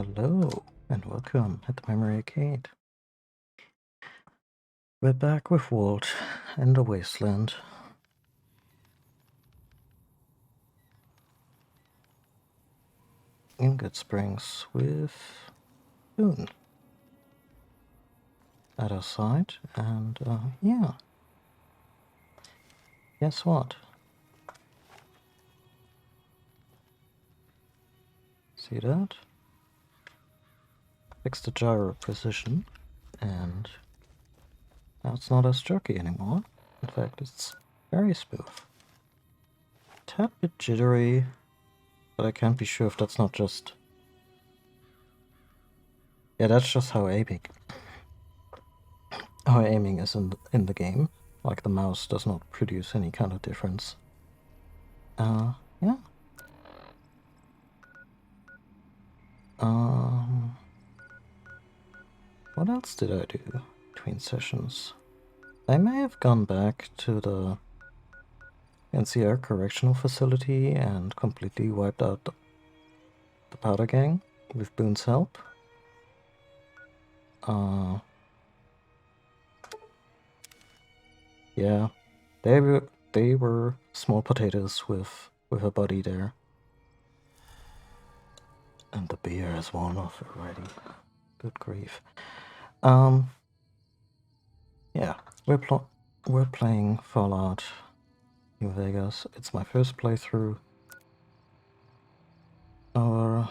Hello, and welcome at the Memory Arcade. We're back with Walt in the Wasteland. In Good Springs with Boone at our side, and yeah. Guess what? See that? Fix the gyro position, and now it's not as jerky anymore. In fact, it's very smooth. Tad bit jittery, but I can't be sure if that's not just... Yeah, that's just how aiming is in the game. Like the mouse does not produce any kind of difference. Yeah. What else did I do between sessions? I may have gone back to the NCR correctional facility and completely wiped out the powder gang with Boone's help. Yeah, they were small potatoes with a buddy there. And the beer is worn off already. Good grief. Yeah, we're playing Fallout New Vegas. It's my first playthrough. Our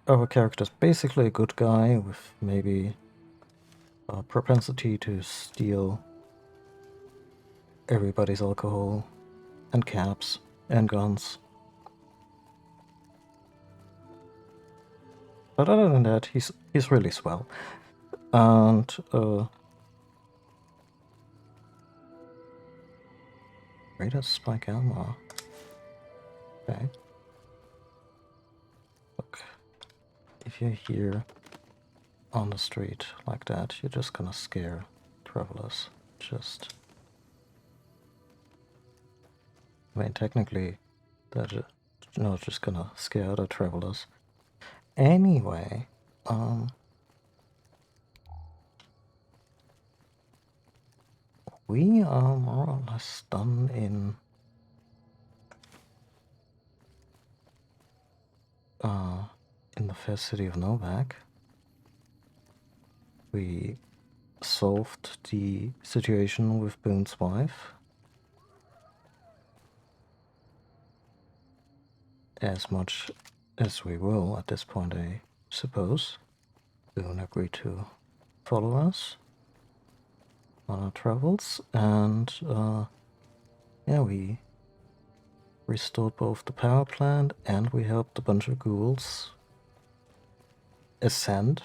our character's basically a good guy with maybe a propensity to steal everybody's alcohol and caps and guns. But other than that, he's really swell. And greatest spike armor. Okay. Look, if you're here on the street like that, you're just gonna scare travelers. I mean, technically, they're not just gonna scare other travelers. Anyway, we are more or less done in the fair city of Novak. We solved the situation with Boone's wife. As much as we will at this point, I suppose. Boone agreed to follow us on our travels, and yeah, we restored both the power plant and we helped a bunch of ghouls ascend,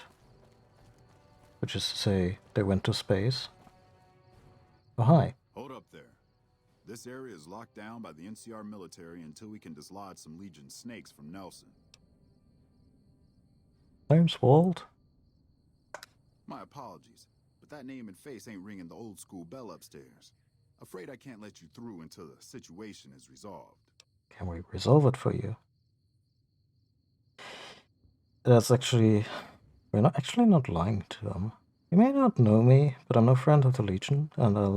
which is to say they went to space. Oh, hi. Hold up there. This area is locked down by the NCR military until we can dislodge some Legion snakes from Nelson. Name's Walt. My apologies, but that name and face ain't ringing the old school bell upstairs. Afraid I can't let you through until the situation is resolved. Can we resolve it for you? That's actually... We're not lying to them. You may not know me, but I'm no friend of the Legion, and I'll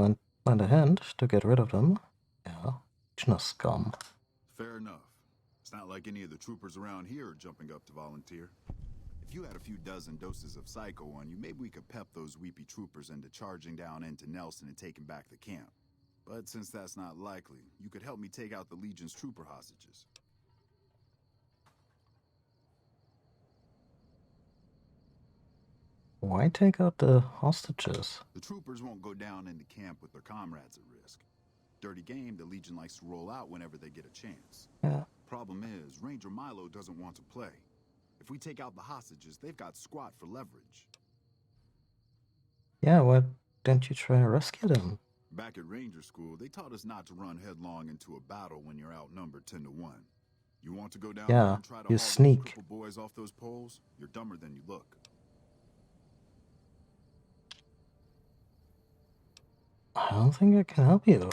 lend a hand to get rid of them. Yeah, Legion of scum. Fair enough. It's not like any of the troopers around here are jumping up to volunteer. If you had a few dozen doses of Psycho on you, maybe we could pep those weepy troopers into charging down into Nelson and taking back the camp. But since that's not likely, you could help me take out the Legion's trooper hostages. Why take out the hostages? The troopers won't go down into camp with their comrades at risk. Dirty game the Legion likes to roll out whenever they get a chance. Yeah. Problem is, Ranger Milo doesn't want to play. If we take out the hostages, they've got squat for leverage. Yeah, why didn't you try to rescue them? Back at Ranger School, they taught us not to run headlong into a battle when you're outnumbered 10 to 1. You want to go down there and try to haul sneak. those boys off those poles? You're dumber than you look. I don't think I can help you.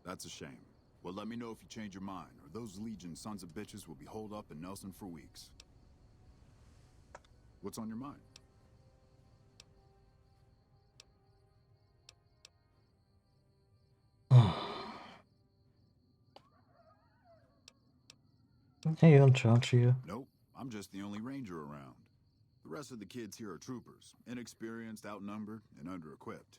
That's a shame. Well, let me know if you change your mind, or those Legion sons of bitches will be holed up in Nelson for weeks. What's on your mind? Hey, in charge here. Nope, I'm just the only ranger around. The rest of the kids here are troopers, inexperienced, outnumbered, and under-equipped.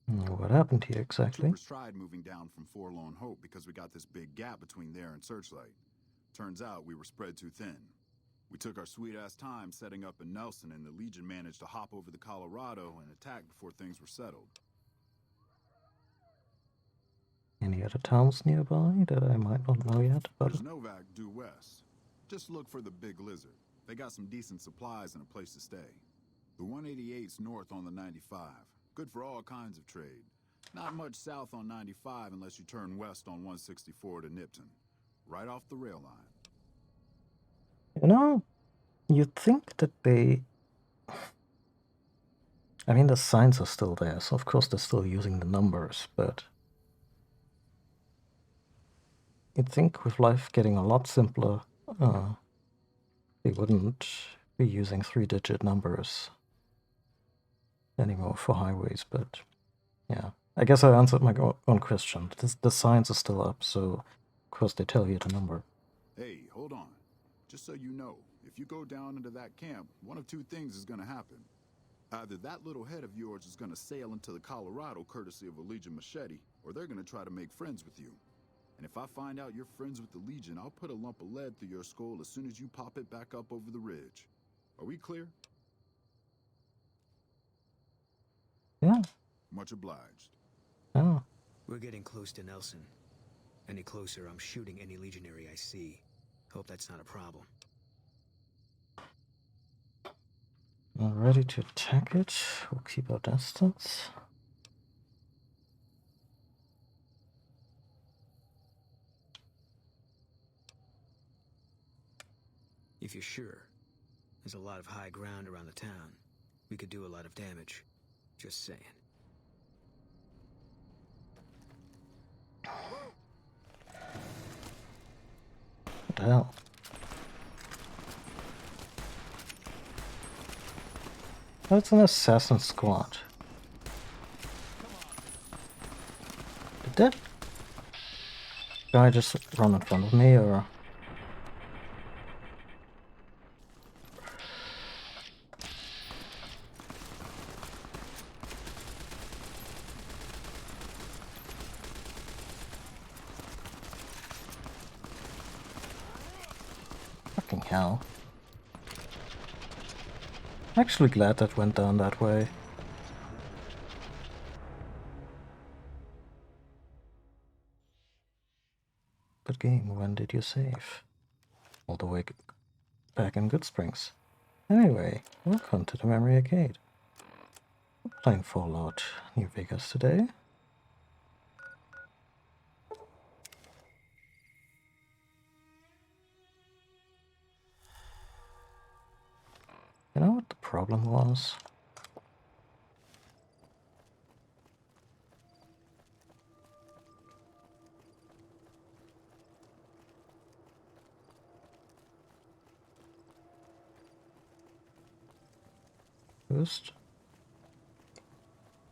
What happened here exactly? Troopers tried moving down from Forlorn Hope because we got this big gap between there and Searchlight. Turns out we were spread too thin. We took our sweet-ass time setting up in Nelson, and the Legion managed to hop over the Colorado and attack before things were settled. Any other towns nearby that I might not know yet? But There's Novak due west. Just look for the Big Lizard. They got some decent supplies and a place to stay. The 188's north on the 95. Good for all kinds of trade. Not much south on 95 unless you turn west on 164 to Nipton. Right off the rail line. you know, you'd think that they... I mean, the signs are still there, so of course they're still using the numbers, but... You'd think with life getting a lot simpler, they wouldn't be using 3-digit numbers anymore for highways, but yeah. I guess I answered my own question. The signs are still up, so of course they tell you the number. Hey, hold on. Just so you know, if you go down into that camp, one of two things is gonna happen. Either that little head of yours is gonna sail into the Colorado courtesy of a Legion machete, or they're gonna try to make friends with you. And if I find out you're friends with the Legion, I'll put a lump of lead through your skull as soon as you pop it back up over the ridge. Are we clear? Yeah. Much obliged. Oh. We're getting close to Nelson. Any closer, I'm shooting any legionary I see. Hope that's not a problem. We're ready to attack it. We'll keep our distance. If you're sure, there's a lot of high ground around the town. We could do a lot of damage. Just saying. What the hell? That's an assassin squad. Did that guy just run in front of me, or... Fucking hell. I'm actually glad that went down that way. But game, when did you save? All the way back in Good Springs. Anyway, welcome to the Memory Arcade. We're playing Fallout New Vegas today. You know what the problem was? First,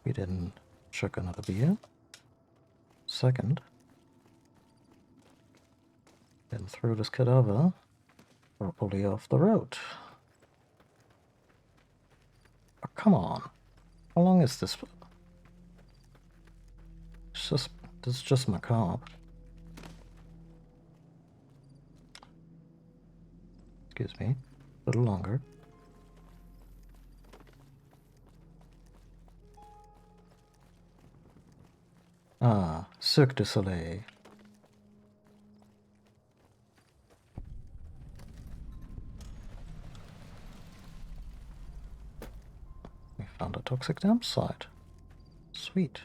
we didn't chuck another beer. Second, didn't throw this cadaver properly off the road. Oh, come on. How long is this? This is just macabre. Excuse me. A little longer. Ah, Cirque du Soleil. We found a toxic damp site. Sweet.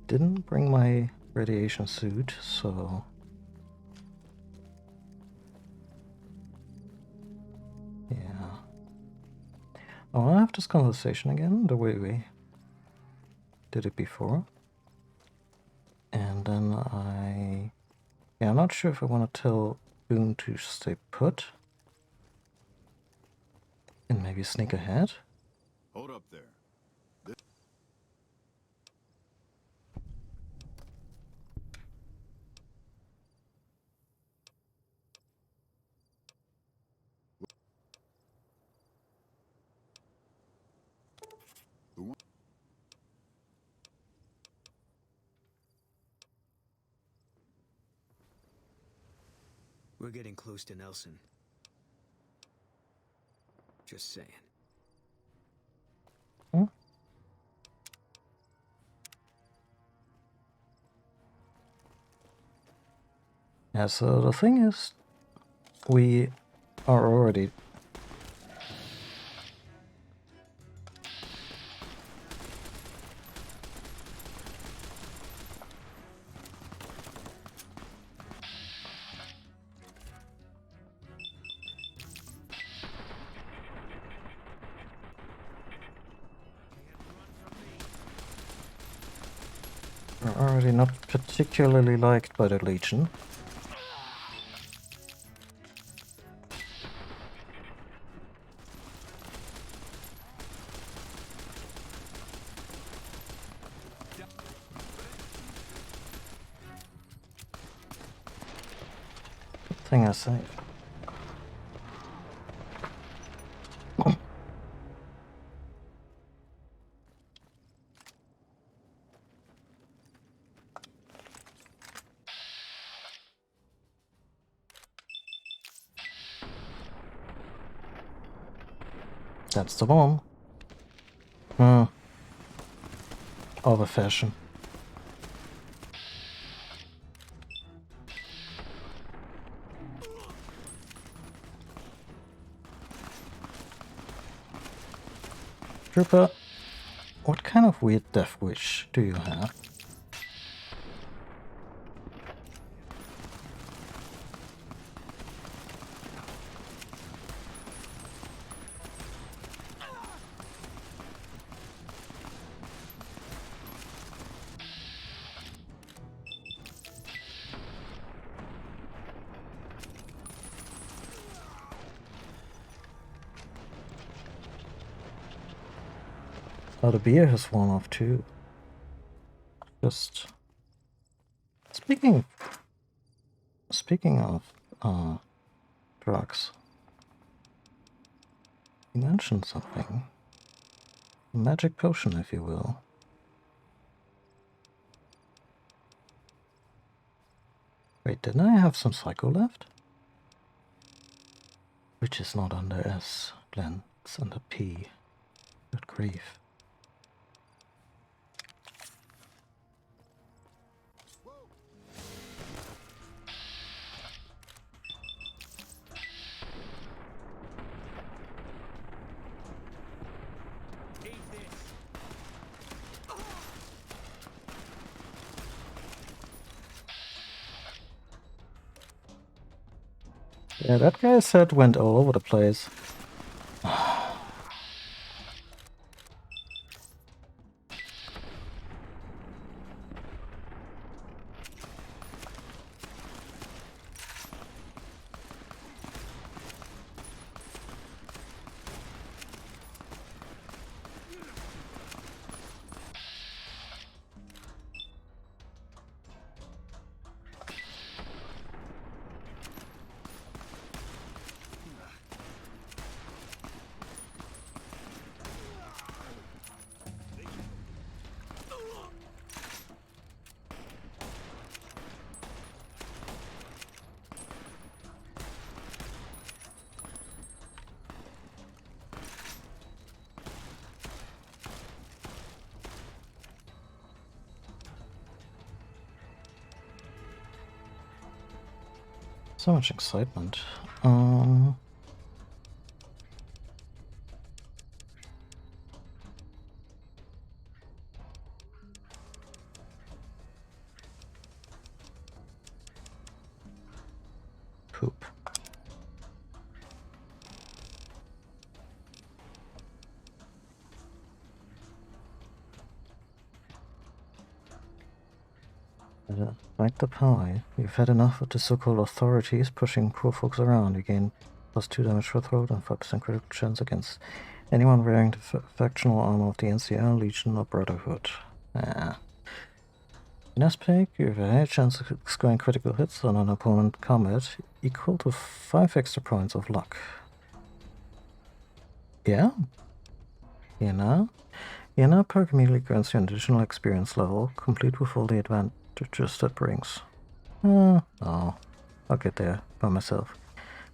Didn't bring my radiation suit, so... Yeah. I'll have this conversation again, the way we did it before. And then not sure if I want to tell Boone to stay put and maybe sneak ahead. Hold up there. The one We're getting close to Nelson. Just saying. Hmm? Yeah, so the thing is, we are already... We're already not particularly liked by the Legion. Thing I say. That's the one. Of a fashion. Trooper, what kind of weird death wish do you have? Oh, the beer has worn off too. Just speaking of drugs, you mentioned something. A magic potion, if you will. Wait, didn't I have some psycho left? Which is not under S, Glenn. It's under P. Good grief. Yeah, that guy's head went all over the place. So much excitement. Poop. Fight the power. You've had enough of the so-called authorities pushing poor folks around. You gain +2 damage for throat and 5% critical chance against anyone wearing the factional armor of the NCR, Legion, or Brotherhood. In Aspect, you have a high chance of scoring critical hits on an opponent combat equal to 5 extra points of luck. Yeah? Yana perk immediately grants you an additional experience level, complete with all the advantages that brings. Oh, I'll get there by myself.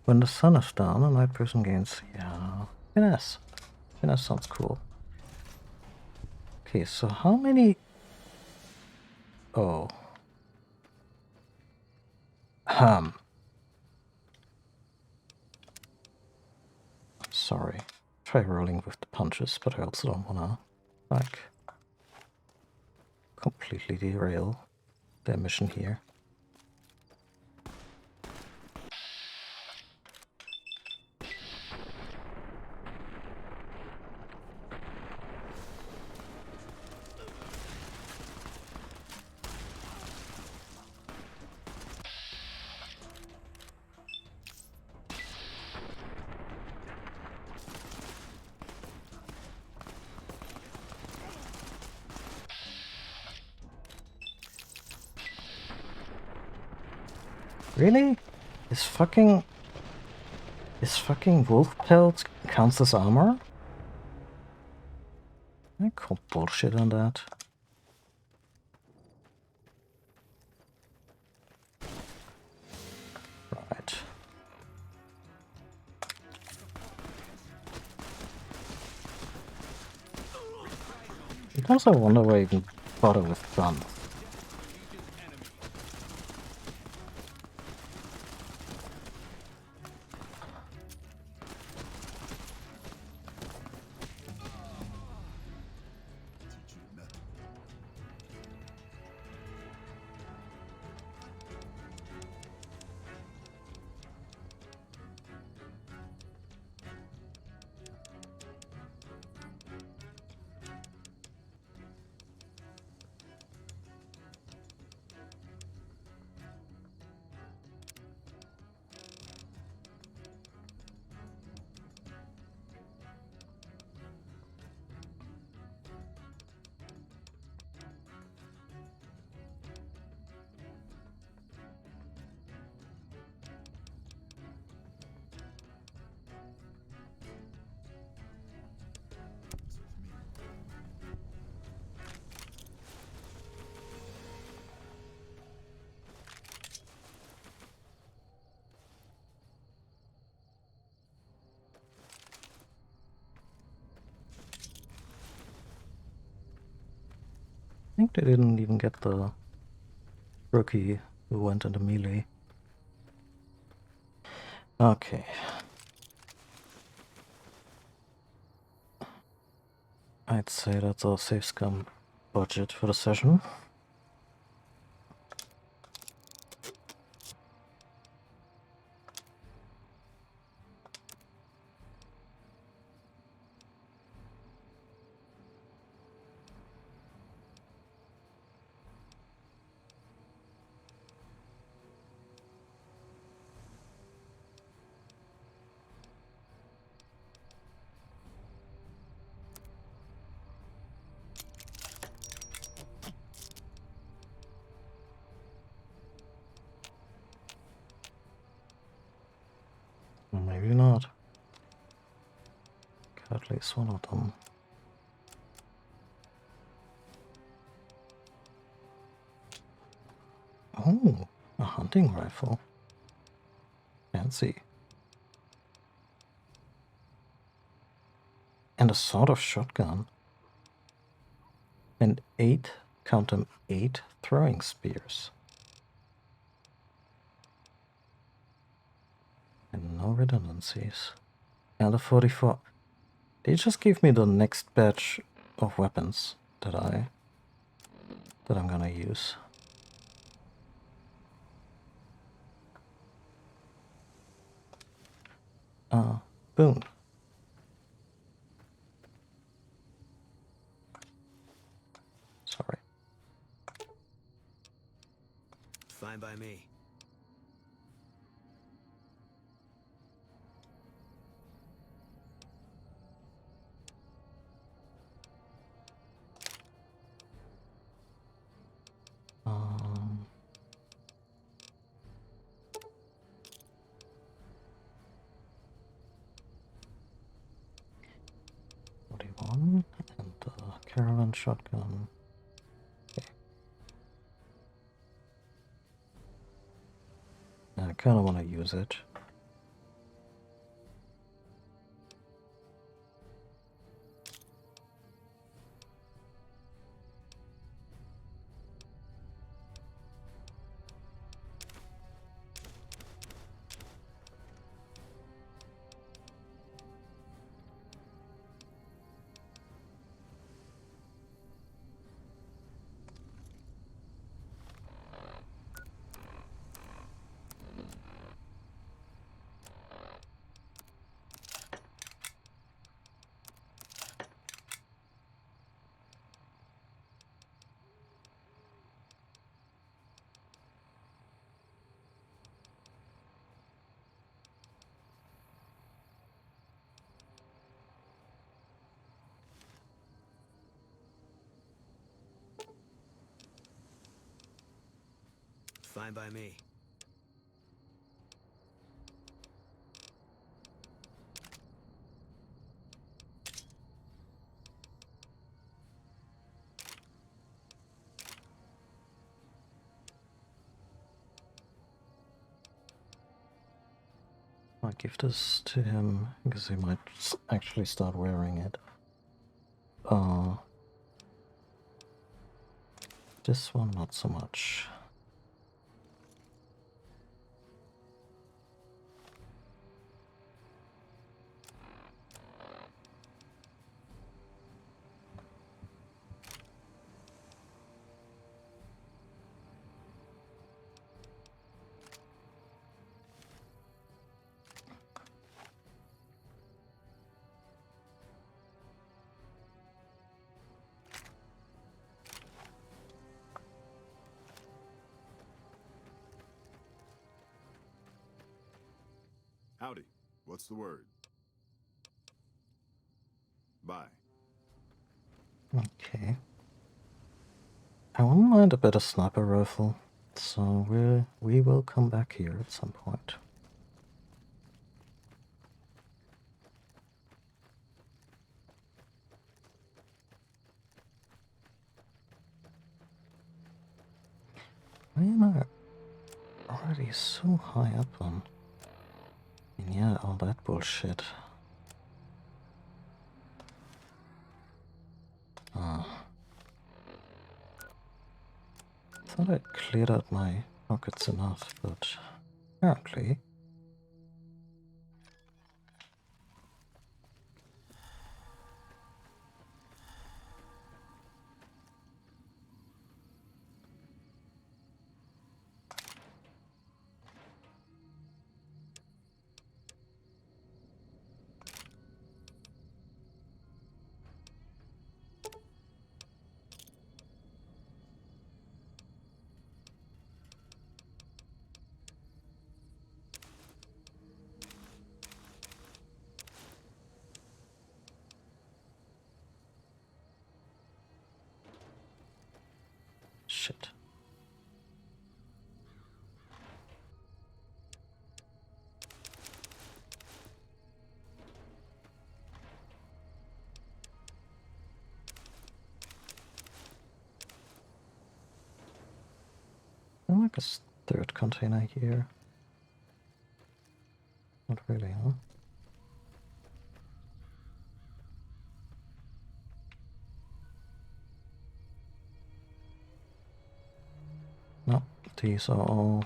When the sun is down, a night person gains... Yeah, finesse. Finesse sounds cool. Okay, so how many... Oh. Sorry. Try rolling with the punches, but I also don't wanna, like, completely derail their mission here. Really? Is fucking wolf pelt counts as armor? I call bullshit on that. Right. Sometimes I wonder why I even bother with guns. I think they didn't even get the rookie who went into melee. Okay. I'd say that's our safe scum budget for the session. Maybe not. At least one of them. Oh, a hunting rifle. Fancy. And a sort of shotgun. And 8, count them, 8 throwing spears. And no redundancies. And a 44. They just gave me the next batch of weapons that I'm gonna use. Boom. Sorry. Fine by me. Um, 41 and the caravan shotgun. Okay. I kind of want to use it. Fine by me. I'll give this to him because he might actually start wearing it. This one not so much. Howdy. What's the word? Bye. Okay. I wouldn't mind a better sniper rifle, so we will come back here at some point. Why am I already so high up on? And yeah, all that bullshit. Thought I'd cleared out my pockets enough, but apparently. Shit. I like a third container here. Not really, huh? No, these are all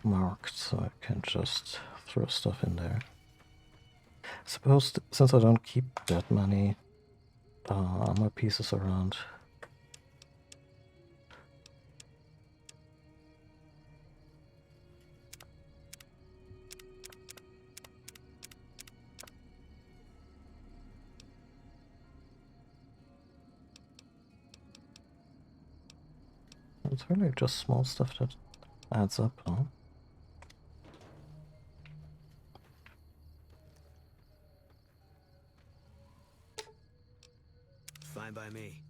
marked, so I can just throw stuff in there. I suppose since I don't keep that many armor pieces around, It's really just small stuff that adds up, huh? Fine by me.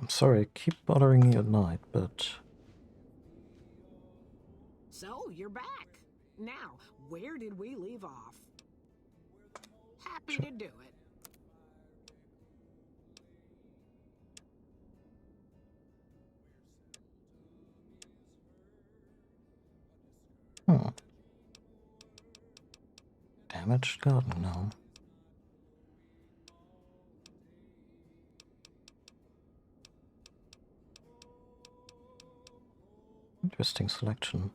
I'm sorry, I keep bothering you at night, but So, you're back. Now, where did we leave off? Happy sure. to do it. Hmm. Damaged garden gnome. Interesting selection.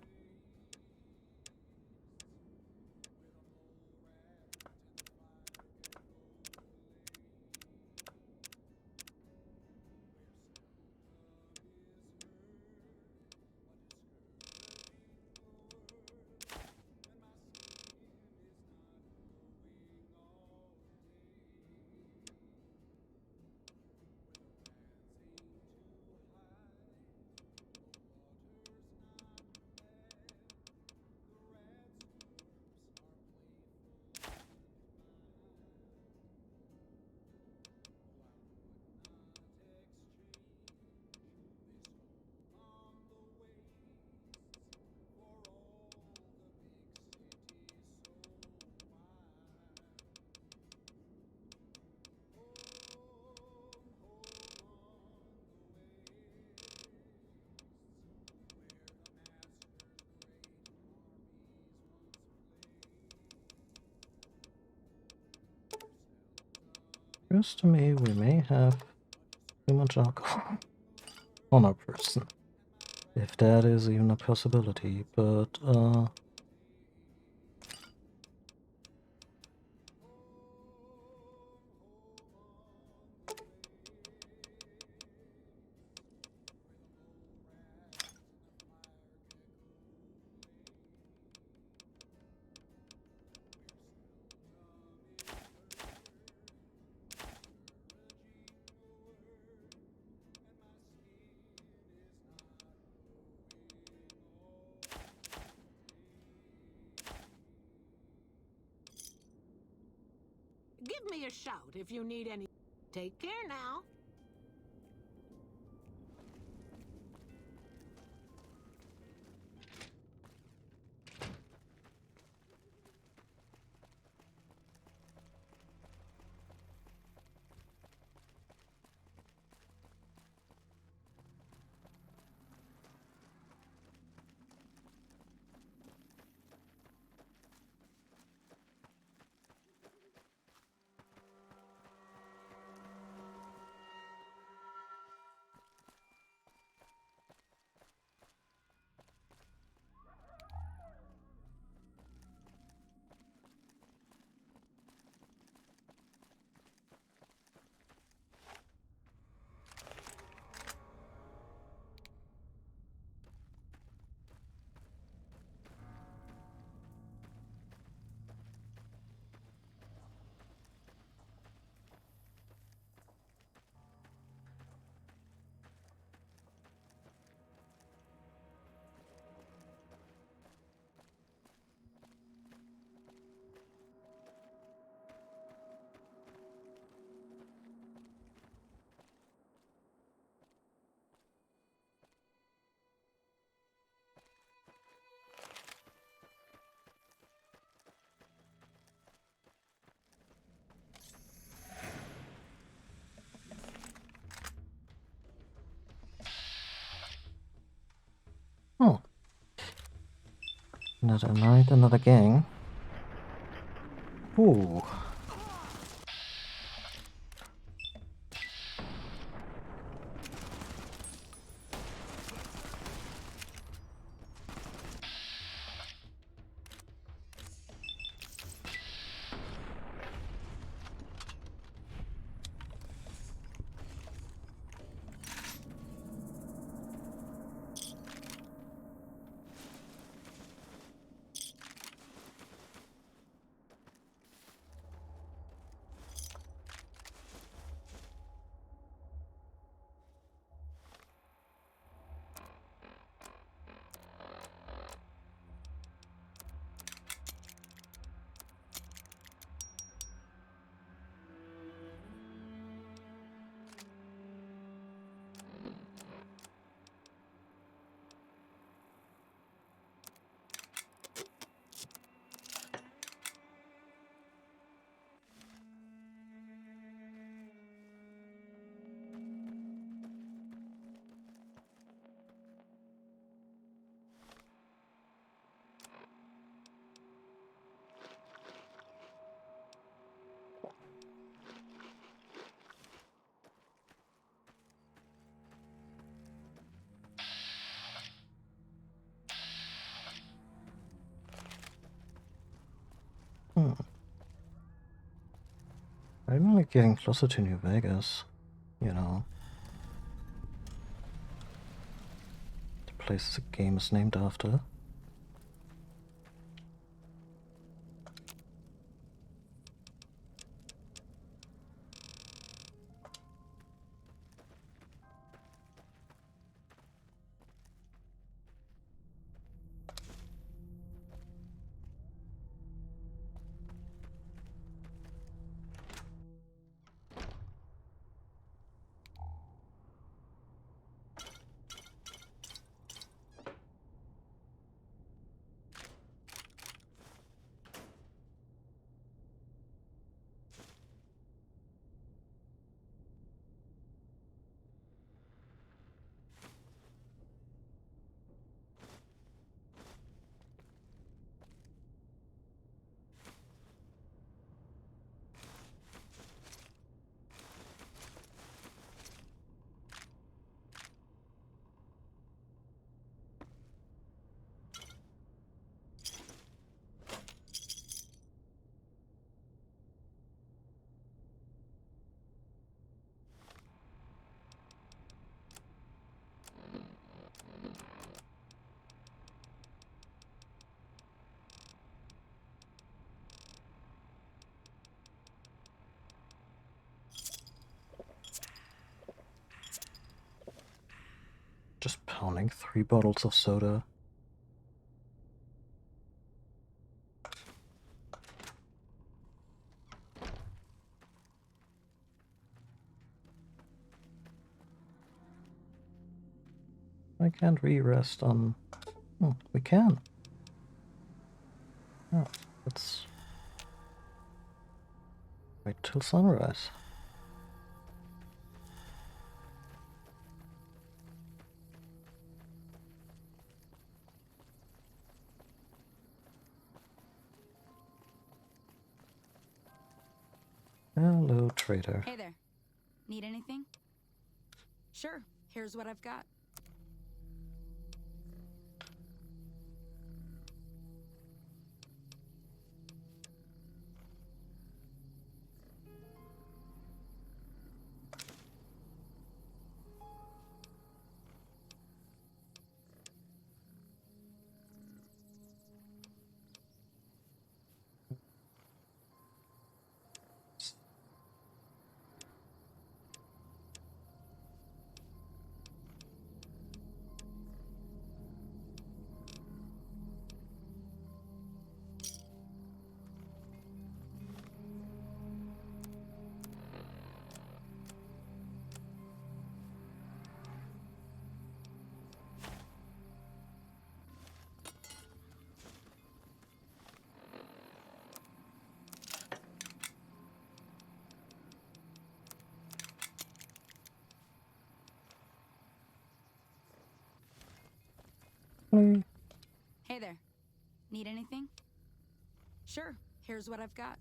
Feels to me we may have too much alcohol on our person. If that is even a possibility, but Give me a shout if you need any. Take care now. Another night, another gang. Ooh. I'm like getting closer to New Vegas, you know. The place the game is named after. Just pounding 3 bottles of soda. I can't re-rest on... Oh, we can. Oh, let's wait till sunrise. Hello, trader. Hey there. Need anything? Sure. Here's what I've got. Hmm. Hey there. Need anything? Sure, here's what I've got.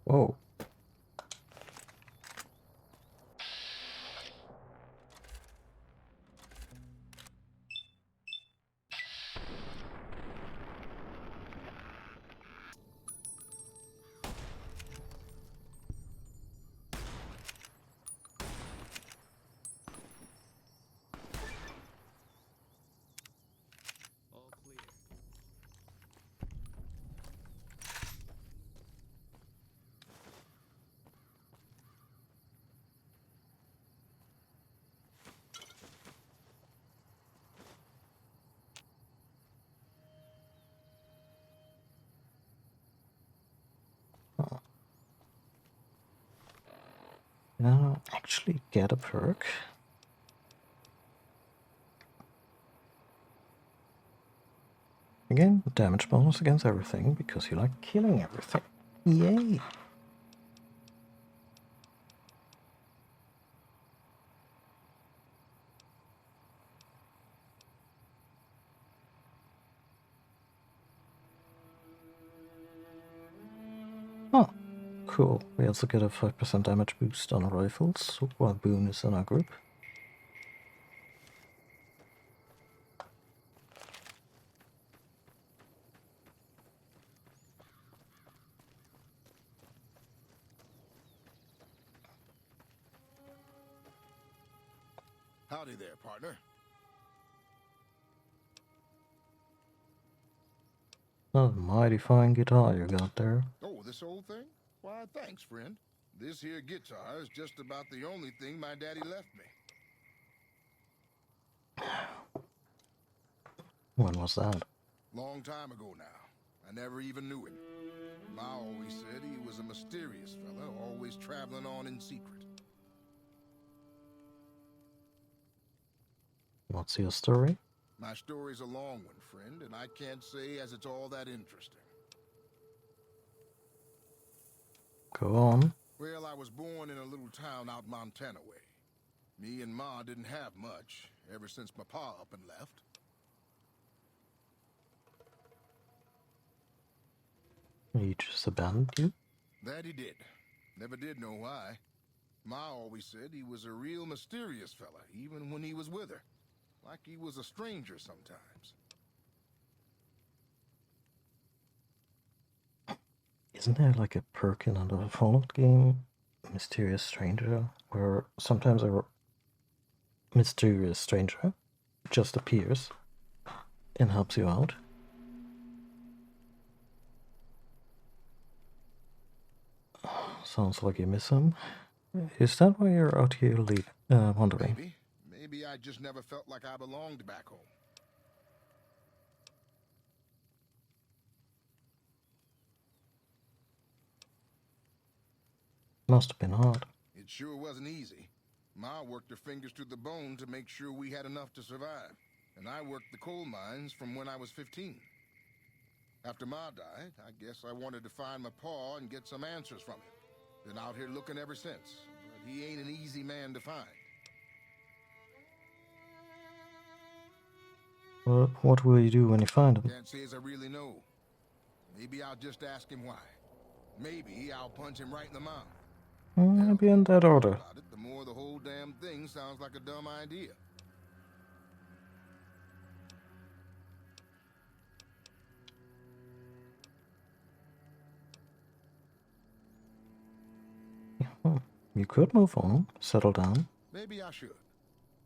Whoa. All clear. Now actually get a perk. Again, damage bonus against everything because you like killing everything. Yay! Oh, cool. We also get a 5% damage boost on rifles while Boone is in our group. Howdy there, partner. A mighty fine guitar you got there. Oh, this old thing? Why, thanks, friend. This here guitar is just about the only thing my daddy left me. When was that? Long time ago now. I never even knew him. Ma always said he was a mysterious fella, always traveling on in secret. What's your story? My story's a long one, friend, and I can't say as it's all that interesting. Go on. Well, I was born in a little town out Montana way. Me and Ma didn't have much, ever since my pa up and left. He just abandoned you? That he did. Never did know why. Ma always said he was a real mysterious fella, even when he was with her. Like he was a stranger sometimes. Isn't there like a perk in another Fallout game, Mysterious Stranger, where sometimes a mysterious stranger just appears and helps you out? Sounds like you miss him. Is that why you're out here wandering? Maybe. Maybe I just never felt like I belonged back home. Must have been hard. It sure wasn't easy. Ma worked her fingers to the bone to make sure we had enough to survive. And I worked the coal mines from when I was 15. After Ma died, I guess I wanted to find my pa and get some answers from him. Been out here looking ever since, but he ain't an easy man to find. Well, what will you do when you find him? Can't say as I really know. Maybe I'll just ask him why. Maybe I'll punch him right in the mouth. Maybe in that order. About it, the more the whole damn thing sounds like a dumb idea. You could move on, settle down. Maybe I should.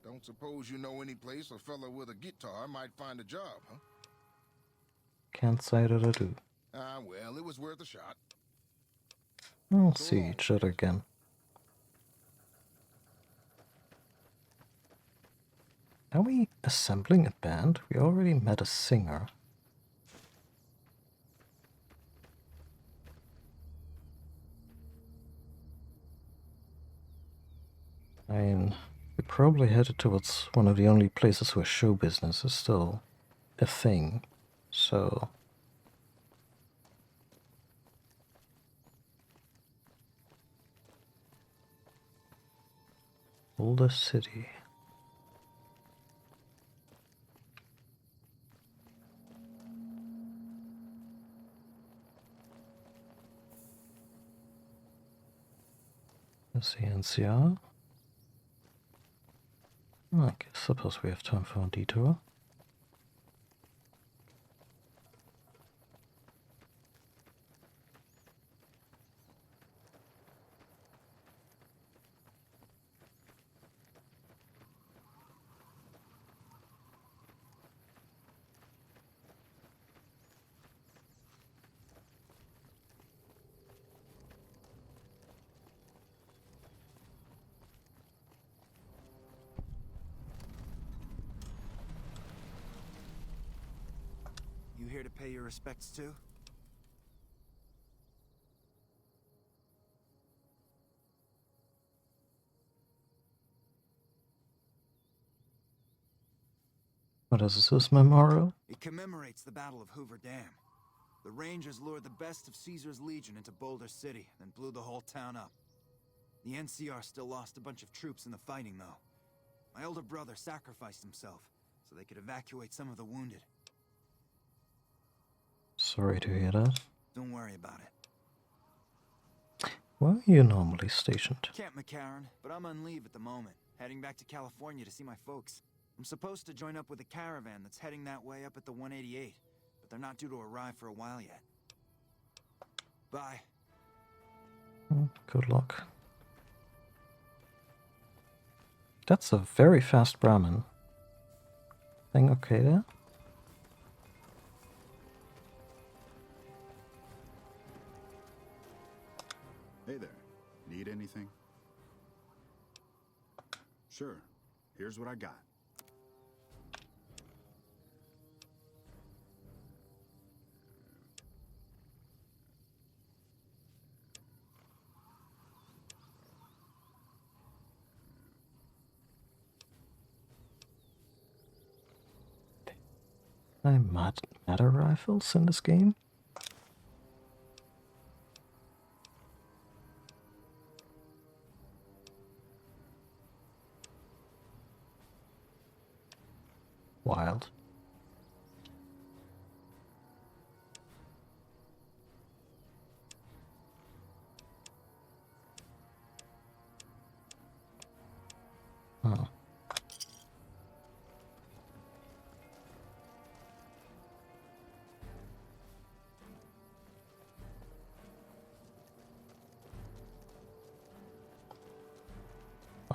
Don't suppose you know any place a fella with a guitar might find a job, huh? Can't say that I do. Ah, well, it was worth a shot. We'll So see long. each other again. Are we assembling a band? We already met a singer. I mean, we probably headed towards one of the only places where show business is still a thing, so... Boulder City. Let's see, NCR. I suppose we have time for a detour. You here to pay your respects too? What is this memorial? It commemorates the Battle of Hoover Dam. The Rangers lured the best of Caesar's Legion into Boulder City, then blew the whole town up. The NCR still lost a bunch of troops in the fighting, though. My older brother sacrificed himself so they could evacuate some of the wounded. Sorry to hear that. Don't worry about it. Where are you normally stationed? Camp McCarran, but I'm on leave at the moment, heading back to California to see my folks. I'm supposed to join up with a caravan that's heading that way up at the 188, but they're not due to arrive for a while yet. Bye. Good luck. That's a very fast Brahmin. Thing okay there? Hey there. Need anything? Sure. Here's what I got. Matter rifles in this game? Wild. Oh.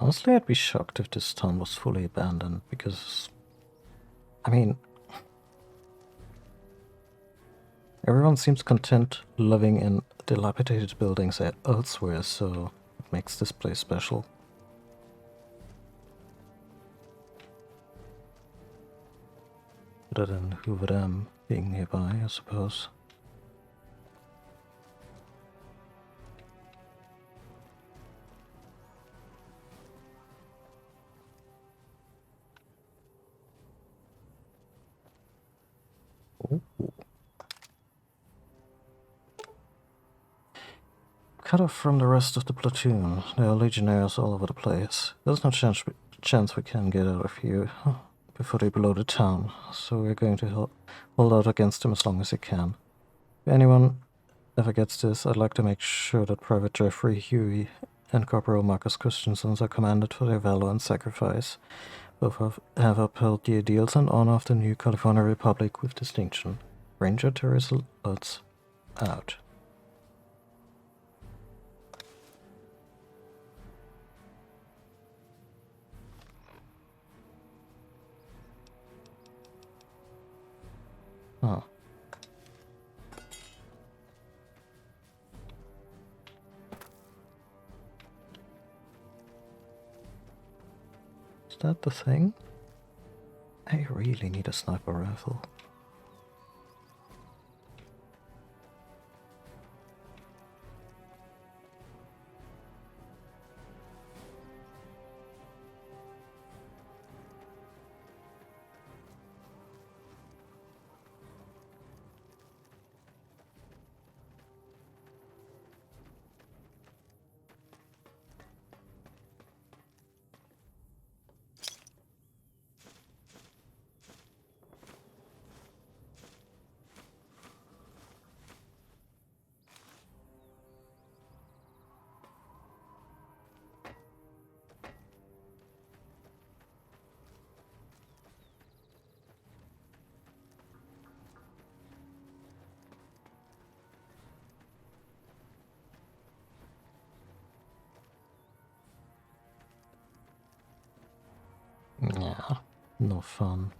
Honestly, I'd be shocked if this town was fully abandoned, because, I mean, everyone seems content living in dilapidated buildings elsewhere, so it makes this place special. Other than Hoover Dam being nearby, I suppose. cut off from the rest of the platoon. There are legionnaires all over the place. There's no chance we can get out of here before they blow the town, so we're going to hold out against them as long as we can. If anyone ever gets this, I'd like to make sure that Private Jeffrey Huey and Corporal Marcus Christensen are commended for their valor and sacrifice. Both have upheld the ideals and honor of the new California Republic with distinction. Ranger Terrorist Alerts out. Huh. Is that the thing? I really need a sniper rifle. Yeah, no fun.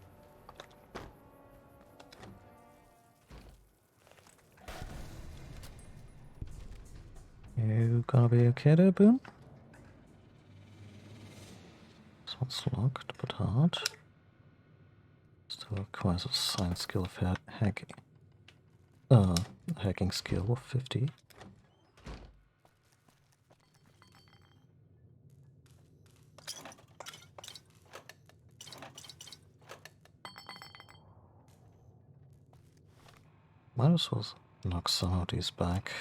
You gonna be okay there, Boone? This one's locked, but hard. Still requires a science skill of hacking. Hacking skill of 50. Might as well knock some of these back.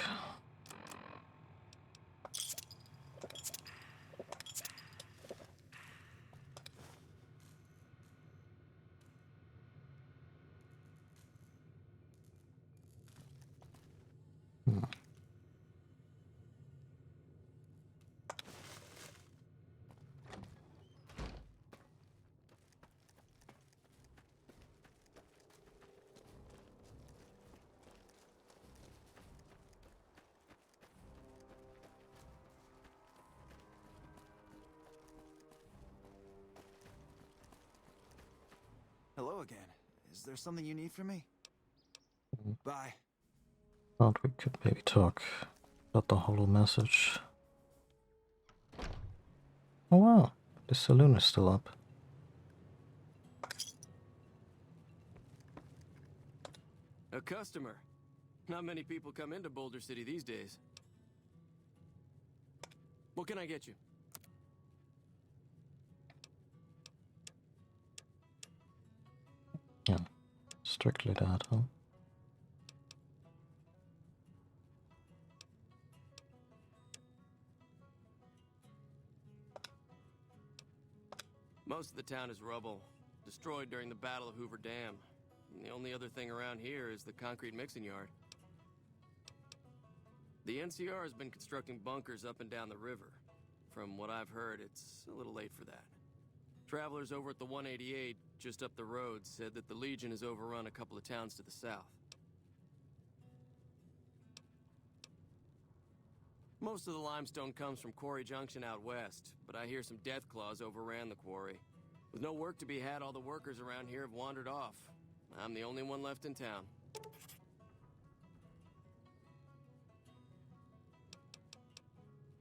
Hello again. Is there something you need from me? Bye. Thought we could maybe talk about the holo message. Oh wow, the saloon is still up. A customer. Not many people come into Boulder City these days. What can I get you? Yeah, strictly that, huh? Most of the town is rubble, destroyed during the Battle of Hoover Dam. And the only other thing around here is the concrete mixing yard. The NCR has been constructing bunkers up and down the river. From what I've heard, it's a little late for that. Travelers over at the 188, just up the road, said that the Legion has overrun a couple of towns to the south. Most of the limestone comes from Quarry Junction out west, but I hear some death claws overran the quarry. With no work to be had, all the workers around here have wandered off. I'm the only one left in town.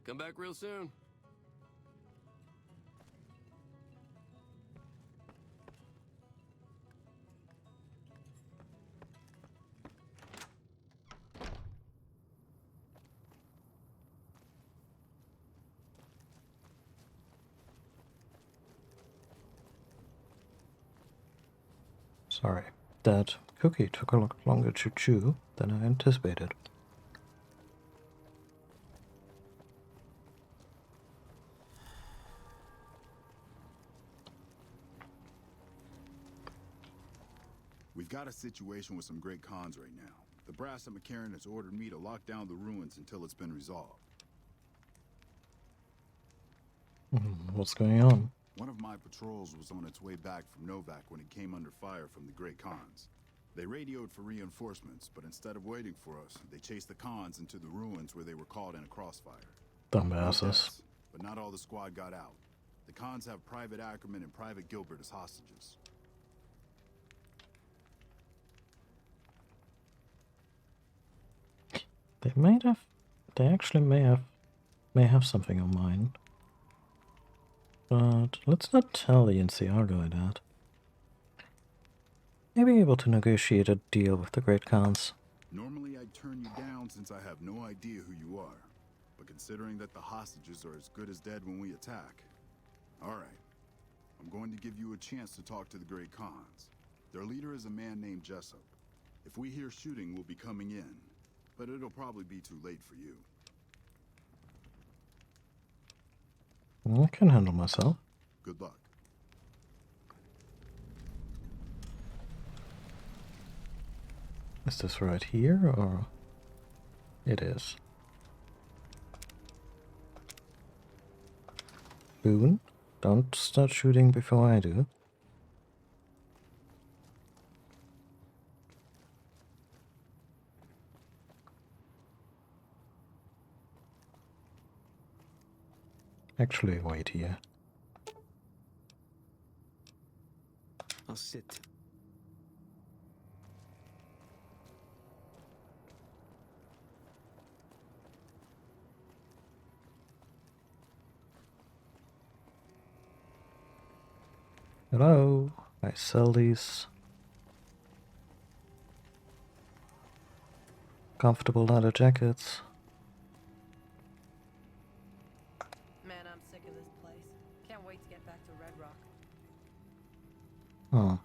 Come back real soon. Sorry, that cookie took a lot longer to chew than I anticipated. We've got a situation with some great cons right now. The brass at McCarran has ordered me to lock down the ruins until it's been resolved. What's going on? One of my patrols was on its way back from Novak when it came under fire from the Great Khans. They radioed for reinforcements, but instead of waiting for us, they chased the Khans into the ruins where they were caught in a crossfire. Dumbasses. No deaths, but not all the squad got out. The Khans have Private Ackerman and Private Gilbert as hostages. They actually may have something on mind. But let's not tell the NCR guy that. Maybe able to negotiate a deal with the Great Khans. Normally I'd turn you down since I have no idea who you are. But considering that the hostages are as good as dead when we attack... Alright. I'm going to give you a chance to talk to the Great Khans. Their leader is a man named Jessup. If we hear shooting, we'll be coming in. But it'll probably be too late for you. I can handle myself. Good luck. Is this right here, or... It is. Boone, don't start shooting before I do. Actually, wait here. I'll sit. Hello, I sell these comfortable leather jackets. Man, I'm sick of this place. Can't wait to get back to Red Rock. Oh.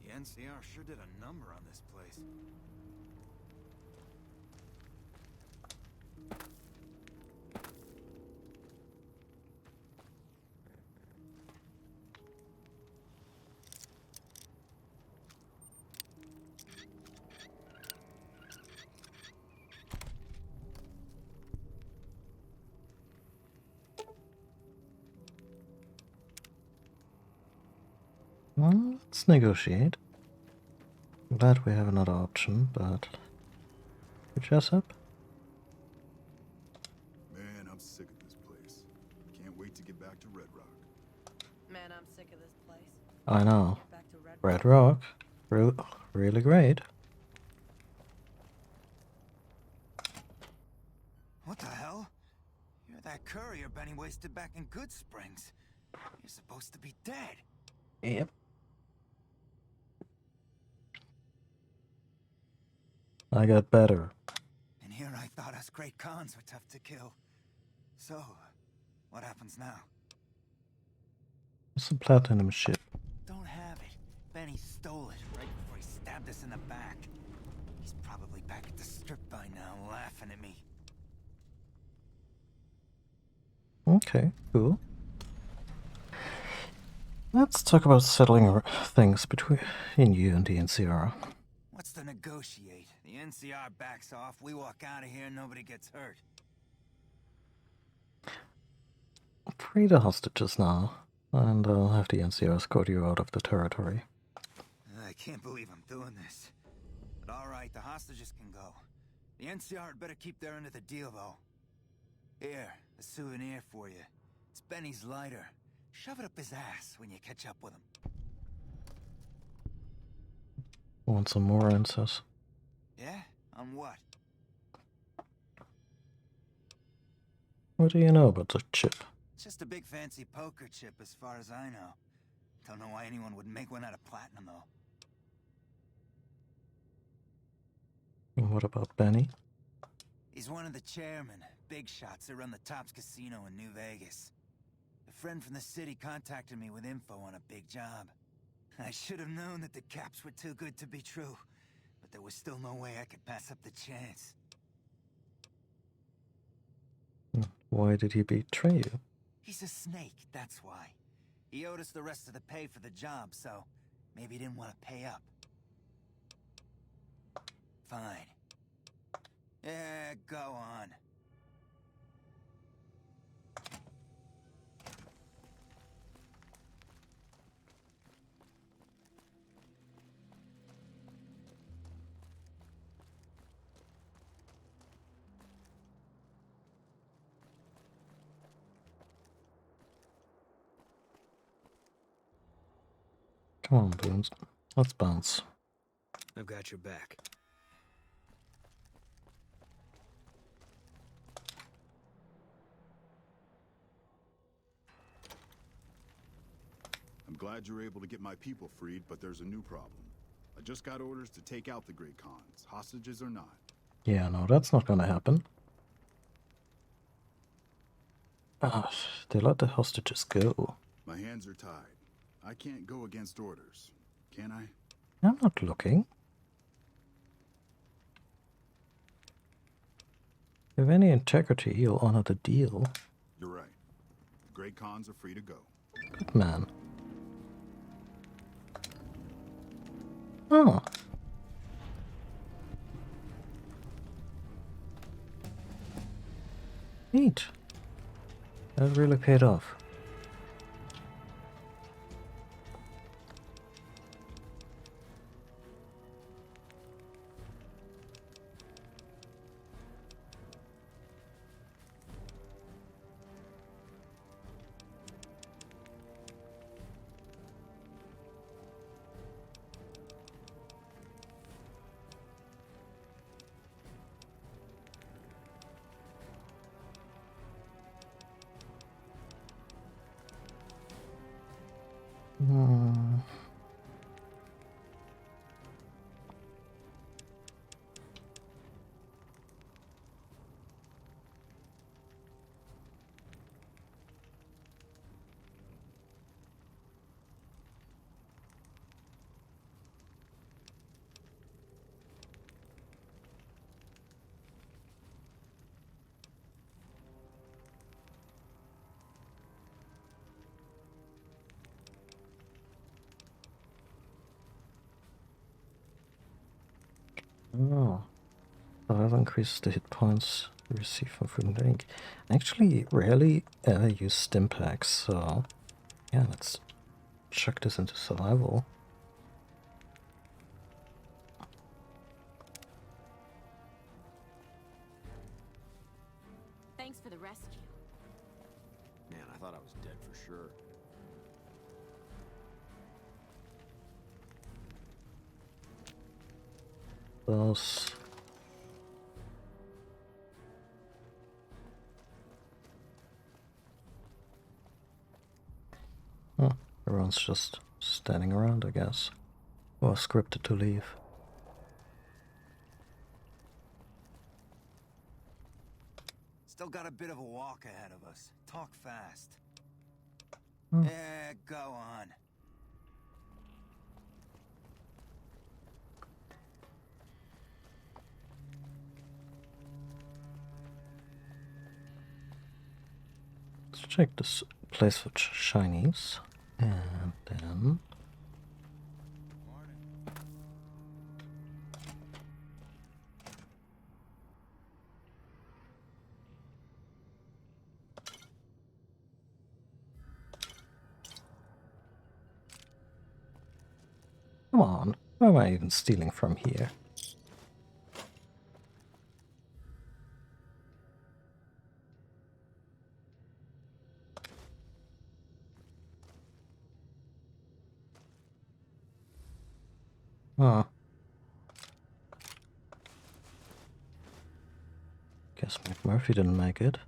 The NCR sure did a number on this place. Well, let's negotiate. Glad we have another option, but... Jessup? Man, I'm sick of this place. Can't wait to get back to Red Rock. Man, I'm sick of this place. I know. Get back to Red Red Rock? Really great. What the hell? You're that courier Benny wasted back in Good Springs. You're supposed to be dead. Yep. I got better. And here I thought us Great Khans were tough to kill. So, what happens now? It's a platinum ship. Don't have it. Benny stole it right before he stabbed us in the back. He's probably back at the strip by now, laughing at me. Okay, cool. Let's talk about settling things between you and the NCR. What's to negotiate? The NCR backs off, we walk out of here, nobody gets hurt. Free the hostages now, and I'll have the NCR escort you out of the territory. I can't believe I'm doing this. But alright, the hostages can go. The NCR had better keep their end of the deal, though. Here, a souvenir for you. It's Benny's lighter. Shove it up his ass when you catch up with him. Want some more answers? Yeah? On what? What do you know about the chip? It's just a big fancy poker chip as far as I know. Don't know why anyone would make one out of platinum, though. And what about Benny? He's one of the chairmen, big shots that run the Tops Casino in New Vegas. A friend from the city contacted me with info on a big job. I should have known that the caps were too good to be true, but there was still no way I could pass up the chance. Why did he betray you? He's a snake, that's why. He owed us the rest of the pay for the job, so maybe he didn't want to pay up. Fine. Yeah, go on. Come on, Boons. Let's bounce. I've got your back. I'm glad you're able to get my people freed, but there's a new problem. I just got orders to take out the Great Khans, hostages or not. Yeah, no, that's not gonna happen. Ah, they let the hostages go. My hands are tied. I can't go against orders, can I? I'm not looking. If any integrity, you'll honor the deal. You're right. The Great Khans are free to go. Good man. Oh. Neat. That really paid off. Hmm. Oh. So that increases the hit points you receive from food and drink. I actually rarely ever use stim packs, so yeah, let's chuck this into survival. Thanks for the rescue. Man, I thought I was dead for sure. Those. Oh, everyone's just standing around, I guess. Or scripted to leave. Still got a bit of a walk ahead of us. Talk fast. Hmm. Yeah, go on. Let's check this place for shinies. And then... Come on, why am I even stealing from here? Oh. Guess McMurphy didn't make it.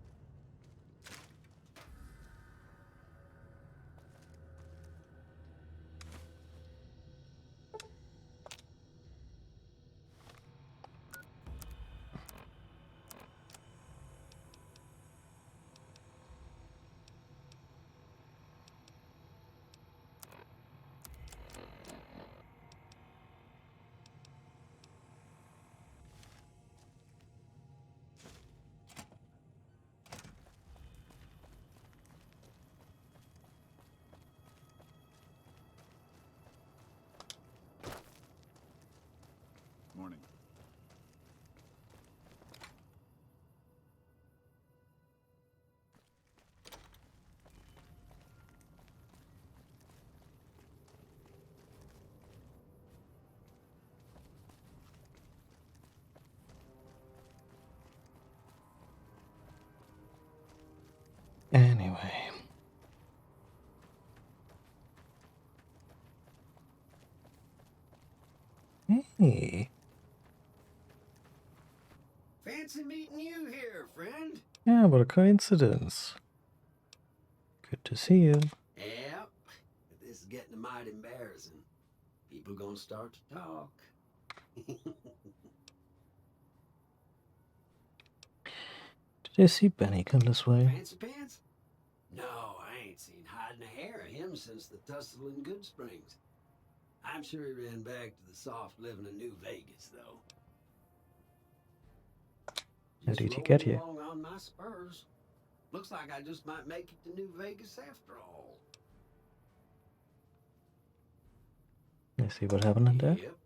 Benny. Fancy meeting you here, friend. Yeah, what a coincidence. Good to see you. Yep. This is getting mighty embarrassing. People gonna start to talk. Did I see Benny come this way? Fancy pants? No, I ain't seen hiding a hair of him since the tussle in Good Springs. I'm sure he ran back to the soft living of New Vegas, though. How Just did he get rolling here? along on my spurs. Looks like I just might make it to New Vegas after all. Let's see what happened in there. Yep.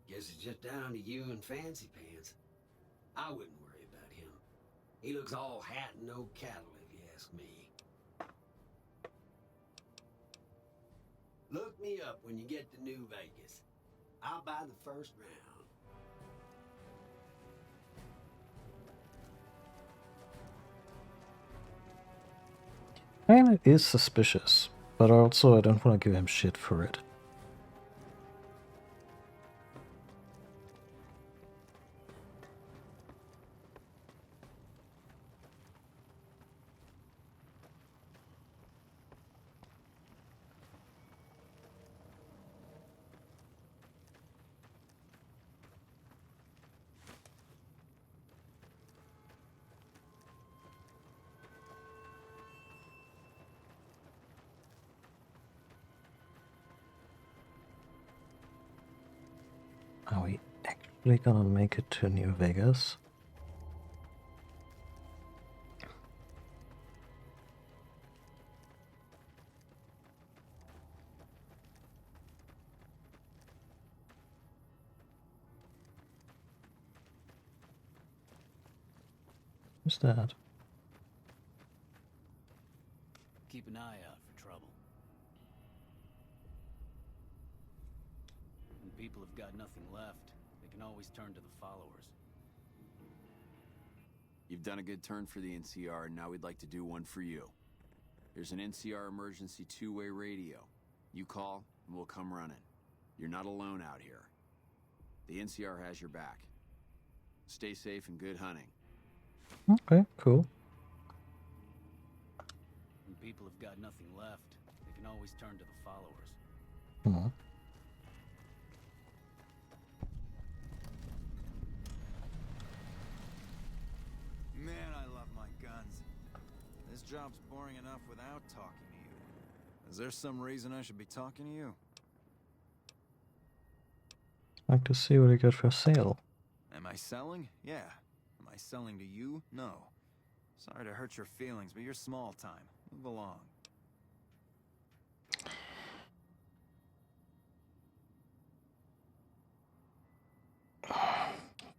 Guess it's just down to you and Fancy Pants. I wouldn't worry about him. He looks all hat and no cattle, if you ask me. Look me up when you get to New Vegas. I'll buy the first round. I mean, it is suspicious, but also I don't want to give him shit for it. Are we actually gonna make it to New Vegas? Who's that? Keep an eye out for trouble. When people have got nothing left, they can always turn to the followers. You've done a good turn for the NCR, and now we'd like to do one for you. There's an NCR emergency two-way radio. You call, and we'll come running. You're not alone out here. The NCR has your back. Stay safe and good hunting. Okay, cool. When people have got nothing left, they can always turn to the followers. Hmm. Man, I love my guns. This job's boring enough without talking to you. Is there some reason I should be talking to you? Like to see what you got for sale. Am I selling? Yeah. Am I selling to you? No. Sorry to hurt your feelings, but you're small time. Move along.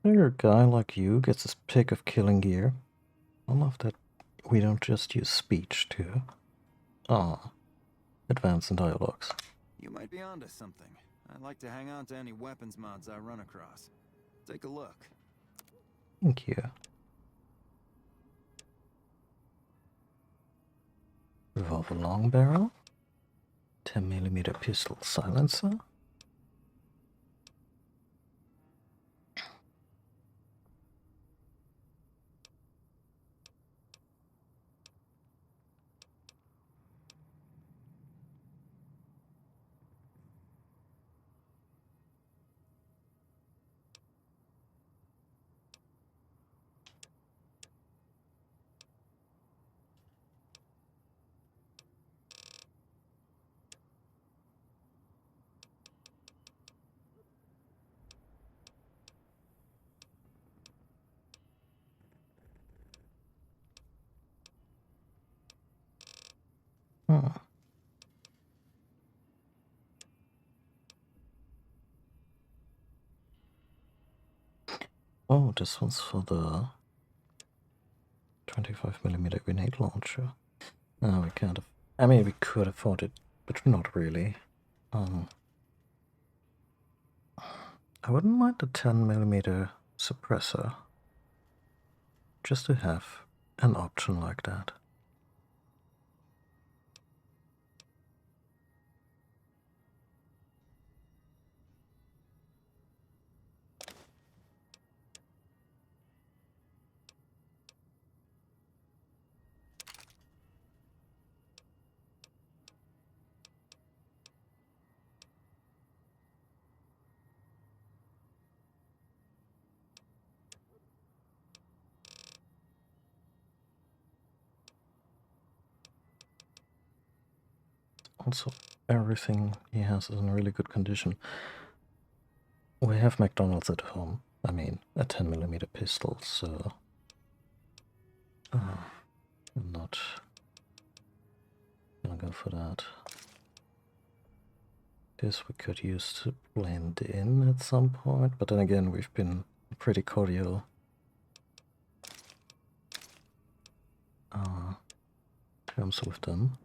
Figure a guy like you gets his pick of killing gear. I love that we don't just use speech to advance in dialogues. You might be onto something. I'd like to hang on to any weapons mods I run across. Take a look. Thank you. Revolver long barrel. 10mm pistol silencer. Hmm. Oh, this one's for the 25mm grenade launcher. No, we can't. I mean, we could afford it, but not really. I wouldn't mind the 10mm suppressor, just to have an option like that. Also, everything he has is in really good condition. We have McDonald's at home. I mean, a 10mm pistol, so I'm not gonna go for that. This we could use to blend in at some point, but then again, we've been pretty cordial terms with them.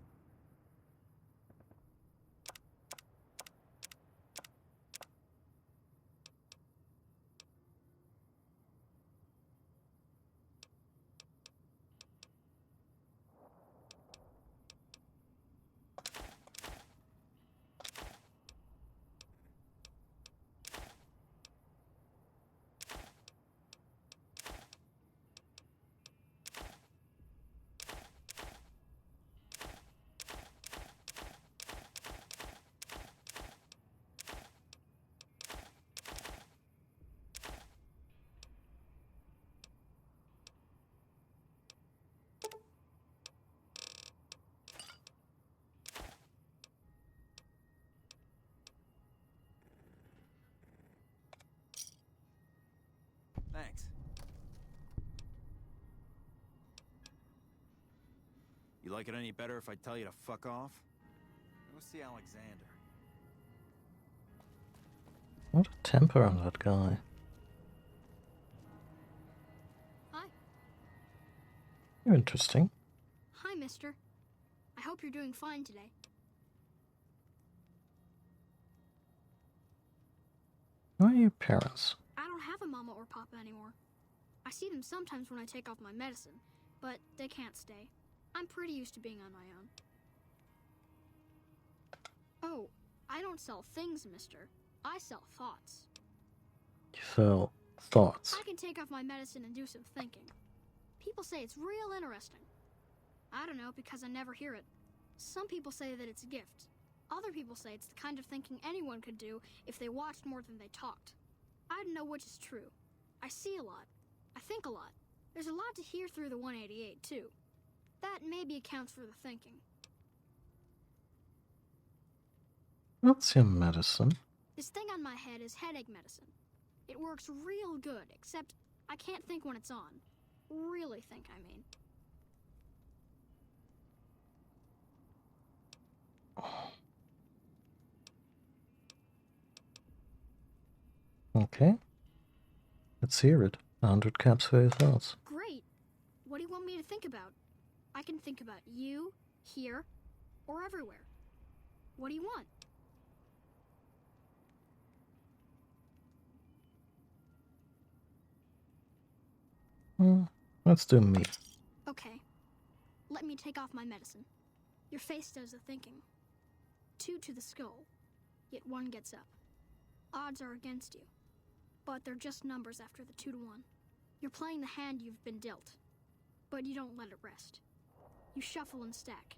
Thanks. You like it any better if I tell you to fuck off? Go see Alexander. What a temper on that guy. Hi. You're interesting. Hi, mister. I hope you're doing fine today. Who are your parents? I don't have a mama or papa anymore. I see them sometimes when I take off my medicine, but they can't stay. I'm pretty used to being on my own. Oh, I don't sell things, mister. I sell thoughts. You sell thoughts. I can take off my medicine and do some thinking. People say it's real interesting. I don't know because I never hear it. Some people say that it's a gift. Other people say it's the kind of thinking anyone could do if they watched more than they talked. I don't know which is true. I see a lot. I think a lot. There's a lot to hear through the 188, too. That maybe accounts for the thinking. What's your medicine? This thing on my head is headache medicine. It works real good, except I can't think when it's on. Really think, I mean. Okay. Let's hear it. 100 caps for your thoughts. Great. What do you want me to think about? I can think about you, here, or everywhere. What do you want? Let's do me. Okay. Let me take off my medicine. Your face does the thinking. 2 to the skull, yet 1 gets up. Odds are against you, but they're just numbers after the 2 to 1. You're playing the hand you've been dealt, but you don't let it rest. You shuffle and stack.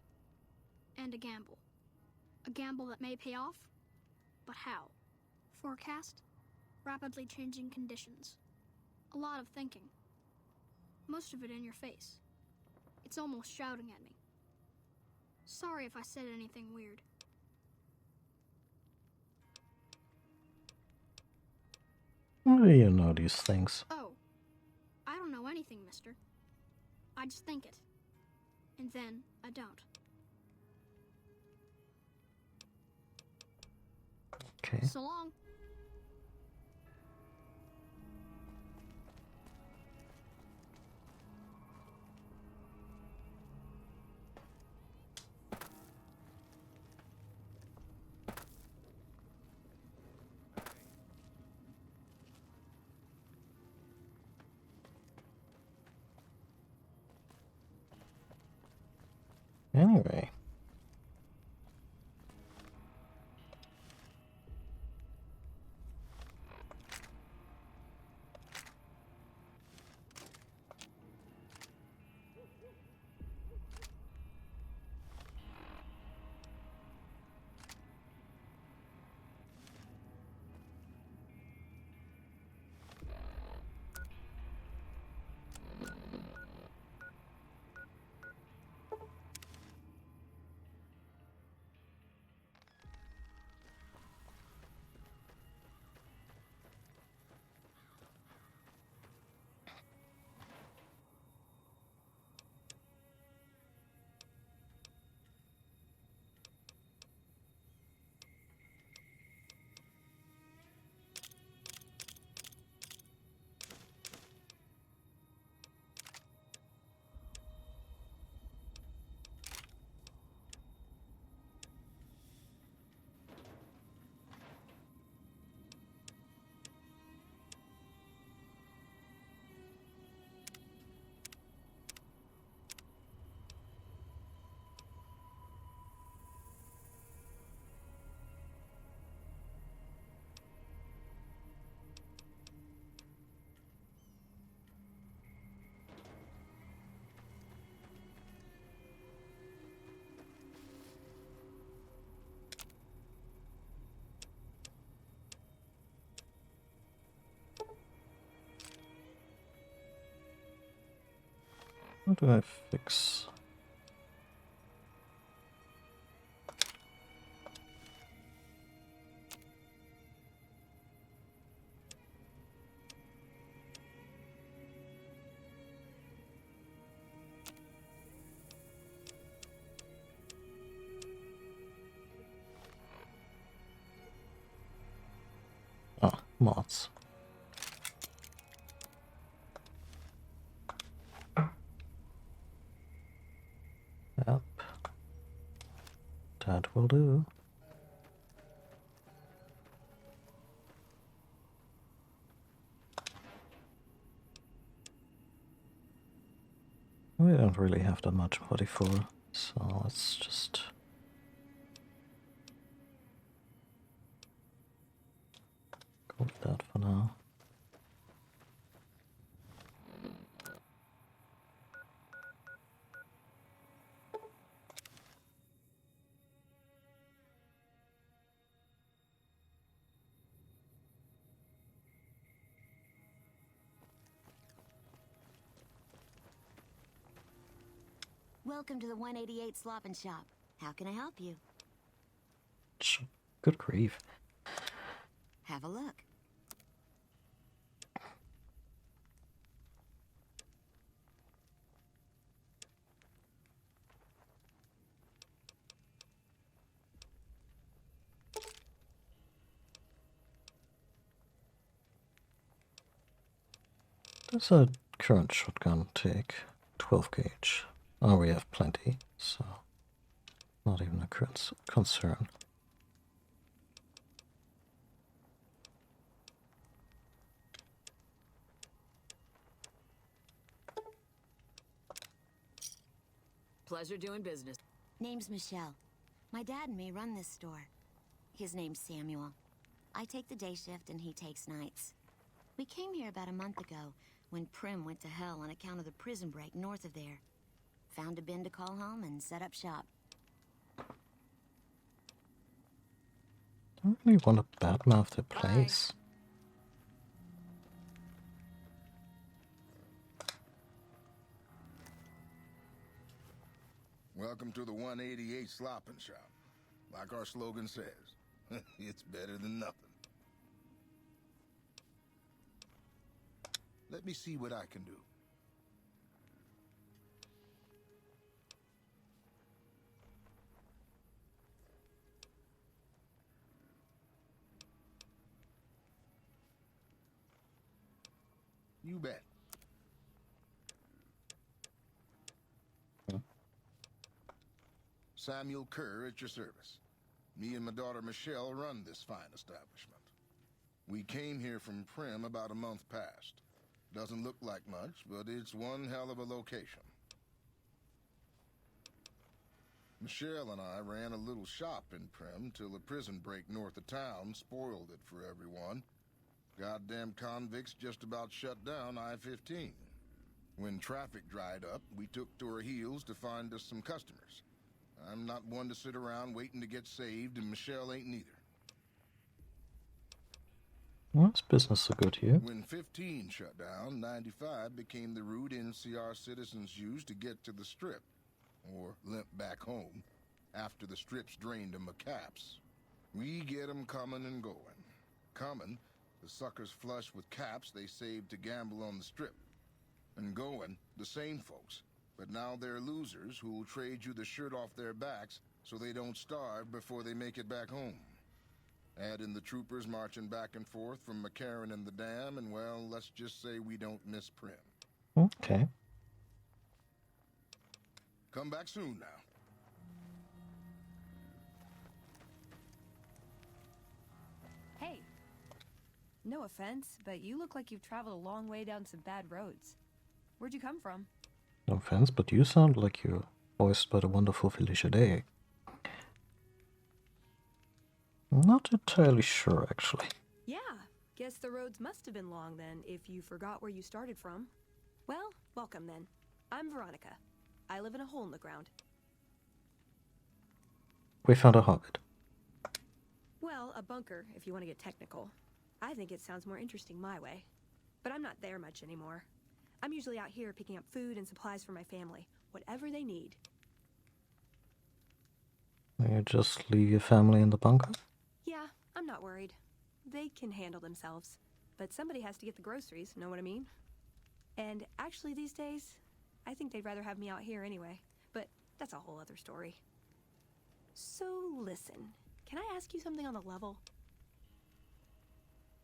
And a gamble. A gamble that may pay off, but how? Forecast? Rapidly changing conditions. A lot of thinking. Most of it in your face. It's almost shouting at me. Sorry if I said anything weird. How do you know these things? Oh, I don't know anything, mister. I just think it. And then I don't. Okay. So long. Anyway. How do I fix? Ah, mods. Yep. That will do. We don't really have that much body for, so let's just go with that for now. Welcome to the 188 Slop and Shop. How can I help you? Good grief. Have a look. Does a current shotgun take 12 gauge? Oh, we have plenty, so not even a concern. Pleasure doing business. Name's Michelle. My dad and me run this store. His name's Samuel. I take the day shift and he takes nights. We came here about a month ago when Prim went to hell on account of the prison break north of there. Found a bin to call home and set up shop. I don't really want to badmouth the place. Welcome to the 188 Slop and Shop. Like our slogan says, it's better than nothing. Let me see what I can do. You bet. Samuel Kerr at your service. Me and my daughter Michelle run this fine establishment. We came here from Prim about a month past. Doesn't look like much, but it's one hell of a location. Michelle and I ran a little shop in Prim till a prison break north of town spoiled it for everyone. Goddamn convicts just about shut down I-15. When traffic dried up, we took to our heels to find us some customers. I'm not one to sit around waiting to get saved, and Michelle ain't neither. Well, it's business so good here. When 15 shut down, 95 became the route NCR citizens used to get to the Strip, or limp back home, after the Strip's drained 'em of caps. We get 'em coming and going. Coming, the suckers flush with caps they saved to gamble on the Strip. And going, the same folks, but now they're losers who'll trade you the shirt off their backs so they don't starve before they make it back home. Add in the troopers marching back and forth from McCarran and the Dam, and well, let's just say we don't miss Prim. Okay. Come back soon now. Hey. No offense, but you look like you've traveled a long way down some bad roads. Where'd you come from? No offense, but you sound like you're voiced by the wonderful Felicia Day. I'm not entirely sure, actually. Yeah, guess the roads must have been long then, if you forgot where you started from. Well, welcome then. I'm Veronica. I live in a hole in the ground. We found a hobbit. Well, a bunker, if you want to get technical. I think it sounds more interesting my way. But I'm not there much anymore. I'm usually out here picking up food and supplies for my family, whatever they need. You just leave your family in the bunker? Yeah, I'm not worried. They can handle themselves. But somebody has to get the groceries, know what I mean? And actually these days, I think they'd rather have me out here anyway. But that's a whole other story. So listen, can I ask you something on the level?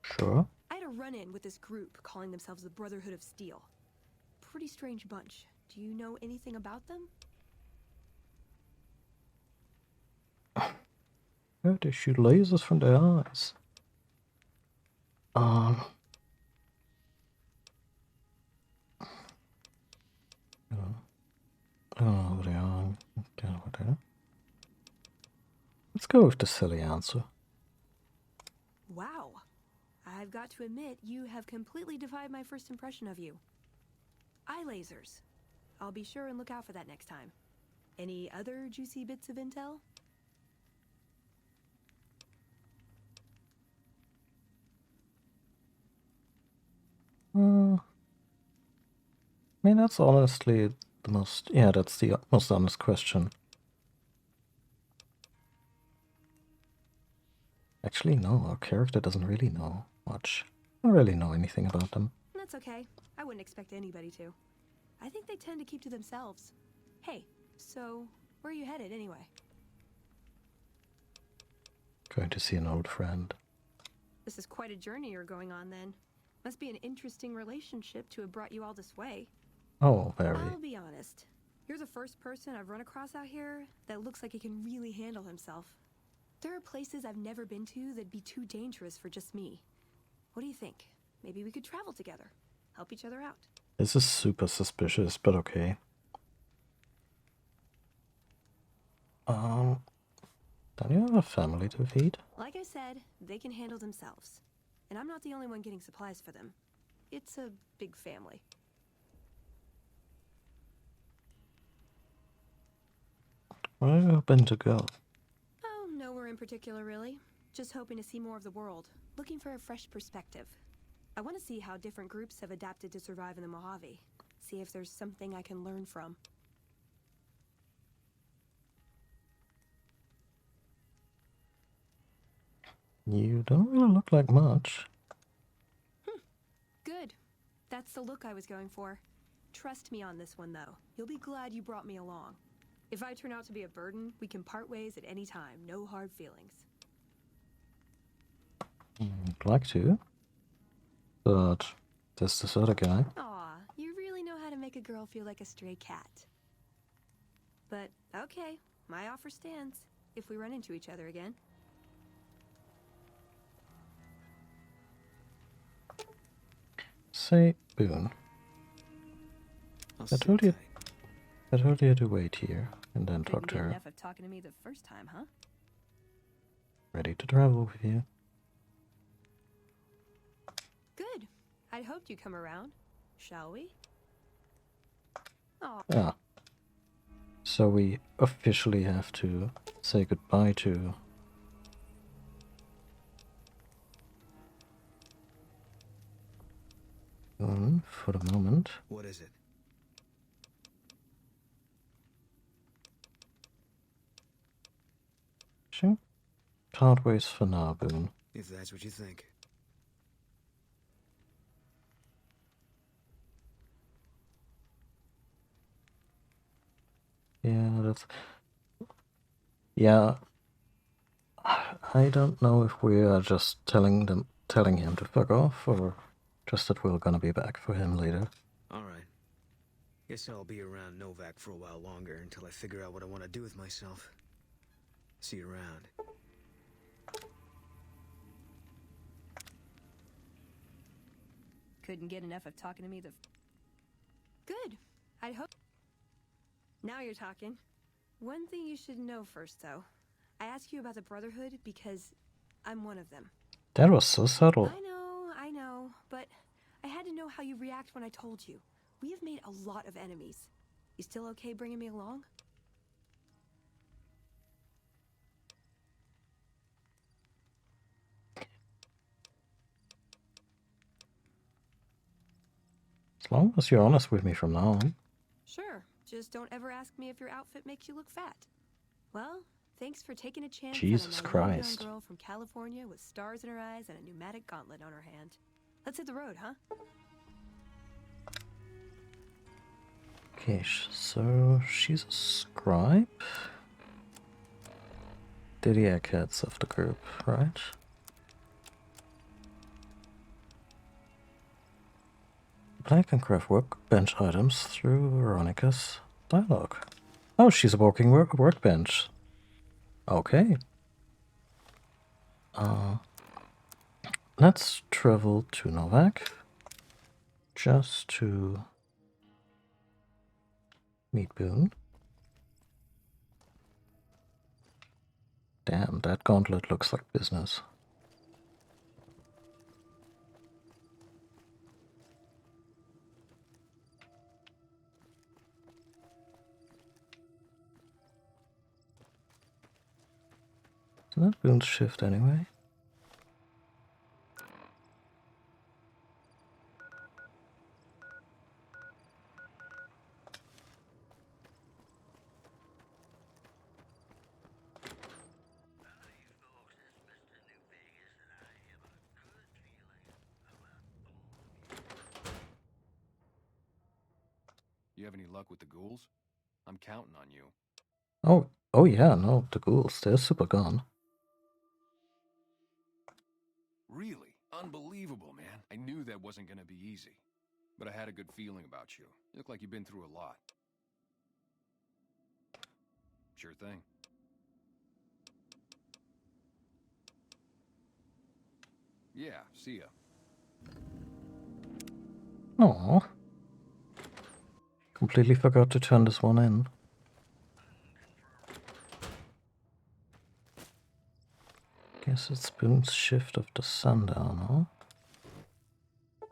Sure. I had a run-in with this group calling themselves the Brotherhood of Steel. Pretty strange bunch. Do you know anything about them? Oh, they shoot lasers from their eyes. I don't know who they are. Okay, whatever. Let's go with the silly answer. Wow. I've got to admit, you have completely defied my first impression of you. Eye lasers. I'll be sure and look out for that next time. Any other juicy bits of intel? I mean, that's honestly the most... Yeah, that's the most honest question. Actually, no, our character doesn't really know much. I don't really know anything about them. That's okay. I wouldn't expect anybody to. I think they tend to keep to themselves. Hey, so where are you headed anyway? Going to see an old friend. This is quite a journey you're going on then. Must be an interesting relationship to have brought you all this way. Oh, very. I'll be honest. You're the first person I've run across out here that looks like he can really handle himself. There are places I've never been to that'd be too dangerous for just me. What do you think? Maybe we could travel together. Help each other out. This is super suspicious, but okay. Don't you have a family to feed? Like I said, they can handle themselves. And I'm not the only one getting supplies for them. It's a big family. Where are you hoping to go? Oh, nowhere in particular, really. Just hoping to see more of the world. Looking for a fresh perspective. I want to see how different groups have adapted to survive in the Mojave. See if there's something I can learn from. You don't really look like much. Good. That's the look I was going for. Trust me on this one, though. You'll be glad you brought me along. If I turn out to be a burden, we can part ways at any time. No hard feelings. I'd like to. But there's this other guy. Aw, you really know how to make a girl feel like a stray cat. But, okay, my offer stands. If we run into each other again. Say, Boone. I told you to wait here and then talk to her. Enough of talking to me the first time, huh? Ready to travel with you. Good. I'd hoped you'd come around. Shall we? Aw. Ah. So we officially have to say goodbye to... Boone for the moment. What is it? Sure. Part ways for now, Boone. If that's what you think. Yeah, that's... Yeah. I don't know if we are just telling him to fuck off, or just that we're gonna be back for him later. Alright. Guess I'll be around Novak for a while longer until I figure out what I want to do with myself. See you around. Couldn't get enough of talking to me the... Good. I'd hope... Now you're talking. One thing you should know first, though. I ask you about the Brotherhood because I'm one of them. That was so subtle. I know, but I had to know how you react when I told you. We have made a lot of enemies. You still okay bringing me along? long as you're honest with me from now on. Sure, just don't ever ask me if your outfit makes you look fat. Well, thanks for taking a chance Jesus on a naive Christ. young girl from California with stars in her eyes and a pneumatic gauntlet on her hand. Let's hit the road, huh? Okay, so she's a scribe? They're the eggheads of the group, right? Black can craft workbench items through Veronica's dialogue. Oh, she's a walking workbench. Okay. Let's travel to Novak. Just to meet Boone. Damn, that gauntlet looks like business. Isn't that Boone's shift anyway? You have any luck with the ghouls? I'm counting on you. Oh yeah, no, the ghouls, they're super gone. Really? Unbelievable, man. I knew that wasn't gonna be easy. But I had a good feeling about you. You look like you've been through a lot. Sure thing. Yeah, see ya. Aww. Completely forgot to turn this one in. Guess it's Boone's shift of the sundown, huh?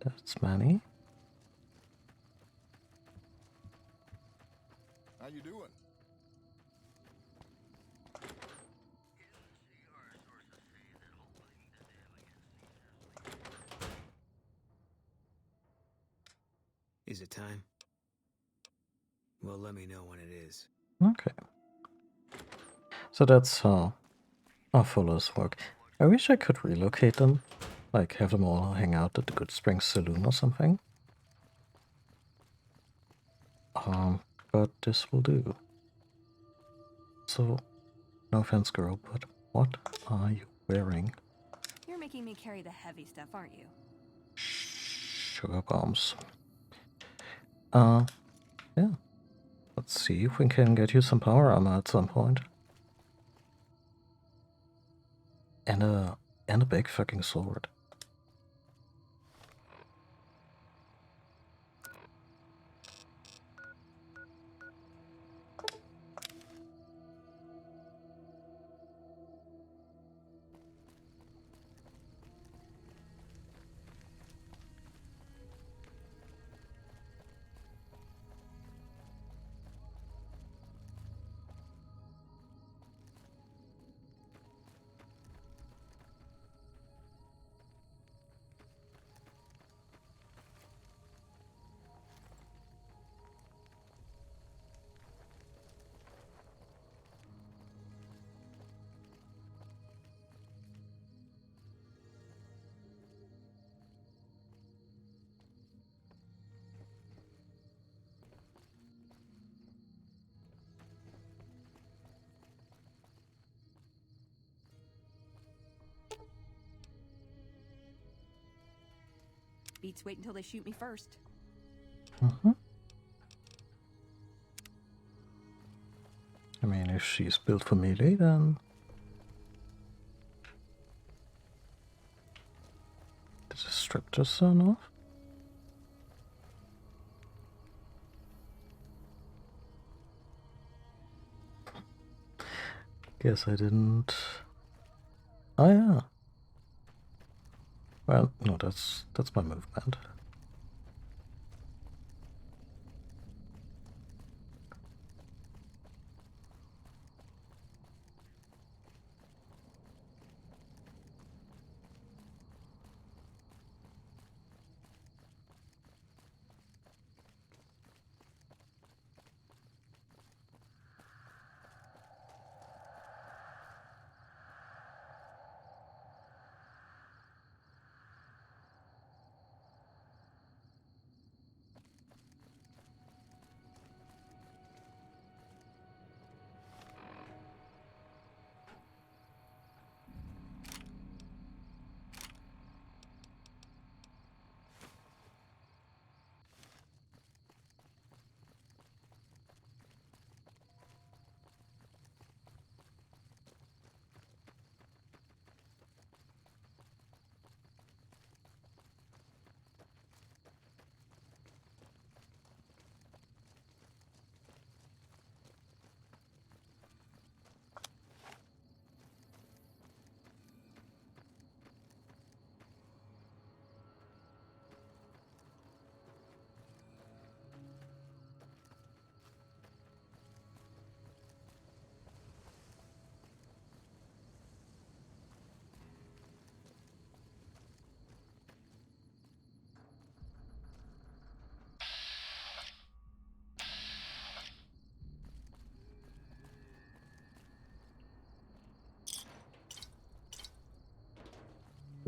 That's Manny. How you doing? Is it time? Well, let me know when it is. Okay. So that's how our followers work. I wish I could relocate them. Like, have them all hang out at the Good Springs Saloon or something. But this will do. So, no offense, girl, but what are you wearing? You're making me carry the heavy stuff, aren't you? Sugar bombs. Yeah. Let's see if we can get you some power armor at some point. And a big fucking sword. Beats wait until they shoot me first. I mean, if she's built for melee, then did the strip just turn off? Guess I didn't. Oh yeah. Well, no, that's my movement.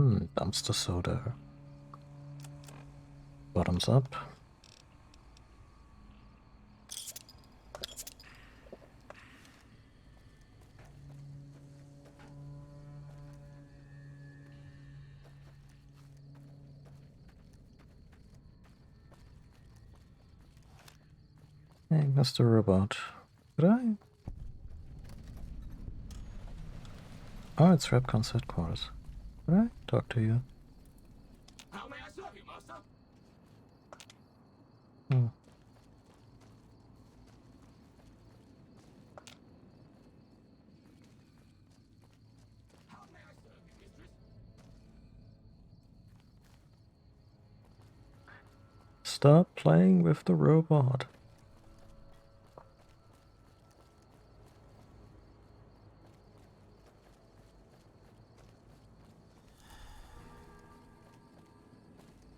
Dumpster soda. Bottoms up. Hey, Mr. Robot. Did I? Oh, it's Repcon's headquarters. Did I talk to you? How may I serve you, master? Hmm. How may I serve you, mistress? Stop playing with the robot.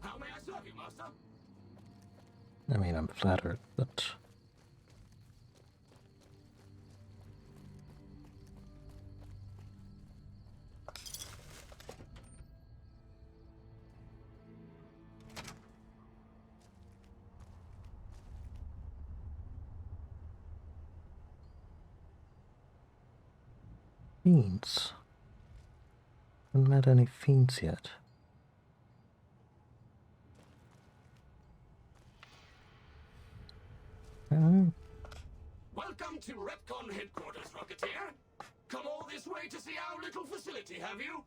How may I serve you, master? I mean, I'm flattered, but... Fiends. Haven't met any fiends yet. Welcome to Repcon headquarters, Rocketeer. Come all this way to see our little facility, have you?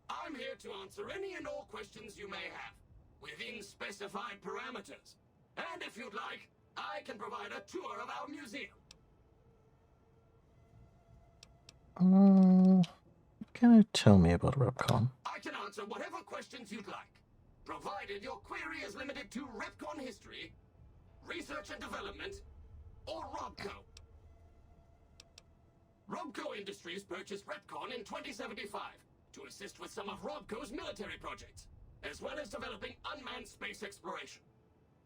I'm here to answer any and all questions you may have, within specified parameters. And if you'd like, I can provide a tour of our museum. What can you tell me about Repcon? I can answer whatever questions you'd like, provided your query is limited to Repcon history, research and development, or Robco. Robco Industries purchased Repcon in 2075 to assist with some of Robco's military projects, as well as developing unmanned space exploration.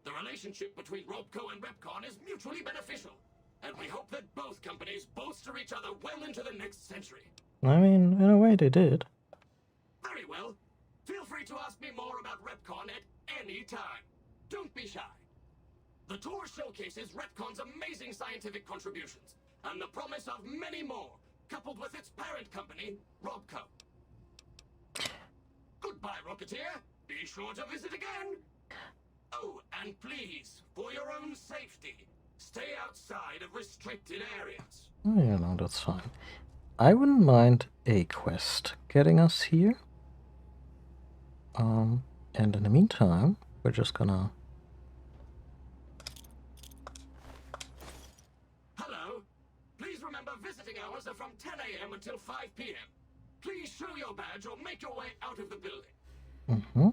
The relationship between Robco and Repcon is mutually beneficial, and we hope that both companies bolster each other well into the next century. I mean, in a way they did. Very well. Feel free to ask me more about Repcon at any time. Don't be shy. The tour showcases Repcon's amazing scientific contributions, and the promise of many more, coupled with its parent company, Robco. Goodbye, Rocketeer. Be sure to visit again. Oh, and please, for your own safety, stay outside of restricted areas. Oh, yeah, no, that's fine. I wouldn't mind a quest getting us here. And in the meantime, we're just gonna... Hello. Please remember visiting hours are from 10 a.m. until 5 p.m. Please show your badge or make your way out of the building. Mm-hmm.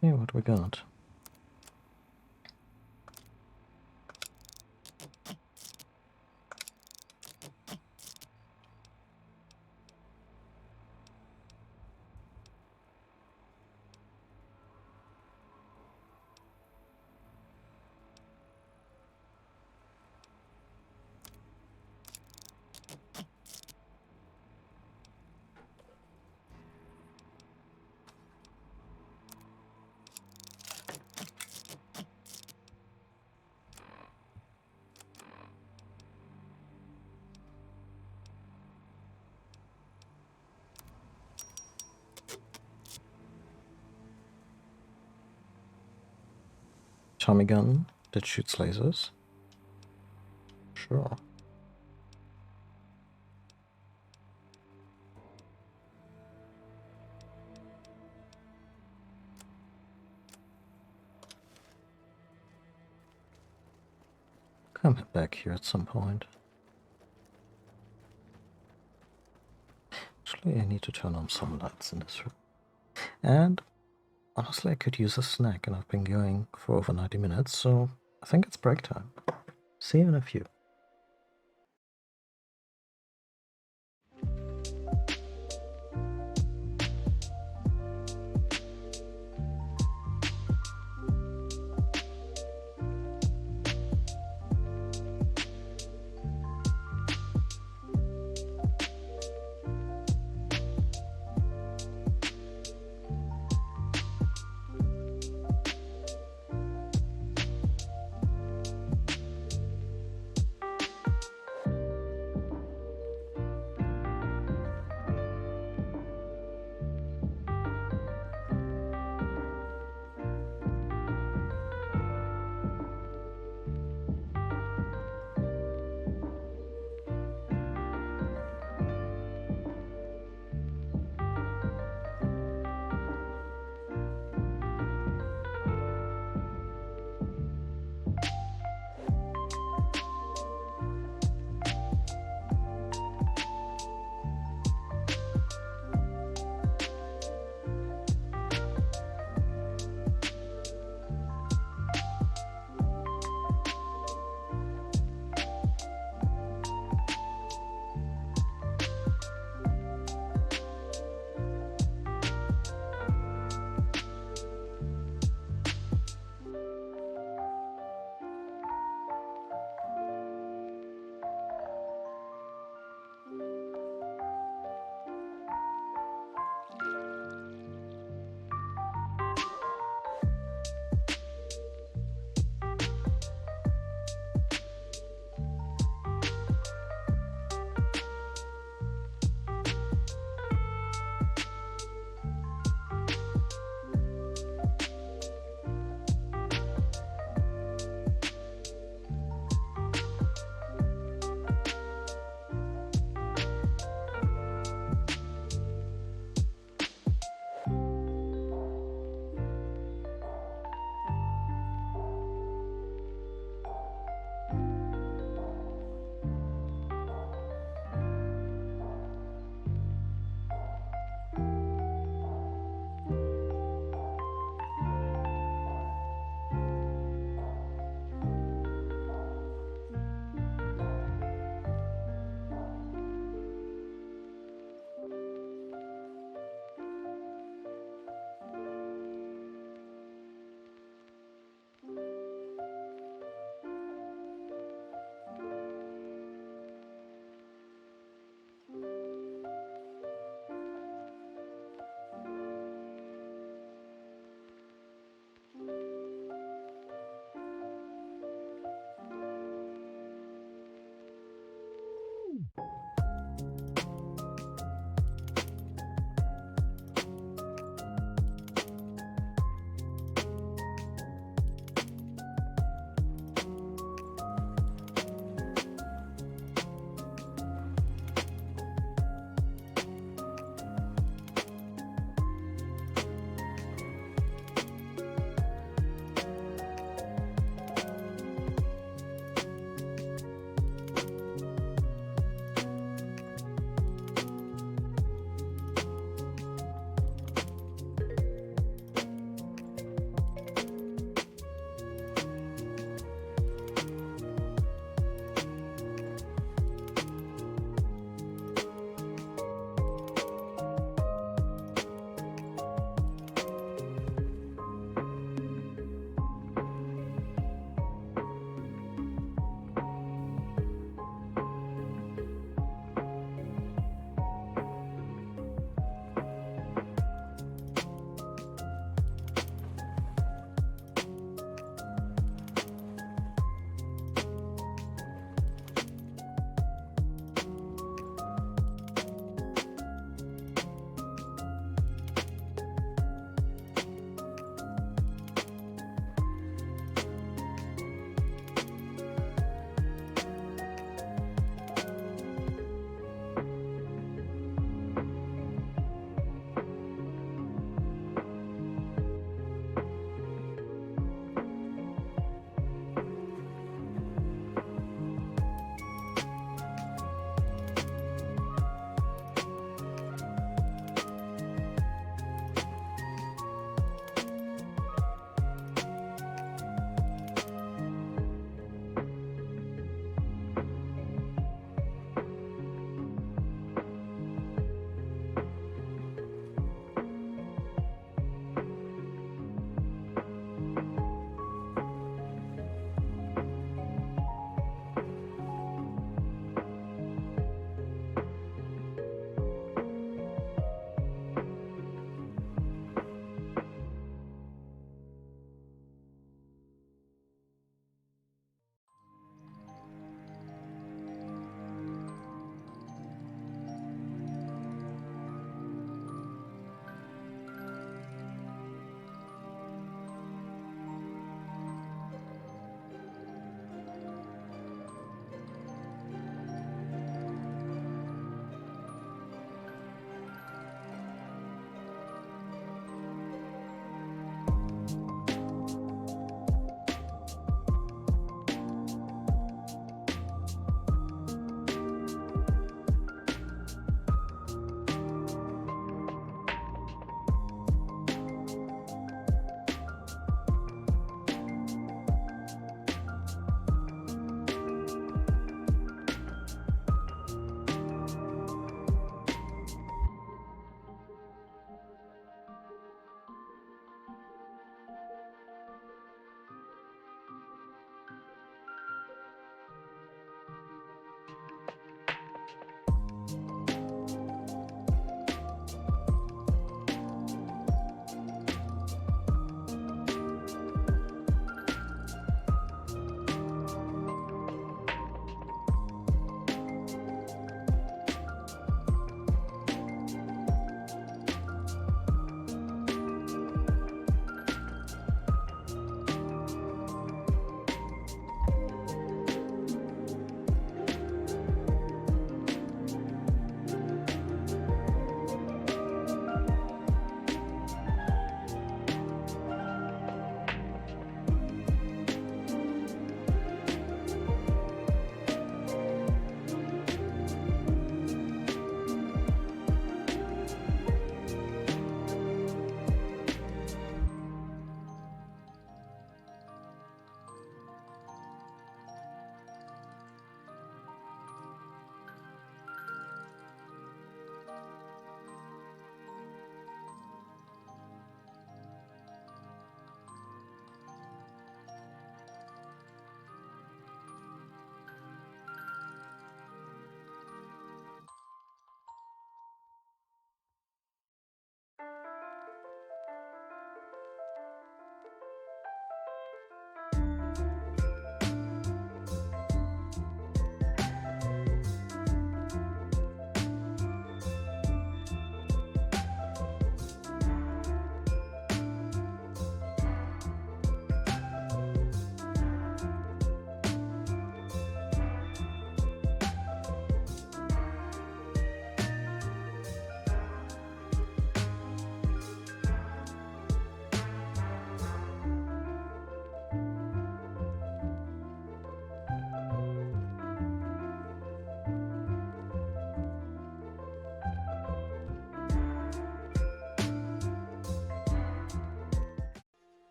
Hey, what we got? Tommy gun that shoots lasers. Sure. Come back here at some point. Actually, I need to turn on some lights in this room. And honestly, I could use a snack, and I've been going for over 90 minutes, so I think it's break time. See you in a few.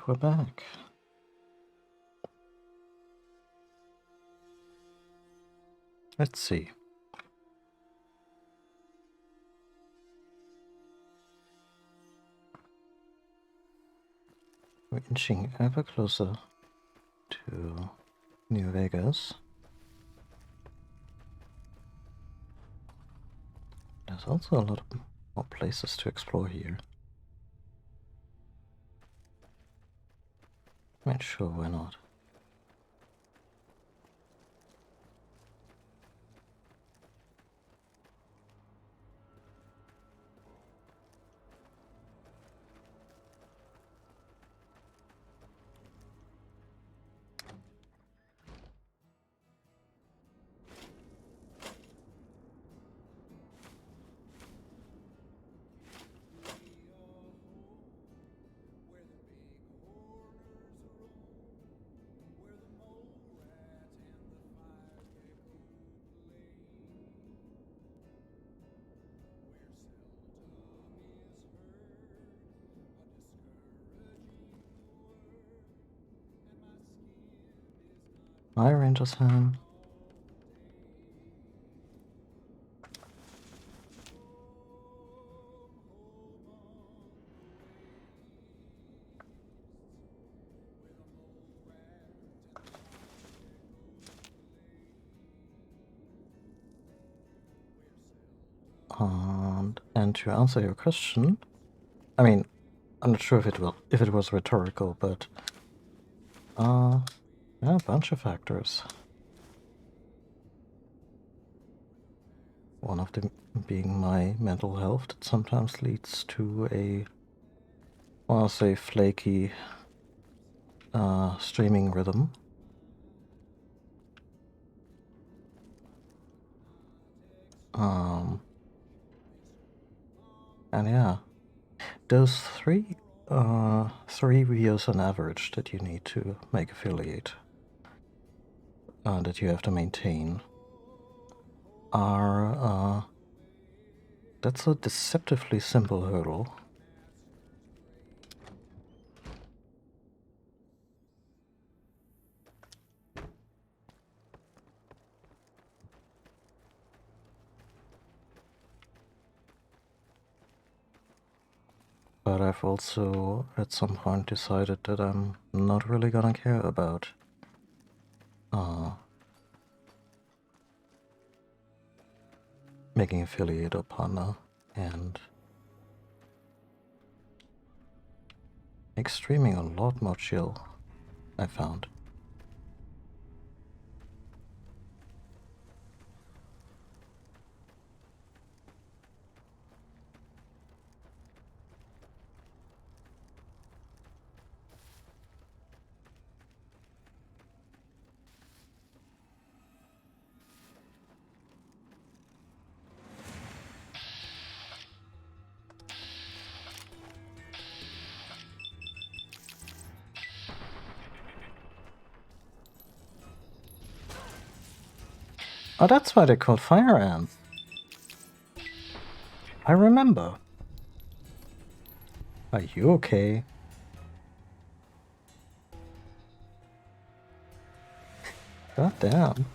we're back. Let's see. We're inching ever closer to New Vegas. There's also a lot more places to explore here. I mean, sure, why not? Hi, Ranger-san. And to answer your question, I mean, I'm not sure if it was rhetorical, but yeah, a bunch of factors. One of them being my mental health that sometimes leads to a, I'll say, flaky streaming rhythm. And yeah, those three views on average that you need to make affiliate, that you have to maintain, are that's a deceptively simple hurdle. But I've also at some point decided that I'm not really gonna care about making affiliate or partner and make streaming a lot more chill, I found. Oh, that's why they're called fire ants. I remember. Are you okay? God damn.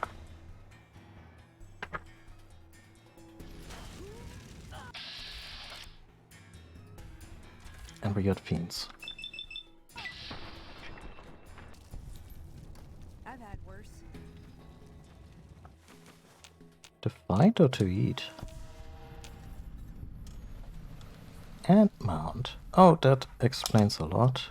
And we got fiends. I've had worse. To fight or to eat? And mount. Oh, that explains a lot.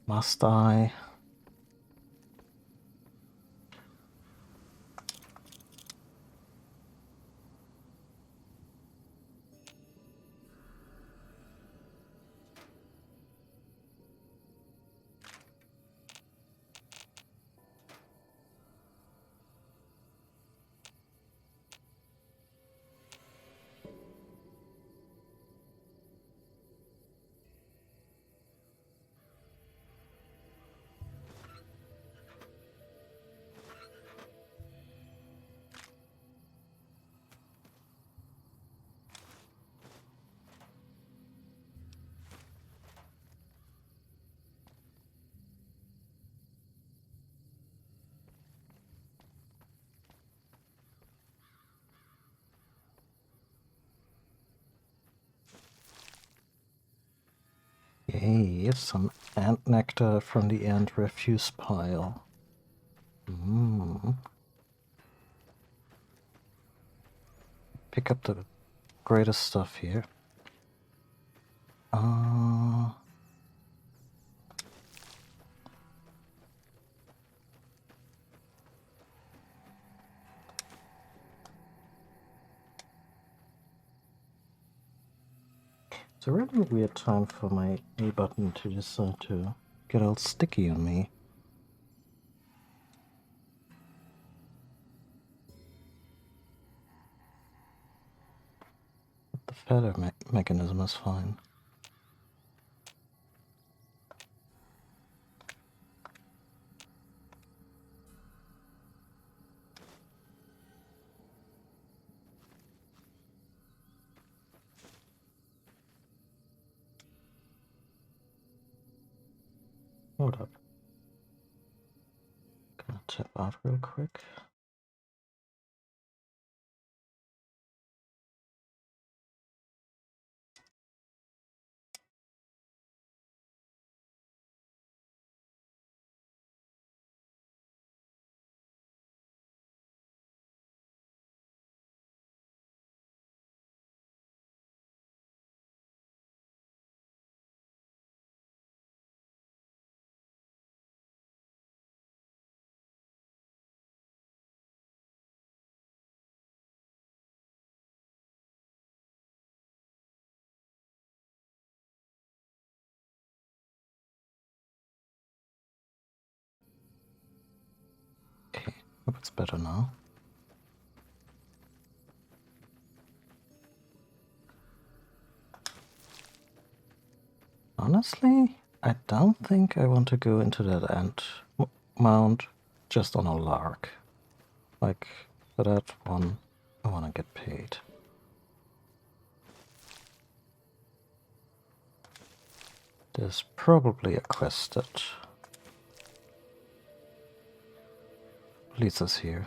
Must I? Yay, some ant nectar from the ant refuse pile. Pick up the greatest stuff here. It's a really weird time for my A button to decide to get all sticky on me. But the feather mechanism is fine. Hold up. Gonna tap out real quick. Okay, hope it's better now. Honestly, I don't think I want to go into that ant mound just on a lark. Like, for that one, I want to get paid. There's probably a quest that leads us here.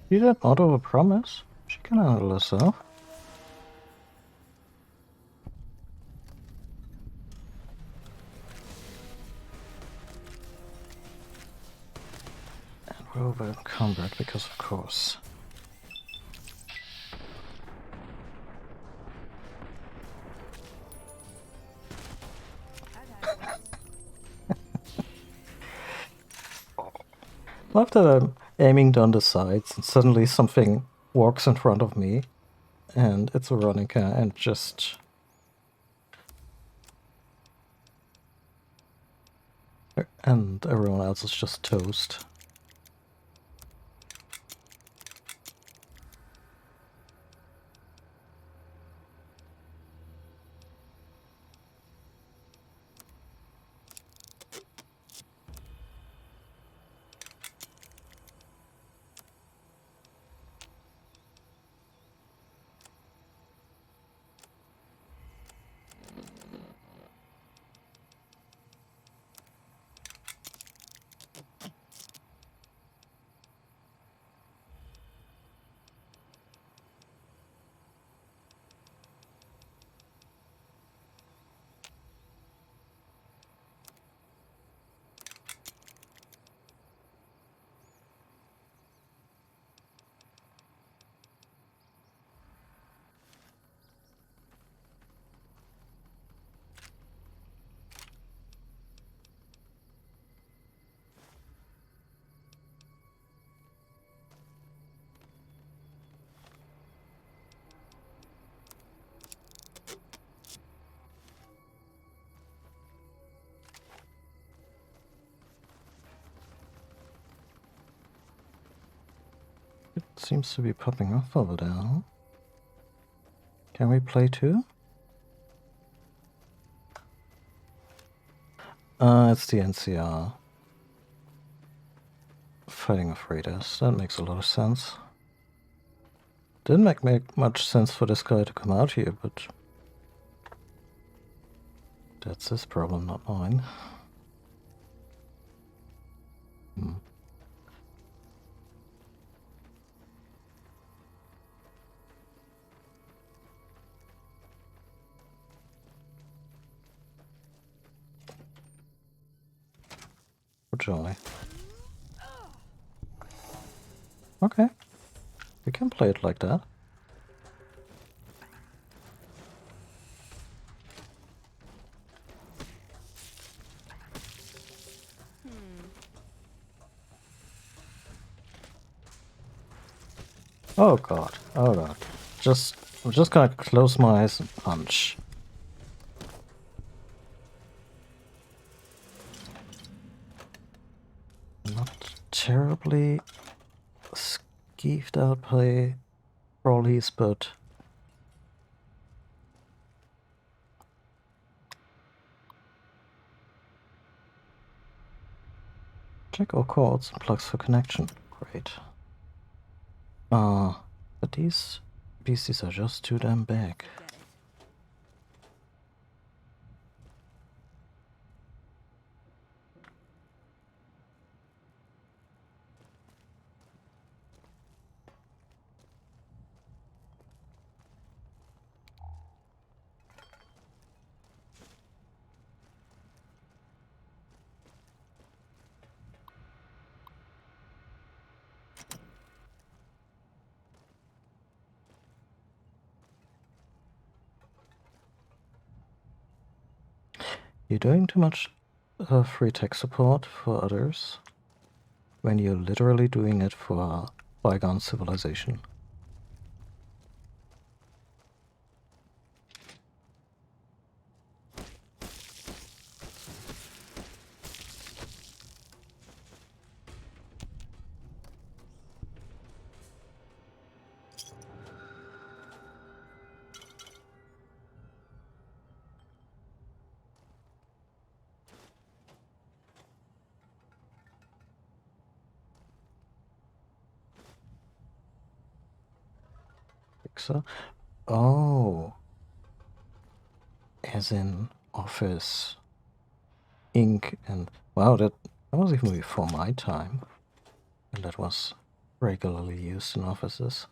You did not over-promise. She can handle herself. And we're over encumbered because of course. Love that I'm aiming down the sides and suddenly something walks in front of me and it's Veronica and just... and everyone else is just toast. It seems to be popping off over there. Can we play too? It's the NCR. Fighting of raiders. That makes a lot of sense. Didn't make much sense for this guy to come out here, but that's his problem, not mine. For joy. Okay. We can play it like that. Oh god. Oh god. I'm just gonna close my eyes and punch. Not terribly skeeved out by Brawlies, but check all cords and plugs for connection. Great. But these beasties are just too damn big. You're doing too much free tech support for others when you're literally doing it for a bygone civilization. So, oh, as in office, ink, and wow, that was even before my time, and that was regularly used in offices.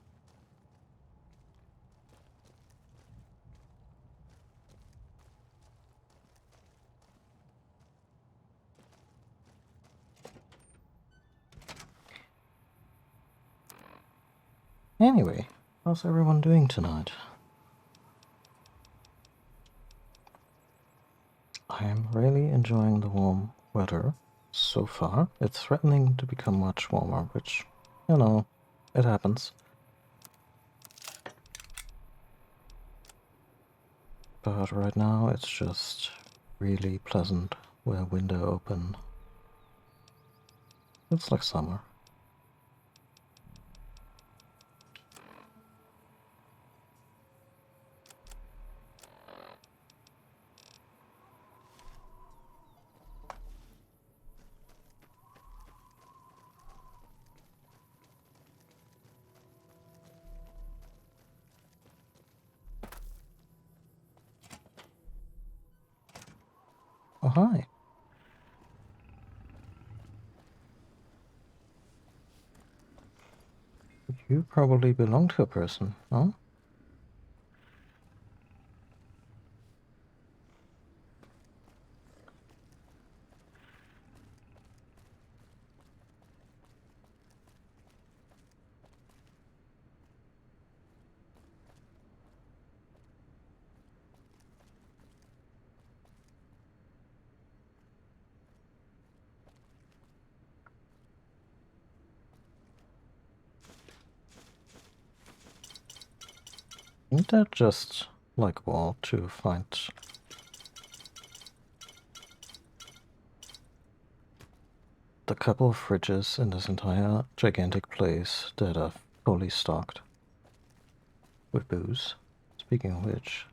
Anyway, how's everyone doing tonight? I am really enjoying the warm weather so far. It's threatening to become much warmer, which, you know, it happens. But right now it's just really pleasant with a window open. It's like summer. Oh, hi. You probably belong to a person, no? Isn't that just like wall to find the couple of fridges in this entire gigantic place that are fully stocked with booze. Speaking of which,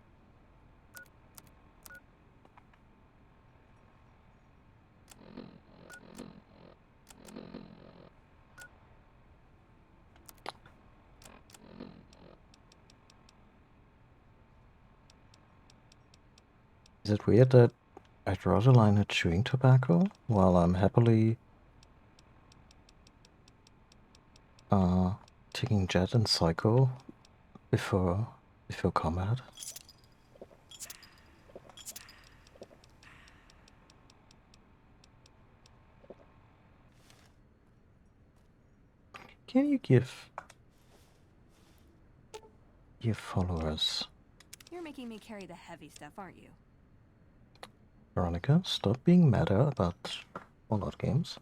is it weird that I draw the line at chewing tobacco while I'm happily taking Jet and Psycho before combat? Can you give your followers? You're making me carry the heavy stuff, aren't you? Veronica, stop being meta about Fallout games.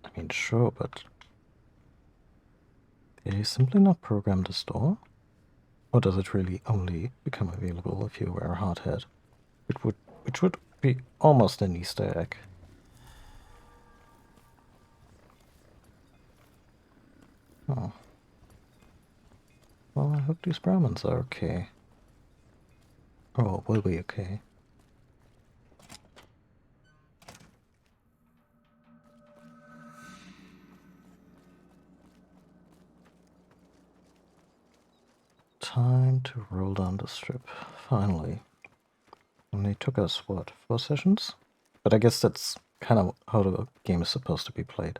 I mean, sure, but did he simply not program the store? Or does it really only become available if you wear a hard hat? Which would be almost an Easter egg. Oh. Well, I hope these Brahmins are okay. Oh, will be okay. Time to roll down the strip, finally. Only took us, what, 4 sessions? But I guess that's kind of how the game is supposed to be played.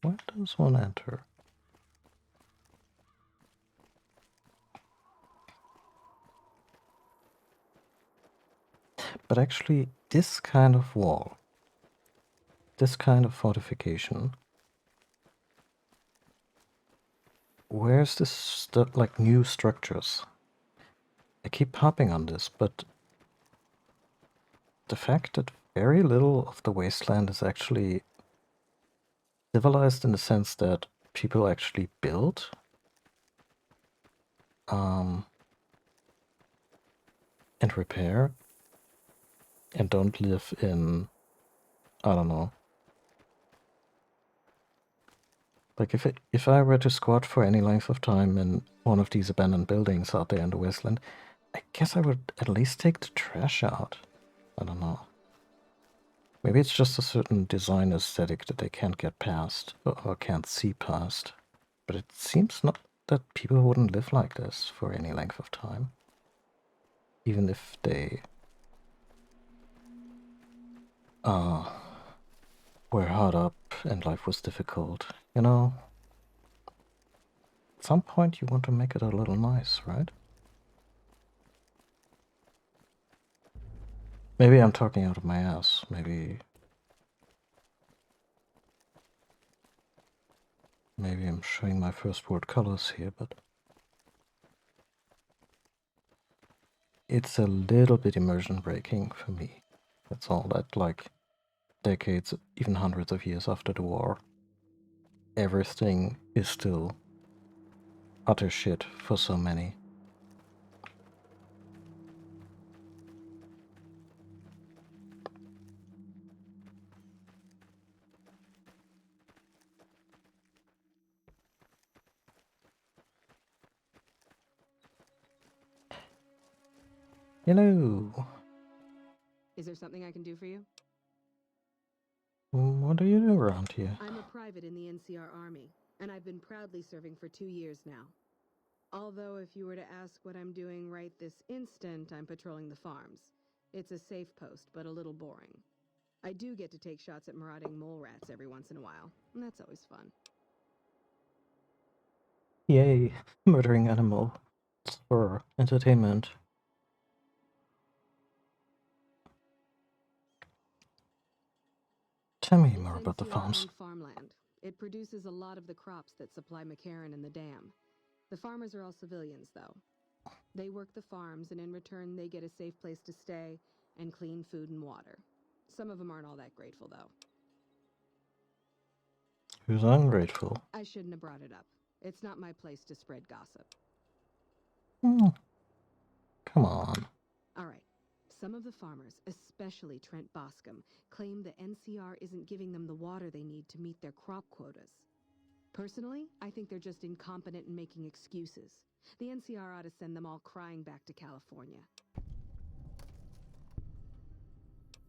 Where does one enter? But actually, this kind of wall, this kind of fortification, where's this stuff, like new structures? I keep harping on this, but the fact that very little of the wasteland is actually civilized in the sense that people actually build and repair and don't live in, I don't know. Like if I were to squat for any length of time in one of these abandoned buildings out there in the wasteland, I guess I would at least take the trash out. I don't know. Maybe it's just a certain design aesthetic that they can't get past or can't see past. But it seems not that people wouldn't live like this for any length of time. Even if they were hard up and life was difficult, you know? At some point you want to make it a little nice, right? Maybe I'm talking out of my ass. Maybe Maybe I'm showing my first world colors here, but it's a little bit immersion breaking for me. That's all. That, like, decades, even hundreds of years after the war, everything is still utter shit for so many. Hello. Is there something I can do for you? What do you do around here? I'm a private in the NCR Army, and I've been proudly serving for 2 years now. Although if you were to ask what I'm doing right this instant, I'm patrolling the farms. It's a safe post, but a little boring. I do get to take shots at marauding mole rats every once in a while, and that's always fun. Yay, murdering animals for entertainment. Tell me more about the farms. Farmland. It produces a lot of the crops that supply McCarran and the dam. The farmers are all civilians, though. They work the farms, and in return, they get a safe place to stay and clean food and water. Some of them aren't all that grateful, though. Who's ungrateful? I shouldn't have brought it up. It's not my place to spread gossip. Come on. All right. Some of the farmers, especially Trent Boscom, claim the NCR isn't giving them the water they need to meet their crop quotas. Personally, I think they're just incompetent and making excuses. The NCR ought to send them all crying back to California.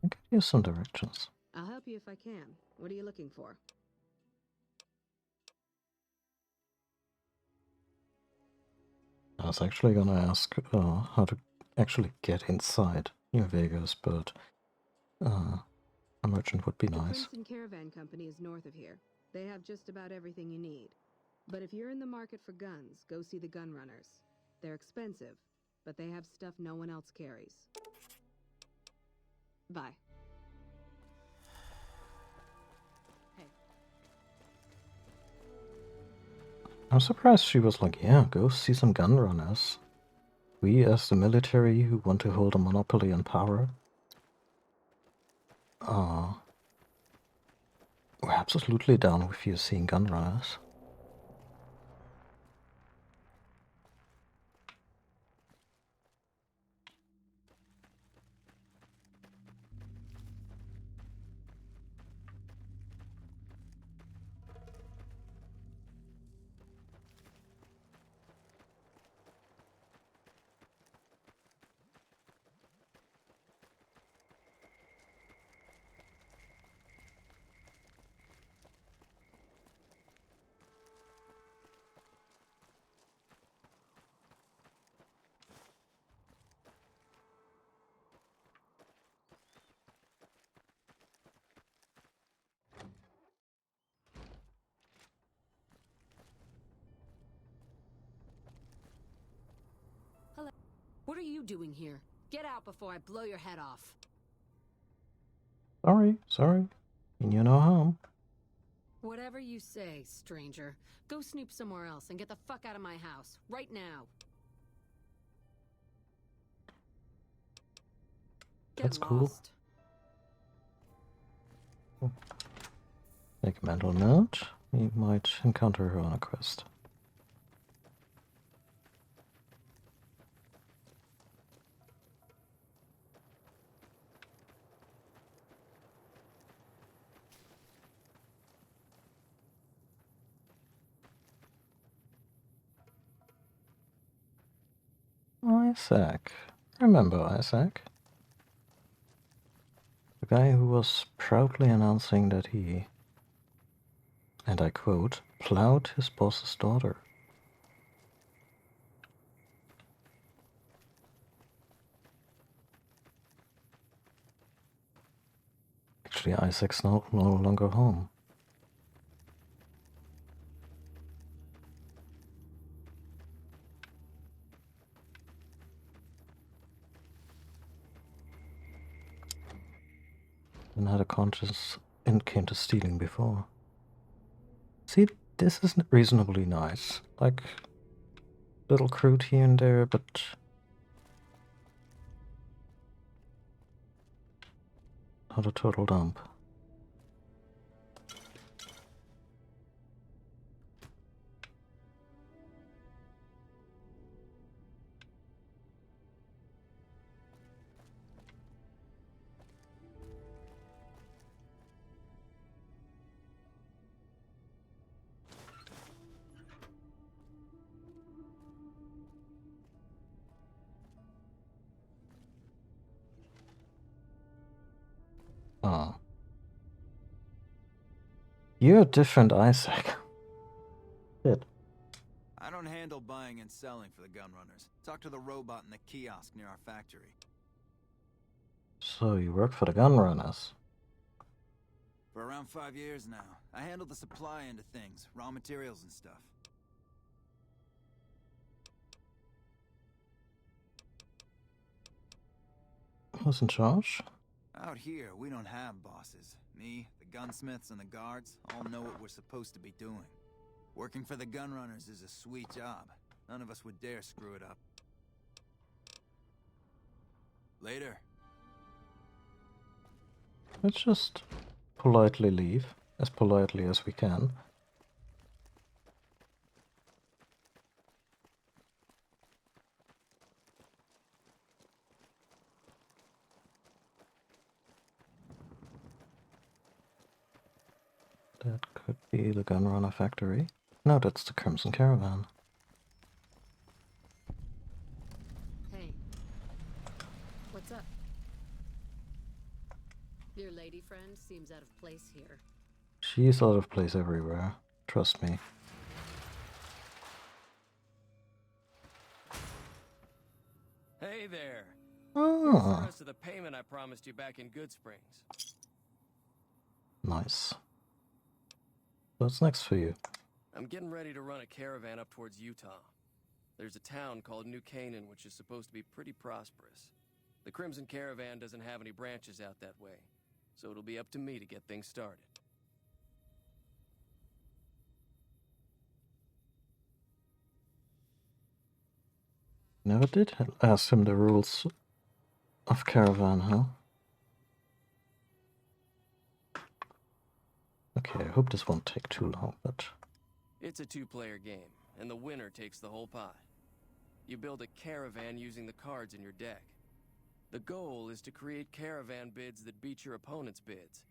I could use some directions. I'll help you if I can. What are you looking for? I was actually gonna ask how to actually get inside New Vegas, but a merchant would be nice. The Princeton Caravan Company is north of here. They have just about everything you need. But if you're in the market for guns, go see the gun runners. They're expensive, but they have stuff no one else carries. Bye. Hey. I'm surprised she was like, yeah, go see some gun runners. We, as the military who want to hold a monopoly on power, we're absolutely down with you seeing gun runners. Hello. What are you doing here? Get out before I blow your head off. Sorry. Mean you no harm. Whatever you say, stranger. Go snoop somewhere else and get the fuck out of my house. Right now. That's cool. Make a mental note. We might encounter her on a quest. Isaac. Remember Isaac? The guy who was proudly announcing that he, and I quote, plowed his boss's daughter. Actually, Isaac's no longer home. And had a conscience and came to stealing before. See, This is reasonably nice. Like, little crude here and there, but not a total dump. Ah. You're different, Isaac. Shit. I don't handle buying and selling for the gun runners. Talk to the robot in the kiosk near our factory. So you work for the gun runners? For around 5 years now. I handle the supply end of things, raw materials and stuff. Who's in charge? Out here, we don't have bosses. Me, the gunsmiths, and the guards all know what we're supposed to be doing. Working for the gun runners is a sweet job. None of us would dare screw it up. Later. Let's just politely leave, as politely as we can. That could be the Gunrunner factory. No, that's the Crimson Caravan. Hey. What's up? Your lady friend seems out of place here. She's out of place everywhere. Trust me. Hey there. Oh. Here's the rest of the payment I promised you back in Good Springs. Nice. What's next for you? I'm getting ready to run a caravan up towards Utah. There's a town called New Canaan which is supposed to be pretty prosperous. The Crimson Caravan doesn't have any branches out that way, so it'll be up to me to get things started. Never did ask him the rules of caravan, huh? Okay, I hope this won't take too long, but... It's a two-player game, and the winner takes the whole pot. You build a caravan using the cards in your deck. The goal is to create caravan bids that beat your opponent's bids,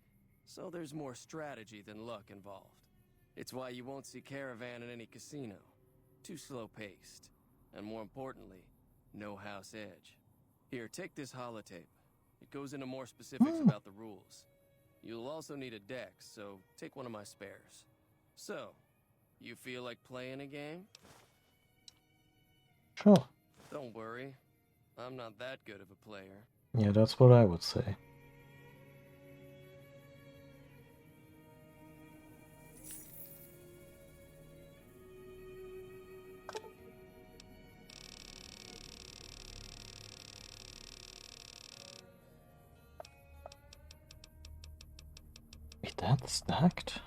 so there's more strategy than luck involved. It's why you won't see caravan in any casino. Too slow-paced. And more importantly, no house edge. Here, take this holotape. It goes into more specifics about the rules. You'll also need a deck, so take one of my spares. So, you feel like playing a game? Sure. Don't worry. I'm not that good of a player. Yeah, that's what I would say. Wait, that's stacked?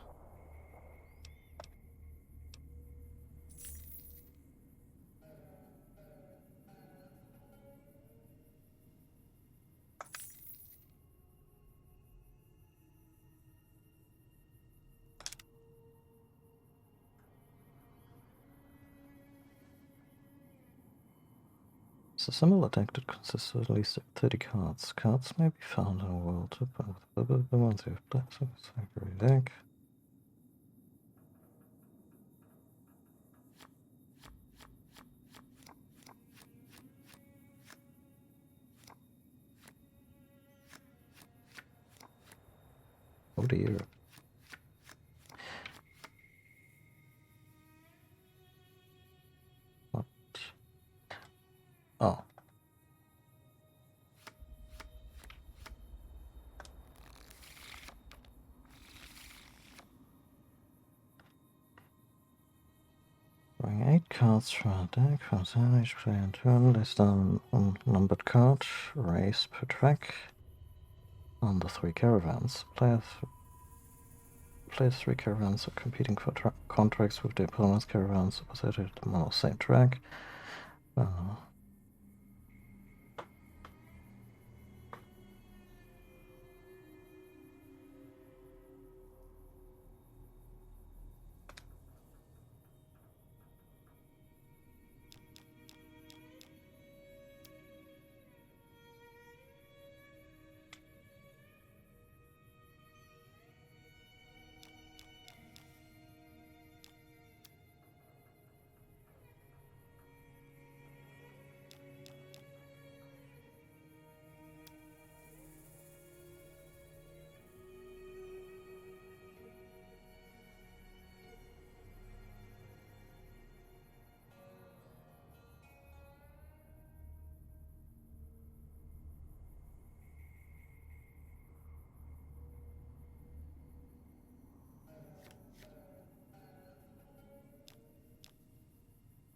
It's a similar deck that consists of at least 30 cards. Cards may be found in a world with the ones you have played. So it's a great deck. Oh dear. What? Oh. Bring 8 cards from a deck, from each player in turn, list down an unnumbered card, race per track on the 3 caravans. place 3 caravans are competing for contracts with the opponent's caravans opposite them on the same track.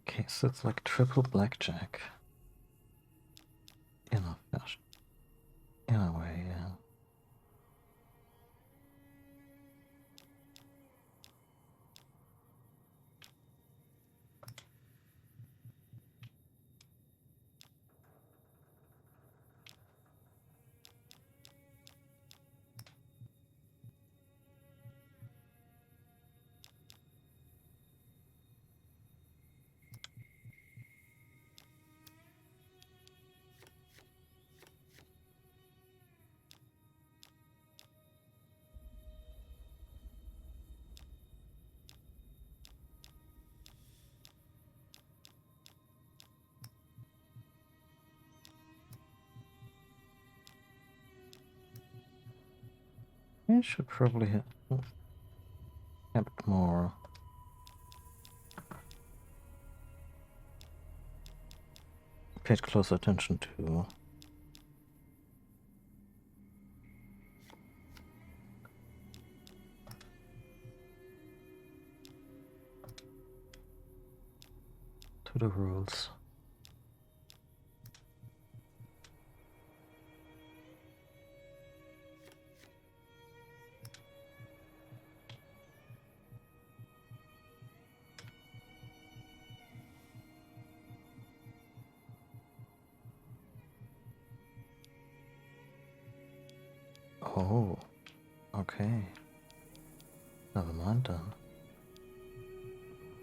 Okay, so it's like triple blackjack. In a fashion. In a way, yeah. I should probably have kept more. Paid close attention to the rules. Oh, okay. Never mind then.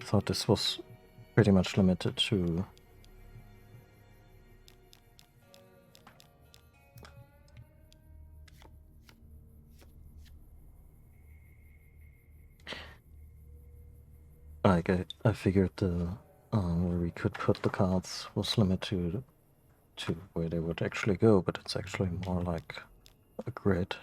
Thought this was pretty much limited to like I figured the where we could put the cards was limited to where they would actually go, but it's actually more like a grid.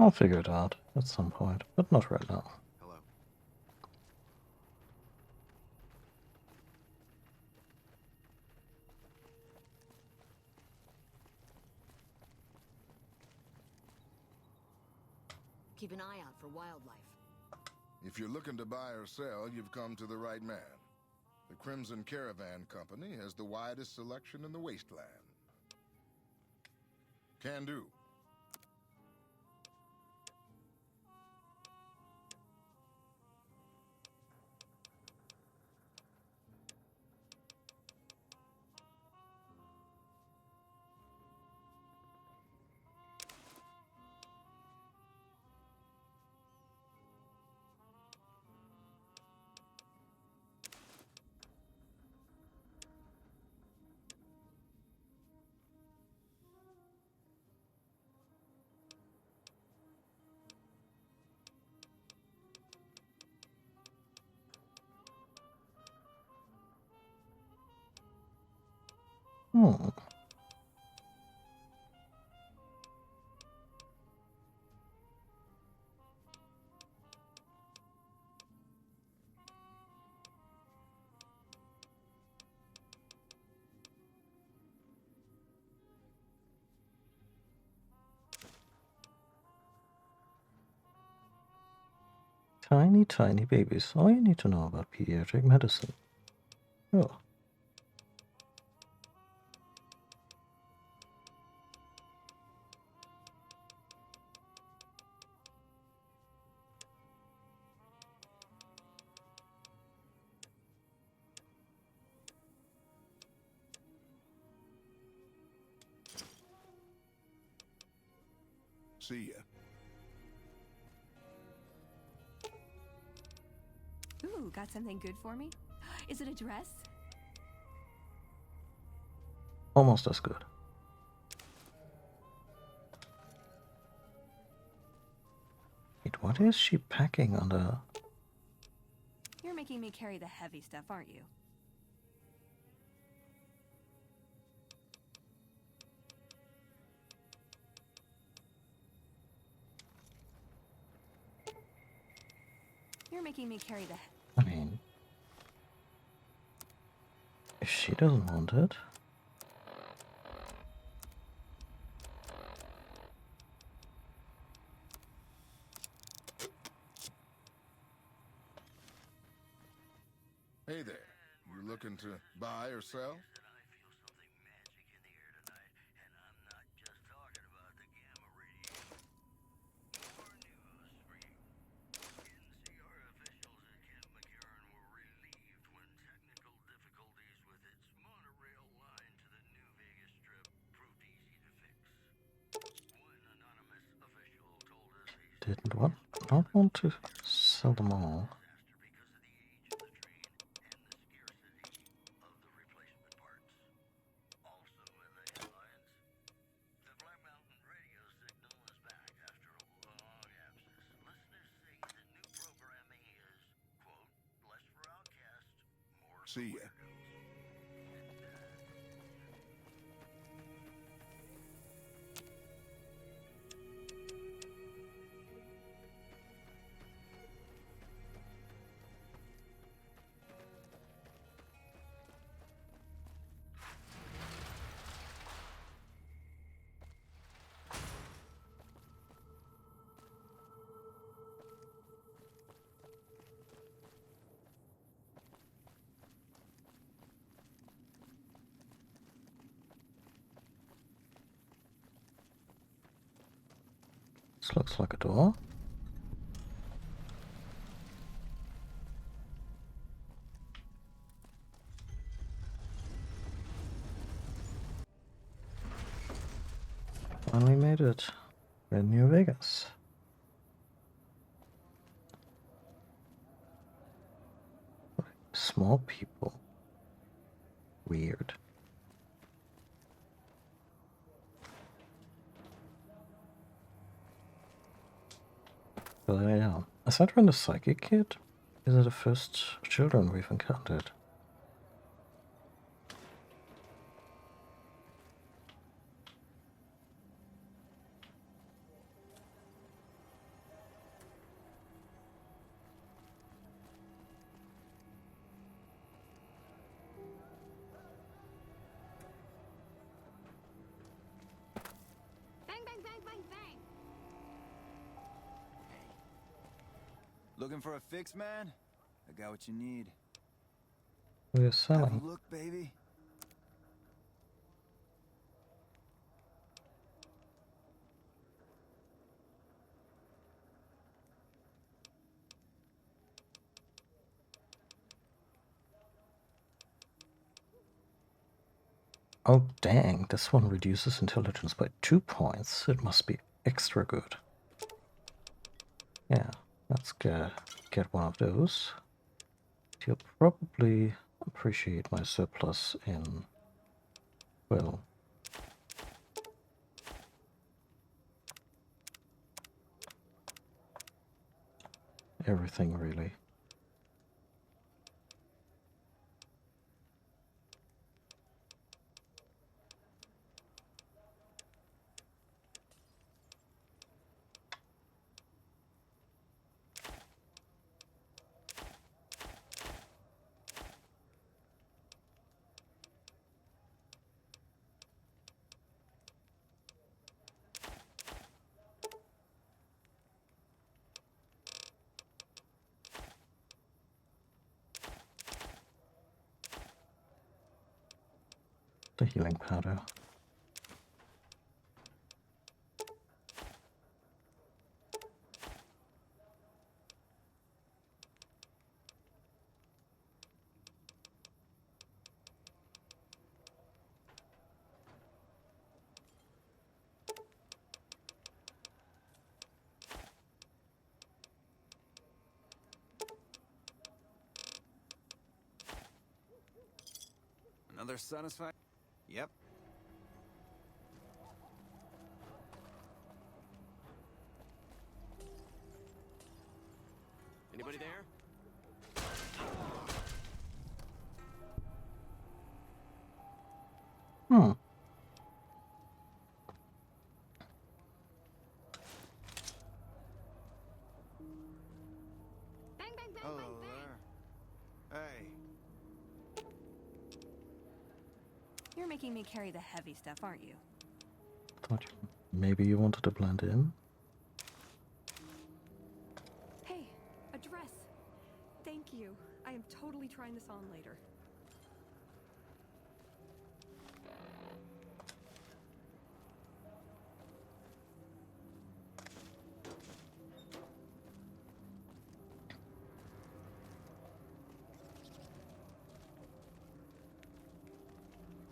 I'll figure it out at some point, but not right now. Hello. Keep an eye out for wildlife. If you're looking to buy or sell, you've come to the right man. The Crimson Caravan Company has the widest selection in the wasteland. Can do. Hmm. Tiny, tiny babies. All you need to know about pediatric medicine. Oh. See ya. Ooh, got something good for me? Is it a dress? Almost as good. Wait, what is she packing on the... You're making me carry the heavy stuff, aren't you? You're making me carry the... I mean... if she doesn't want it... Hey there. You looking to buy or sell? Didn't want, not want to sell them all. See ya. This looks like a door. Finally made it. We're in New Vegas. Small people. Weird. But yeah, aside from the psychic kid, these are the first children we've encountered. Looking for a fix, man? I got what you need. We're Have selling. a look, baby. Oh dang, this one reduces intelligence by 2 points. It must be extra good. Yeah, let's get one of those. You'll probably appreciate my surplus in, well, everything really. The healing powder. Another satisfied? Yep. Anybody there? Hmm. Hello there. Hey. You're making me carry the heavy stuff, aren't you? Thought maybe you wanted to blend in. Hey, a dress. Thank you. I am totally trying this on later.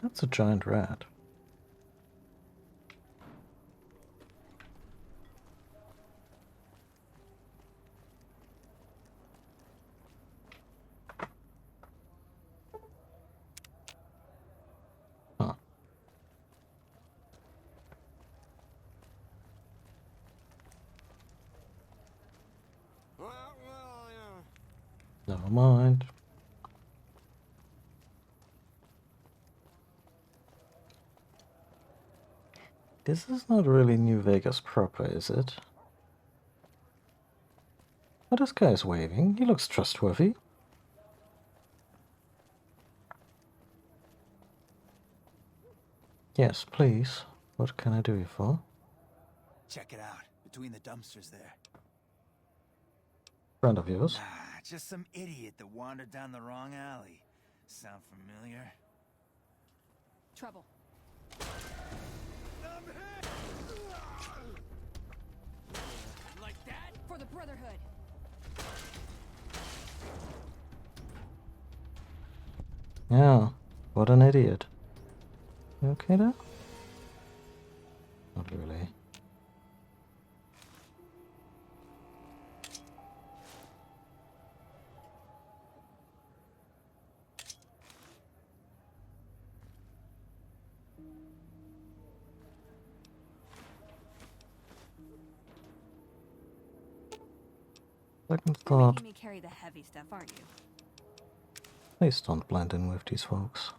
That's a giant rat. Huh. Never mind. This is not really New Vegas proper, is it? Oh, this guy is waving. He looks trustworthy. Yes, please. What can I do you for? Check it out. Between the dumpsters there. Friend of yours? Nah, just some idiot that wandered down the wrong alley. Sound familiar? Trouble. Like that? For the Brotherhood. Yeah, what an idiot. You okay there? Not really. Second You're thought, making me carry the heavy stuff, aren't you? please don't blend in with these folks.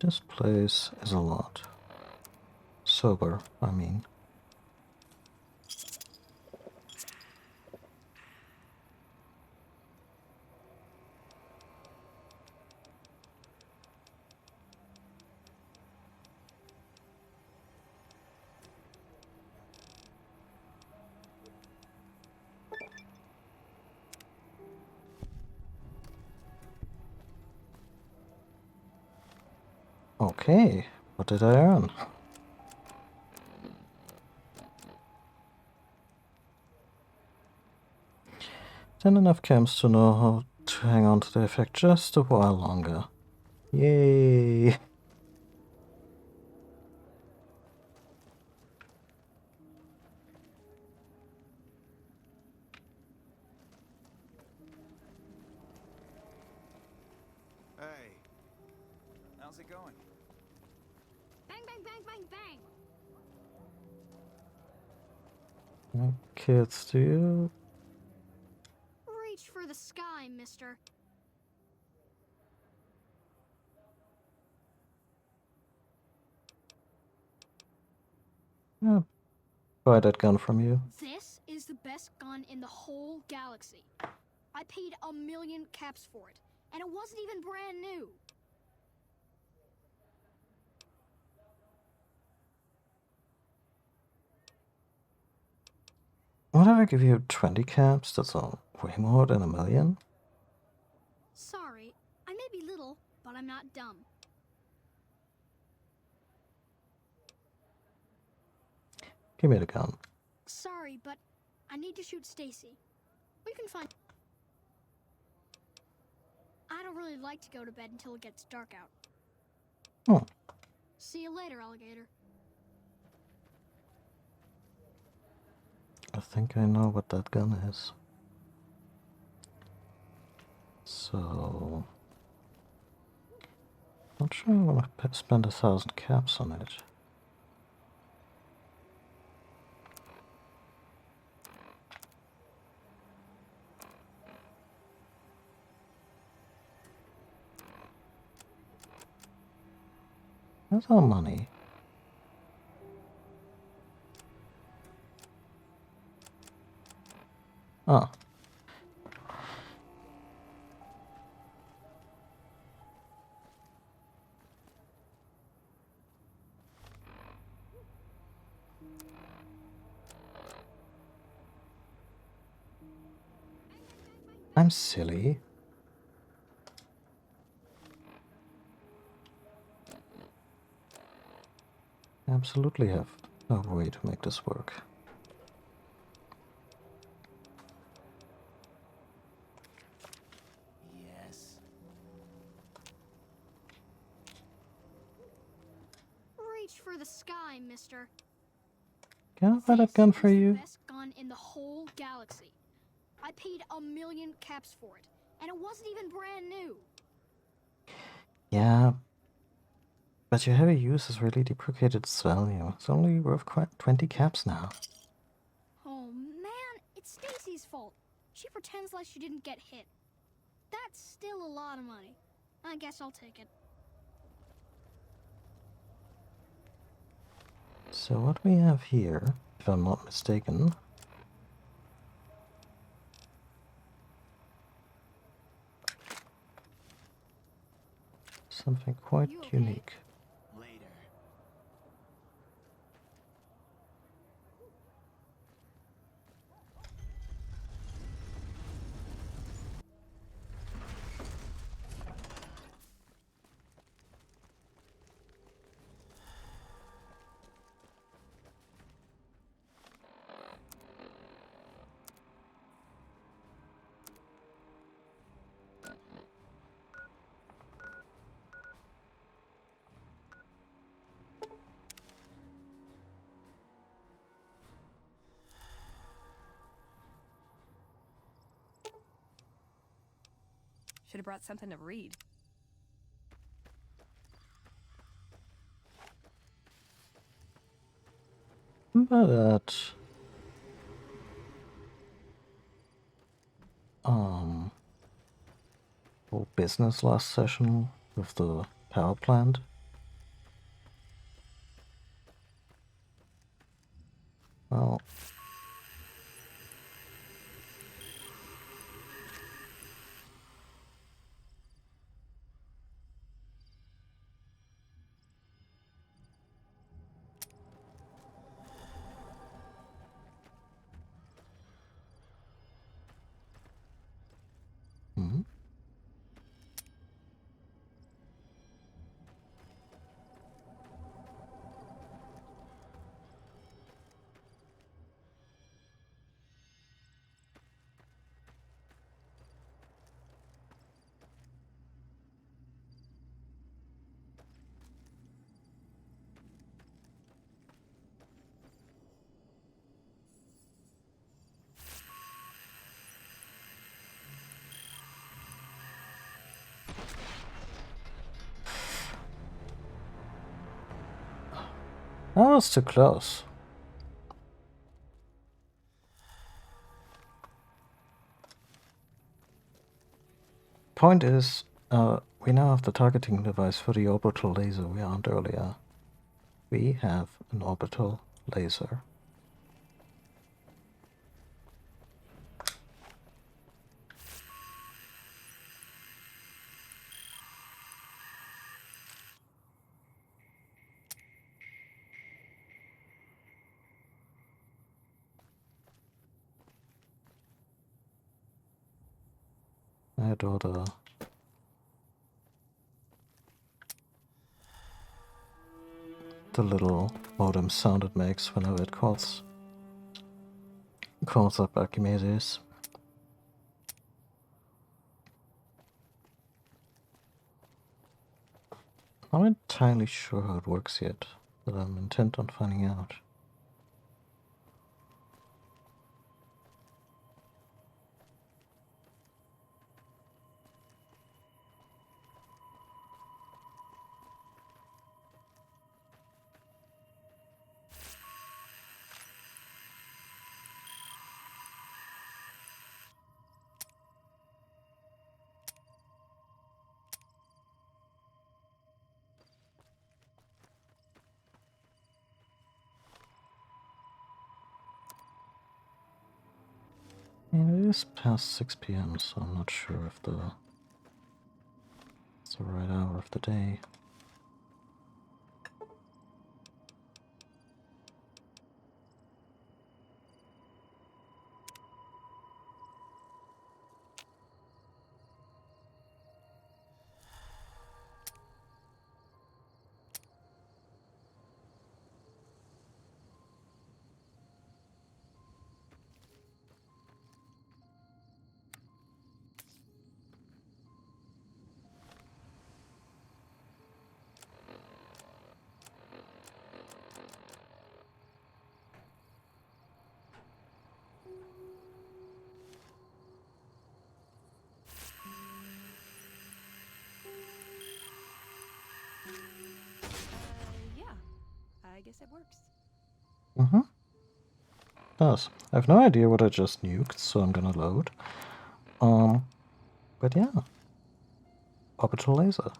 This place is a lot. Sober, I mean. Okay, what did I earn? 10 enough camps to know how to hang on to the effect just a while longer. Yay! Hey, how's it going? Bang, bang, bang, bang, bang! Okay, let's do... Reach for the sky, mister. Yeah, buy that gun from you. This is the best gun in the whole galaxy. I paid 1,000,000 caps for it, and it wasn't even brand new. What if I give you 20 caps? That's way more than 1,000,000. Sorry, I may be little, but I'm not dumb. Give me the gun. Sorry, but I need to shoot Stacy. We can find... I don't really like to go to bed until it gets dark out. Oh. See you later, alligator. I think I know what that gun is. So... Not sure I want to spend 1,000 caps on it. That's our money. Ah. I'm silly. I absolutely have no way to make this work. Yes. Reach for the sky, mister. Can I buy that gun for you? Best gun in the whole galaxy. I paid 1,000,000 caps for it, and it wasn't even brand new. Yeah, but your heavy use has really depreciated its value. It's only worth 20 caps now. Oh man, it's Stacy's fault. She pretends like she didn't get hit. That's still a lot of money. I guess I'll take it. So what we have here, if I'm not mistaken, something quite unique. Should have brought something to read. But whole business last session with the power plant. Well, hmm. That was too close. Point is, we now have the targeting device for the orbital laser we armed earlier. We have an orbital laser. I adore the little modem sound it makes whenever it calls up Archimedes. I'm not entirely sure how it works yet, but I'm intent on finding out. It is past 6 p.m., so I'm not sure if it's the right hour of the day. Yeah. I guess it works. Mm-hmm. Does. I have no idea what I just nuked, so I'm gonna load. But yeah. Orbital laser.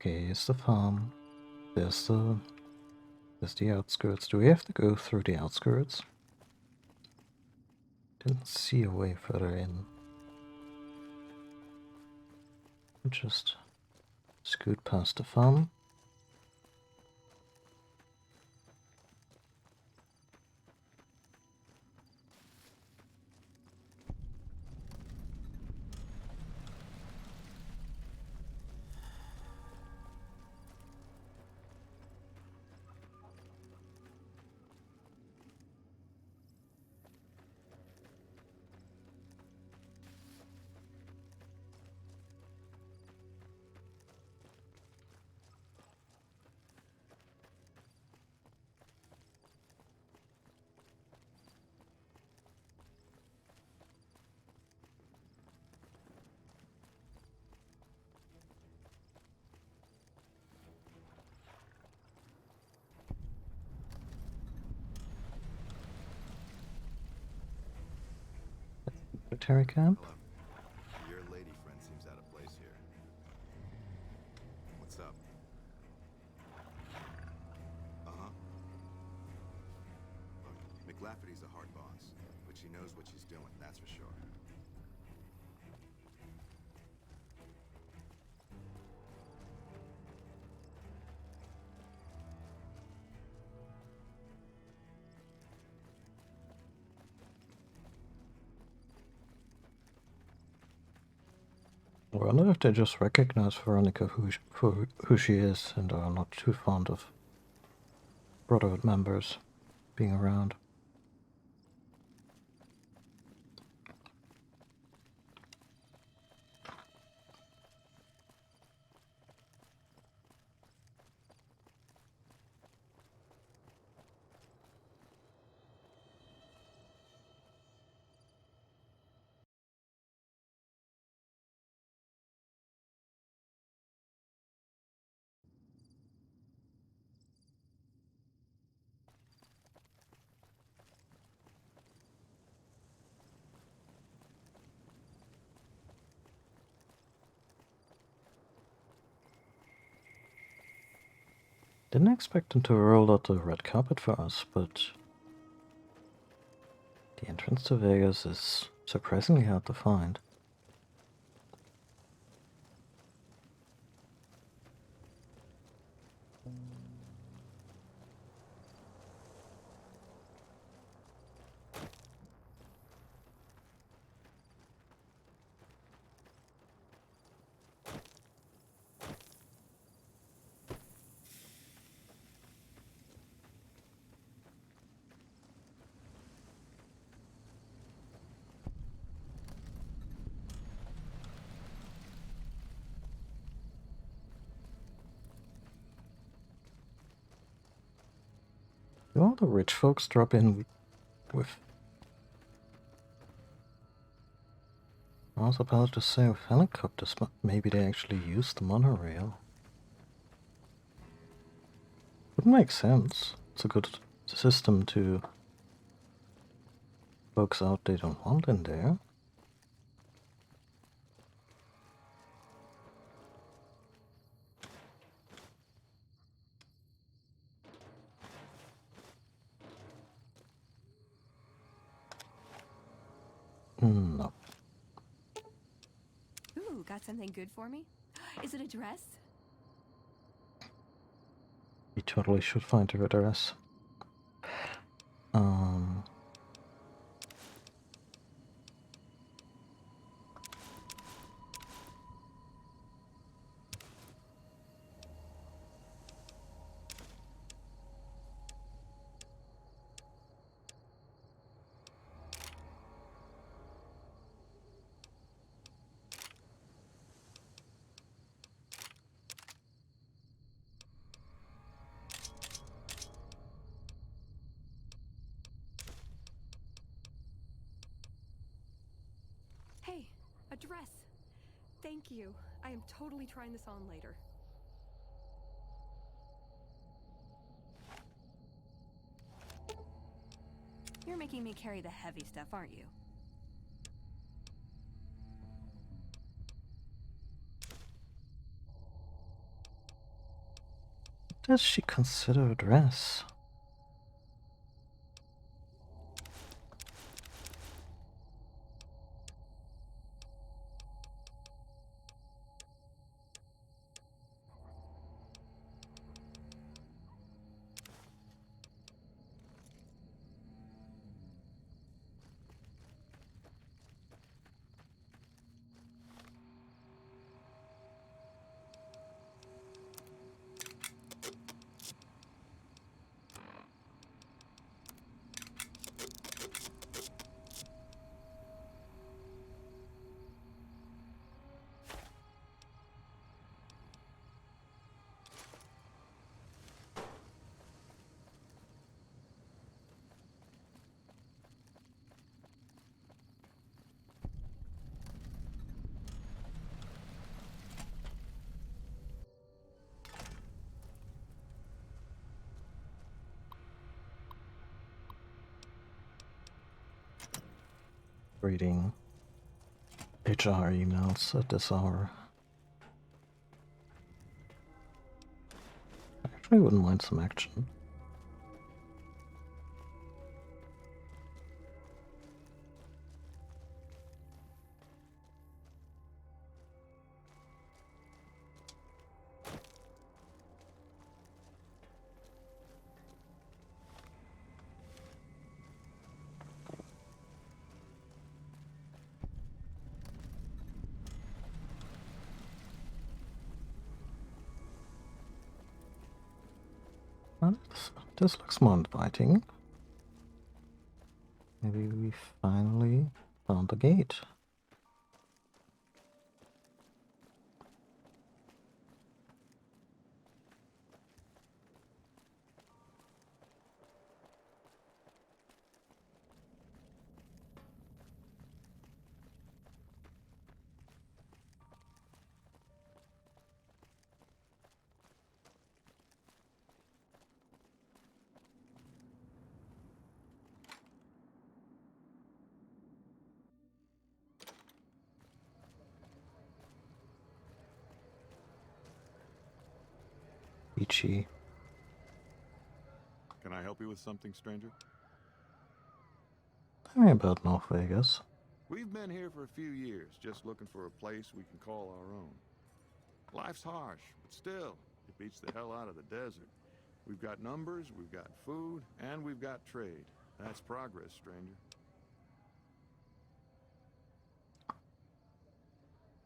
Okay, here's the farm. There's the outskirts. Do we have to go through the outskirts? Didn't see a way further in. Just scoot past the farm. military camp. Hello. Your lady friend seems out of place here. What's up? Uh-huh. Look, McLafferty's a hard boss, but she knows what she's doing, that's for sure. I wonder if they just recognize Veronica for who she is and are not too fond of Brotherhood members being around. Didn't expect them to roll out the red carpet for us, but the entrance to Vegas is surprisingly hard to find. Do all the rich folks drop in with... I was about to say with helicopters, but maybe they actually use the monorail. Would make sense. It's a good system to folks out they don't want in there. No. Ooh, got something good for me? Is it a dress? We totally should find her address. Hey, a dress. Thank you. I am totally trying this on later. You're making me carry the heavy stuff, aren't you? What does she consider a dress? Reading HR emails at this hour. I actually wouldn't mind some action. Well, this looks more inviting. Maybe we finally found the gate. Beachy. Can I help you with something, stranger? Tell me about North Vegas. We've been here for a few years, just looking for a place we can call our own. Life's harsh, but still, it beats the hell out of the desert. We've got numbers, we've got food, and we've got trade. That's progress, stranger.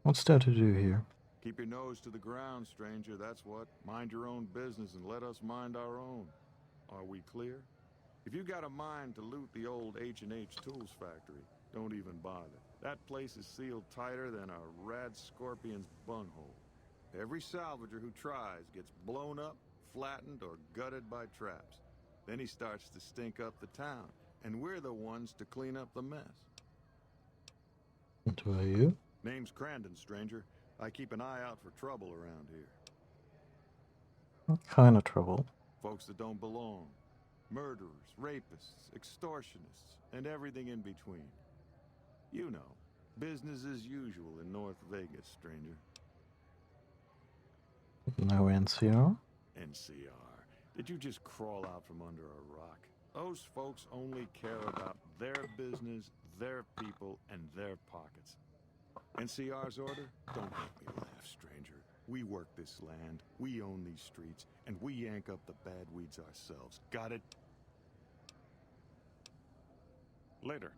What's there to do here? Keep your nose to the ground, stranger, that's what. Mind your own business and let us mind our own. Are we clear? If you got a mind to loot the old H&H Tools factory, don't even bother. That place is sealed tighter than a rad scorpion's bunghole. Every salvager who tries gets blown up, flattened, or gutted by traps. Then he starts to stink up the town, and we're the ones to clean up the mess. And who are you? Name's Crandon, stranger. I keep an eye out for trouble around here. What kind of trouble? Folks that don't belong. Murderers, rapists, extortionists, and everything in between. You know, business as usual in North Vegas, stranger. No NCR? NCR. Did you just crawl out from under a rock? Those folks only care about their business, their people, and their pockets. NCR's order? Don't make me laugh, stranger. We work this land, we own these streets, and we yank up the bad weeds ourselves. Got it? Later.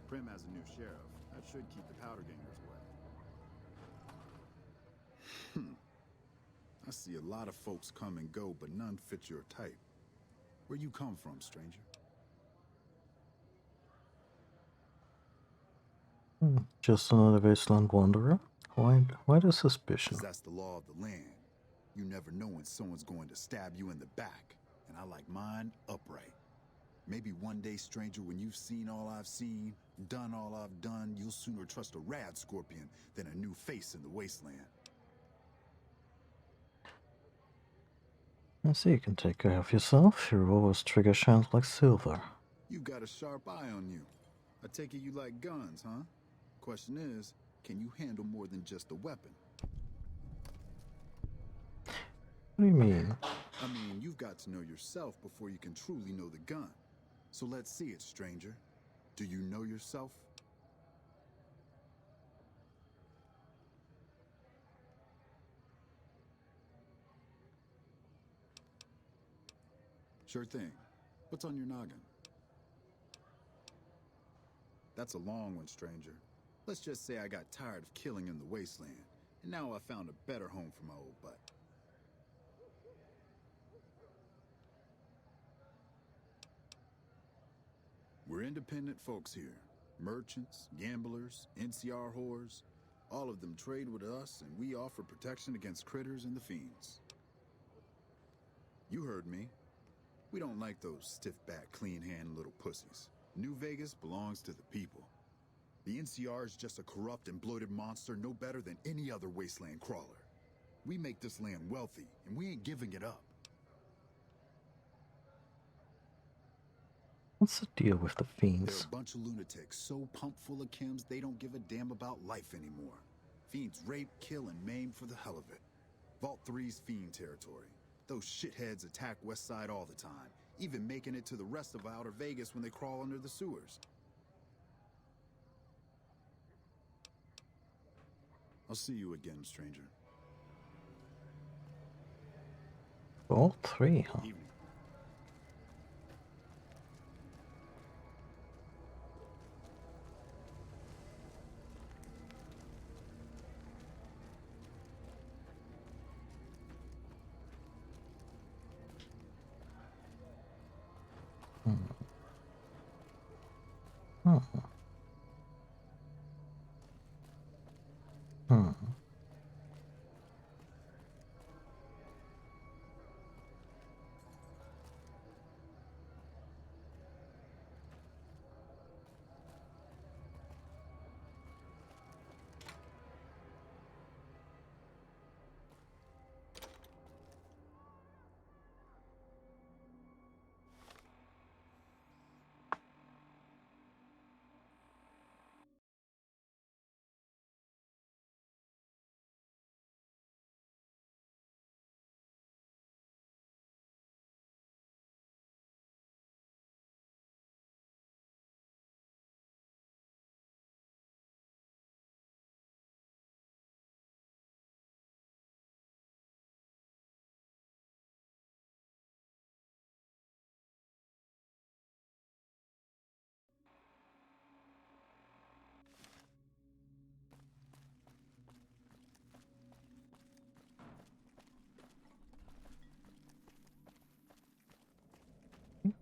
Prim has a new sheriff. That should keep the powder gangers away. I see a lot of folks come and go, but none fit your type. Where you come from, stranger? Just another wasteland wanderer? Why the suspicion? 'Cause that's the law of the land. You never know when someone's going to stab you in the back. And I like mine upright. Maybe one day, stranger, when you've seen all I've seen, done all I've done, you'll sooner trust a rad scorpion than a new face in the wasteland. I see you can take care of yourself. Your revolver's trigger shines like silver. You got a sharp eye on you. I take it you like guns, huh? Question is, can you handle more than just a weapon? What do you mean? I mean, you've got to know yourself before you can truly know the gun. So let's see it, stranger. Do you know yourself? Sure thing. What's on your noggin? That's a long one, stranger. Let's just say I got tired of killing in the wasteland, and now I found a better home for my old butt. We're independent folks here. Merchants, gamblers, NCR whores. All of them trade with us, and we offer protection against critters and the fiends. You heard me. We don't like those stiff-backed, clean-hand little pussies. New Vegas belongs to the people. The NCR is just a corrupt and bloated monster no better than any other wasteland crawler. We make this land wealthy, and we ain't giving it up. What's the deal with the They're fiends? a bunch of lunatics so pumped full of chems they don't give a damn about life anymore. Fiends rape, kill, and maim for the hell of it. Vault 3's fiend territory. Those shitheads attack West Side all the time, even making it to the rest of Outer Vegas when they crawl under the sewers. I'll see you again, stranger. All three, huh? Evening.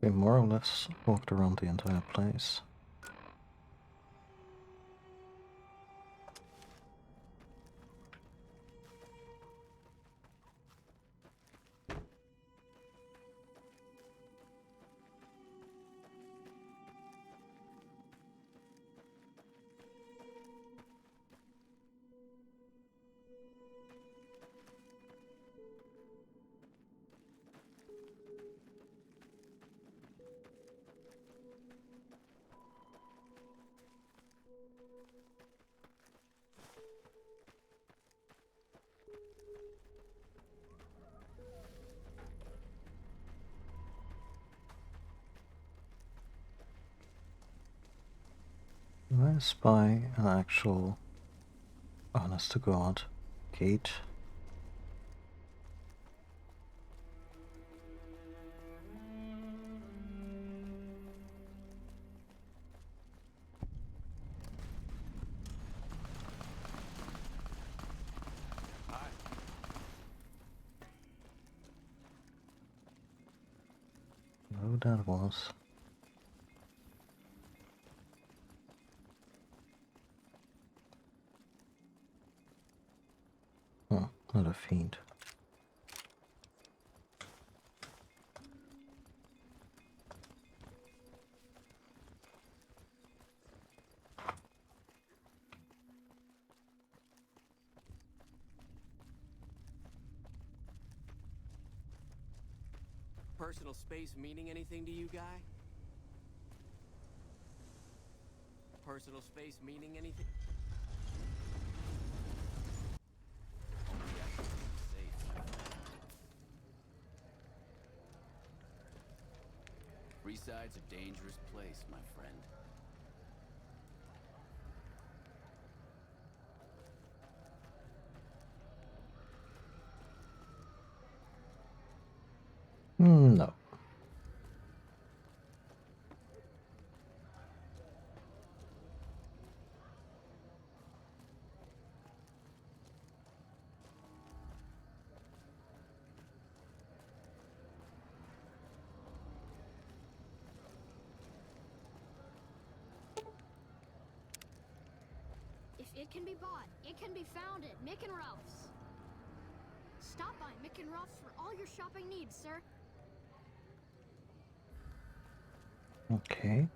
We more or less walked around the entire place. I spy an actual, honest to God, gate. Oh, that was. Oh, not a fiend. Personal space meaning anything to you, guy? Personal space meaning anything? Only I can be safe. Freeside's a dangerous place, my friend. No. If It can be bought. It can be found at Mick and Ralph's. Stop by Mick and Ralph's for all your shopping needs, sir. Okay.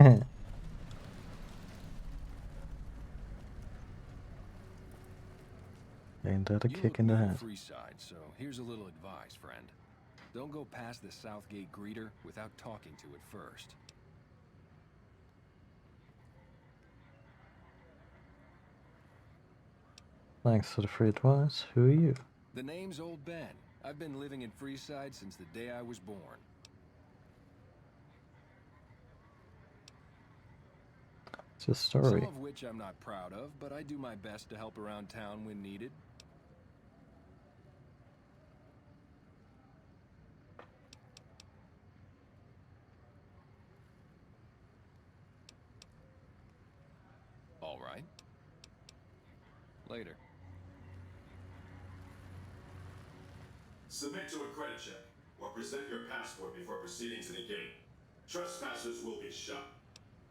Hey. Ain't that a You kick look in the new to head? Freeside, so here's a little advice, friend. Don't go past the Southgate greeter without talking to it first. Thanks for the free advice. Who are you? The name's Old Ben. I've been living in Freeside since the day I was born. It's your story. Some of which I'm not proud of, but I do my best to help around town when needed. All right. Later. Submit to a credit check, or present your passport before proceeding to the gate. Trespassers will be shot.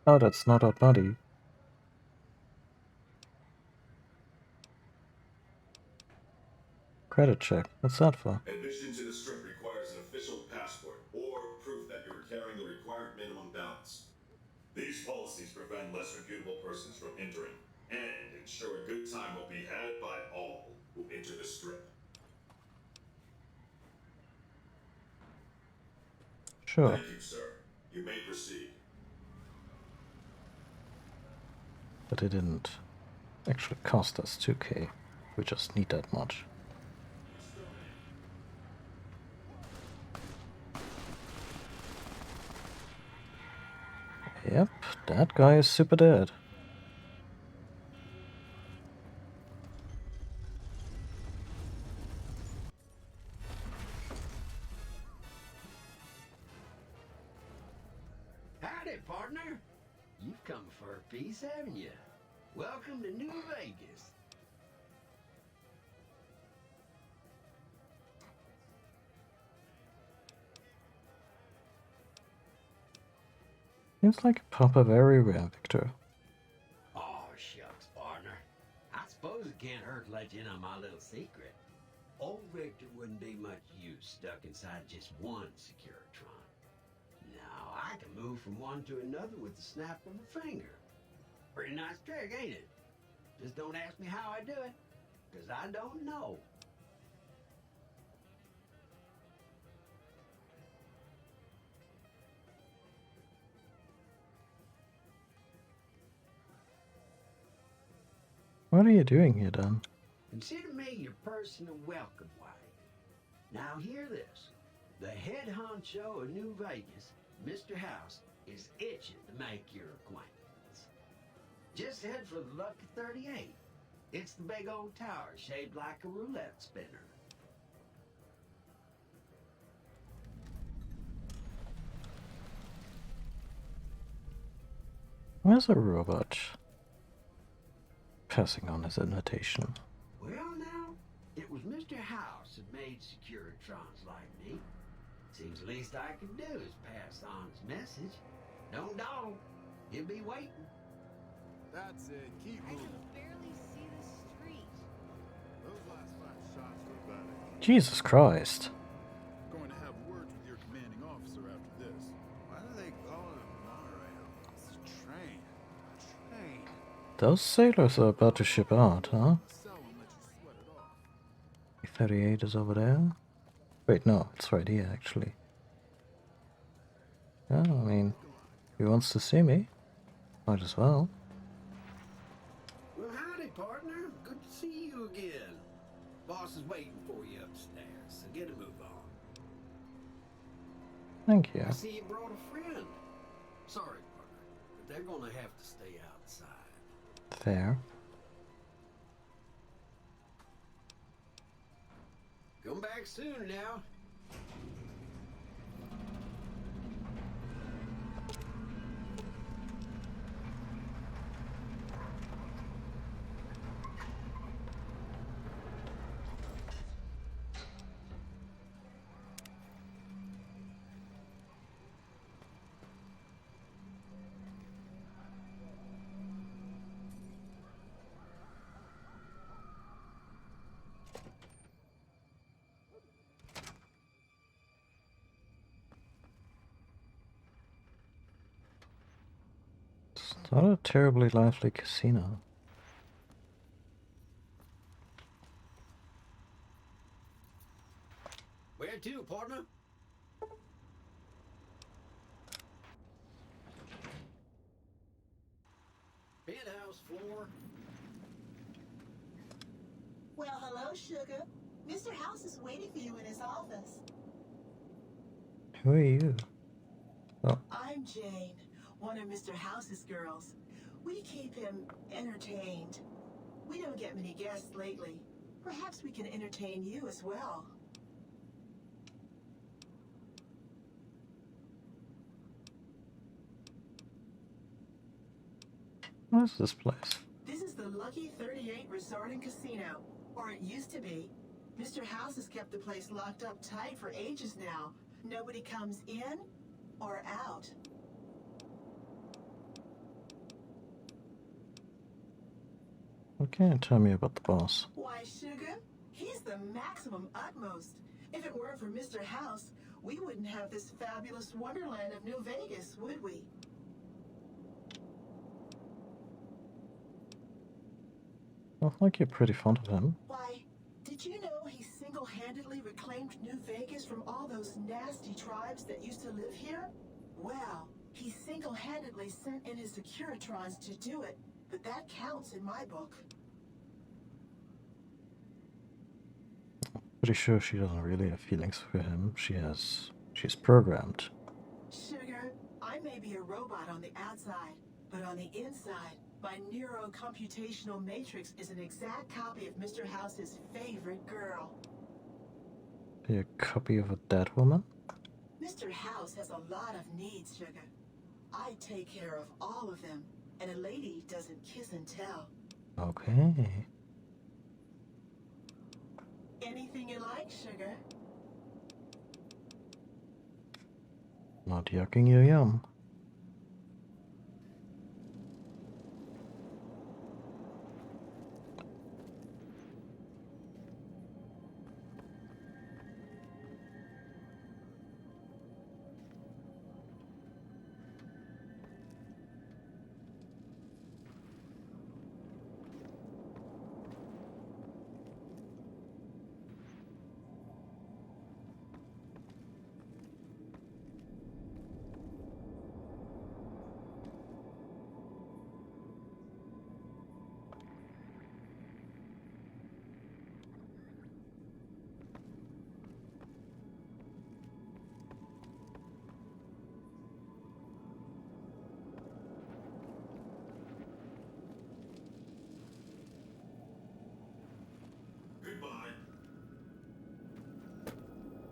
Oh, that's not our buddy. Credit check. What's that for? Admission to the strip requires an official passport, or proof that you are carrying the required minimum balance. These policies prevent less reputable persons from entering, and ensure a good time will be had by all who enter the strip. Sure. Thank you, sir. You may proceed. But it didn't actually cost us 2k. We just need that much. Yep, that guy is super dead. Howdy, partner. You've come for a piece, haven't you? Welcome to New Vegas. Seems like a pop-up everywhere, Victor. Oh, shucks, partner. I suppose it can't hurt to let you in on my little secret. Old Victor wouldn't be much use stuck inside just one Securitron. Now, I can move from one to another with the snap of a finger. Pretty nice trick, ain't it? Just don't ask me how I do it, because I don't know. What are you doing here, Dan? Consider me your personal welcome wagon. Now hear this. The head honcho of New Vegas, Mr. House, is itching to make your acquaintance. Just head for the Lucky 38. It's the big old tower shaped like a roulette spinner. Where's a robot? Passing on his invitation. Well now, it was Mr. House that made Securitrons like me. Seems the least I can do is pass on his message. Don't dawdle. He'll be waiting. That's it. Keep moving. Barely see the street. Those last 5 shots were about it. Jesus Christ. Going to have words with your commanding officer after this. Why do they call it a monorail? It's a train. A train. Those sailors are about to ship out, huh? Sell and let you sweat it off. 38 is over there. Wait, no, it's right here, actually. Yeah, I mean, he wants to see me. Might as well. Well, howdy, partner. Good to see you again. Boss is waiting for you upstairs, get a move on. Thank you. I see you brought a friend. Sorry, partner, but they're gonna have to stay outside. Fair. Come back soon now. It's not a terribly lively casino. Where to, partner? Penthouse floor. Well, hello, Sugar. Mr. House is waiting for you in his office. Who are you? Oh, I'm Jane, one of Mr. House's girls. We keep him entertained. We don't get many guests lately. Perhaps we can entertain you as well. what is this place? This is the Lucky 38 Resort and Casino, or it used to be. Mr. House has kept the place locked up tight for ages now. Nobody comes in or out. What can you tell me about the boss? Why, Sugar, he's the maximum utmost. If it weren't for Mr. House, we wouldn't have this fabulous wonderland of New Vegas, would we? Well, like you're pretty fond of him. Why, did you know he single-handedly reclaimed New Vegas from all those nasty tribes that used to live here? Well, he single-handedly sent in his Securitrons to do it, but that counts in my book. Pretty sure she doesn't really have feelings for him. She's programmed. Sugar, I may be a robot on the outside, but on the inside, my neurocomputational matrix is an exact copy of Mr. House's favorite girl. Be a copy of a dead woman? Mr. House has a lot of needs, Sugar. I take care of all of them, and a lady doesn't kiss and tell. Okay. Anything you like, Sugar? Not yucking your yum.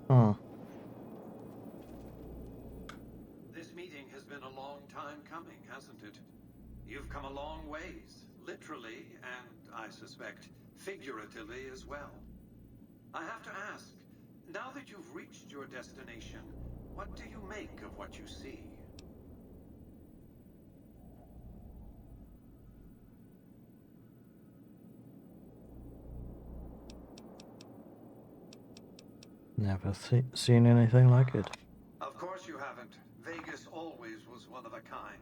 Huh. This meeting has been a long time coming, hasn't it? You've come a long ways, literally, and I suspect figuratively as well. I have to ask, now that you've reached your destination, what do you make of what you see? Never seen anything like it. Of course you haven't. Vegas always was one of a kind.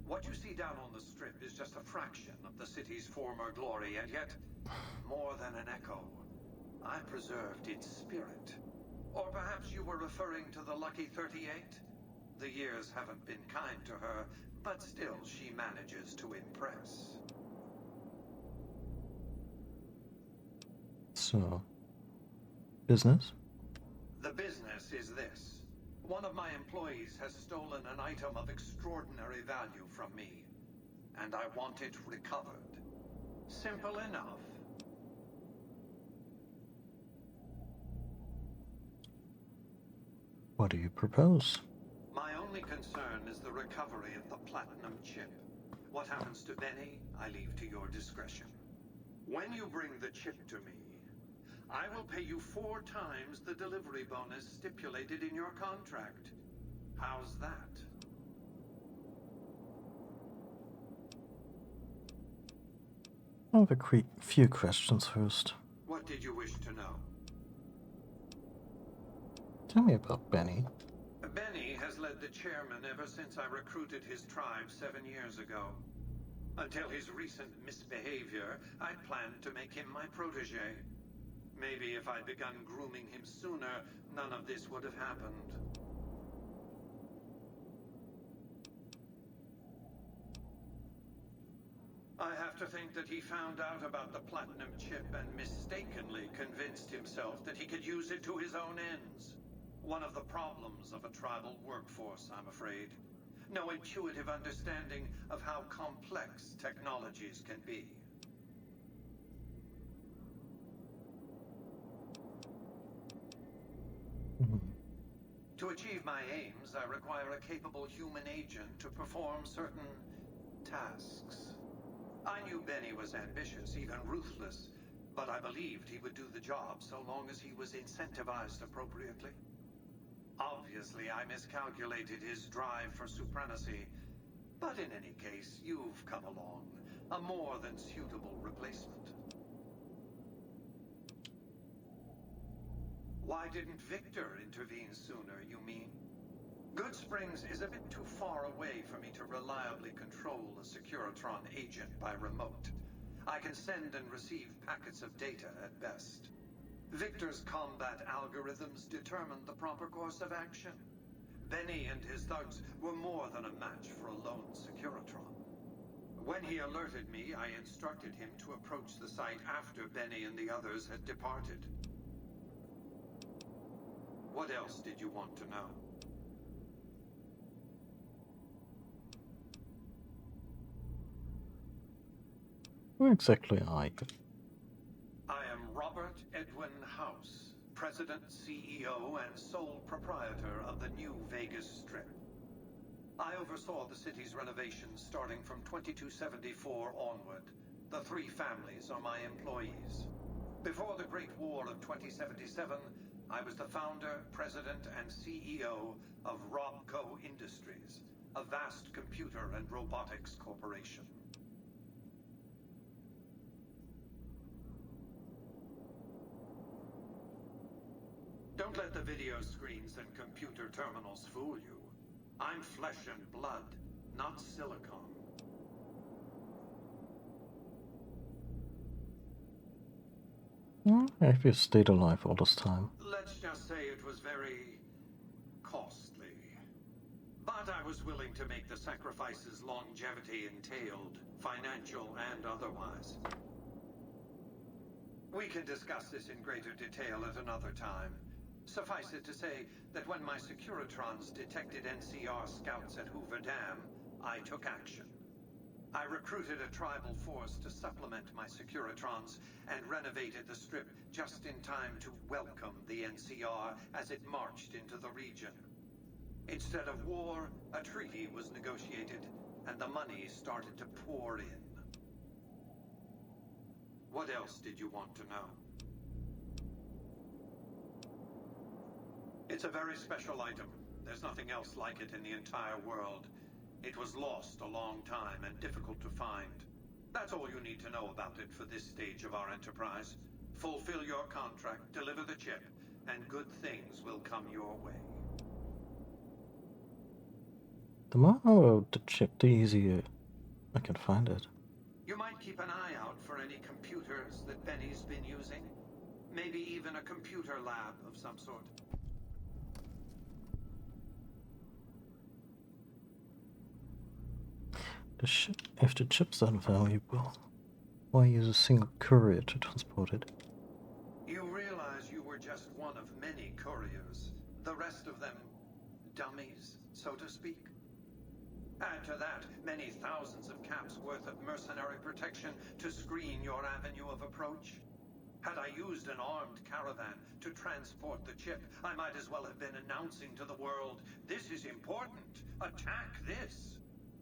What you see down on the Strip is just a fraction of the city's former glory, and yet, more than an echo. I preserved its spirit. Or perhaps you were referring to the Lucky 38? The years haven't been kind to her, but still she manages to impress. So, business? The business is this. One of my employees has stolen an item of extraordinary value from me, and I want it recovered. Simple enough. What do you propose? My only concern is the recovery of the platinum chip. What happens to Benny, I leave to your discretion. When you bring the chip to me, I will pay you 4 times the delivery bonus stipulated in your contract. How's that? I have a few questions first. What did you wish to know? Tell me about Benny. Benny has led the chairman ever since I recruited his tribe 7 years ago. Until his recent misbehavior, I'd planned to make him my protege. Maybe if I'd begun grooming him sooner, none of this would have happened. I have to think that he found out about the platinum chip and mistakenly convinced himself that he could use it to his own ends. One of the problems of a tribal workforce, I'm afraid. No intuitive understanding of how complex technologies can be. To achieve my aims, I require a capable human agent to perform certain tasks. I knew Benny was ambitious, even ruthless, but I believed he would do the job so long as he was incentivized appropriately. Obviously, I miscalculated his drive for supremacy, but in any case, you've come along, a more than suitable replacement. Why didn't Victor intervene sooner, you mean? Good Springs is a bit too far away for me to reliably control a Securitron agent by remote. I can send and receive packets of data at best. Victor's combat algorithms determined the proper course of action. Benny and his thugs were more than a match for a lone Securitron. When he alerted me, I instructed him to approach the site after Benny and the others had departed. What else did you want to know? Who exactly are you? I am Robert Edwin House, President, CEO, and sole proprietor of the New Vegas Strip. I oversaw the city's renovations starting from 2274 onward. The 3 families are my employees. Before the Great War of 2077, I was the founder, president, and CEO of Robco Industries, a vast computer and robotics corporation. Don't let the video screens and computer terminals fool you. I'm flesh and blood, not silicon. Have you stayed alive all this time? Let's just say it was very costly. But I was willing to make the sacrifices longevity entailed, financial and otherwise. We can discuss this in greater detail at another time. Suffice it to say that when my Securitrons detected NCR scouts at Hoover Dam, I took action. I recruited a tribal force to supplement my Securitrons and renovated the Strip just in time to welcome the NCR as it marched into the region. Instead of war, a treaty was negotiated, and the money started to pour in. What else did you want to know? It's a very special item. There's nothing else like it in the entire world. It was lost a long time and difficult to find. That's all you need to know about it for this stage of our enterprise. Fulfill your contract, deliver the chip, and good things will come your way. The more I know about the chip, the easier I can find it. You might keep an eye out for any computers that Benny's been using. Maybe even a computer lab of some sort. If the chip's that valuable, why use a single courier to transport it? You realize you were just just one of many couriers. The rest of them, dummies, so to speak. Add to that many thousands of caps worth of mercenary protection to screen your avenue of approach. Had I used an armed caravan to transport the chip, I might as well have been announcing to the world, "This is important. Attack this."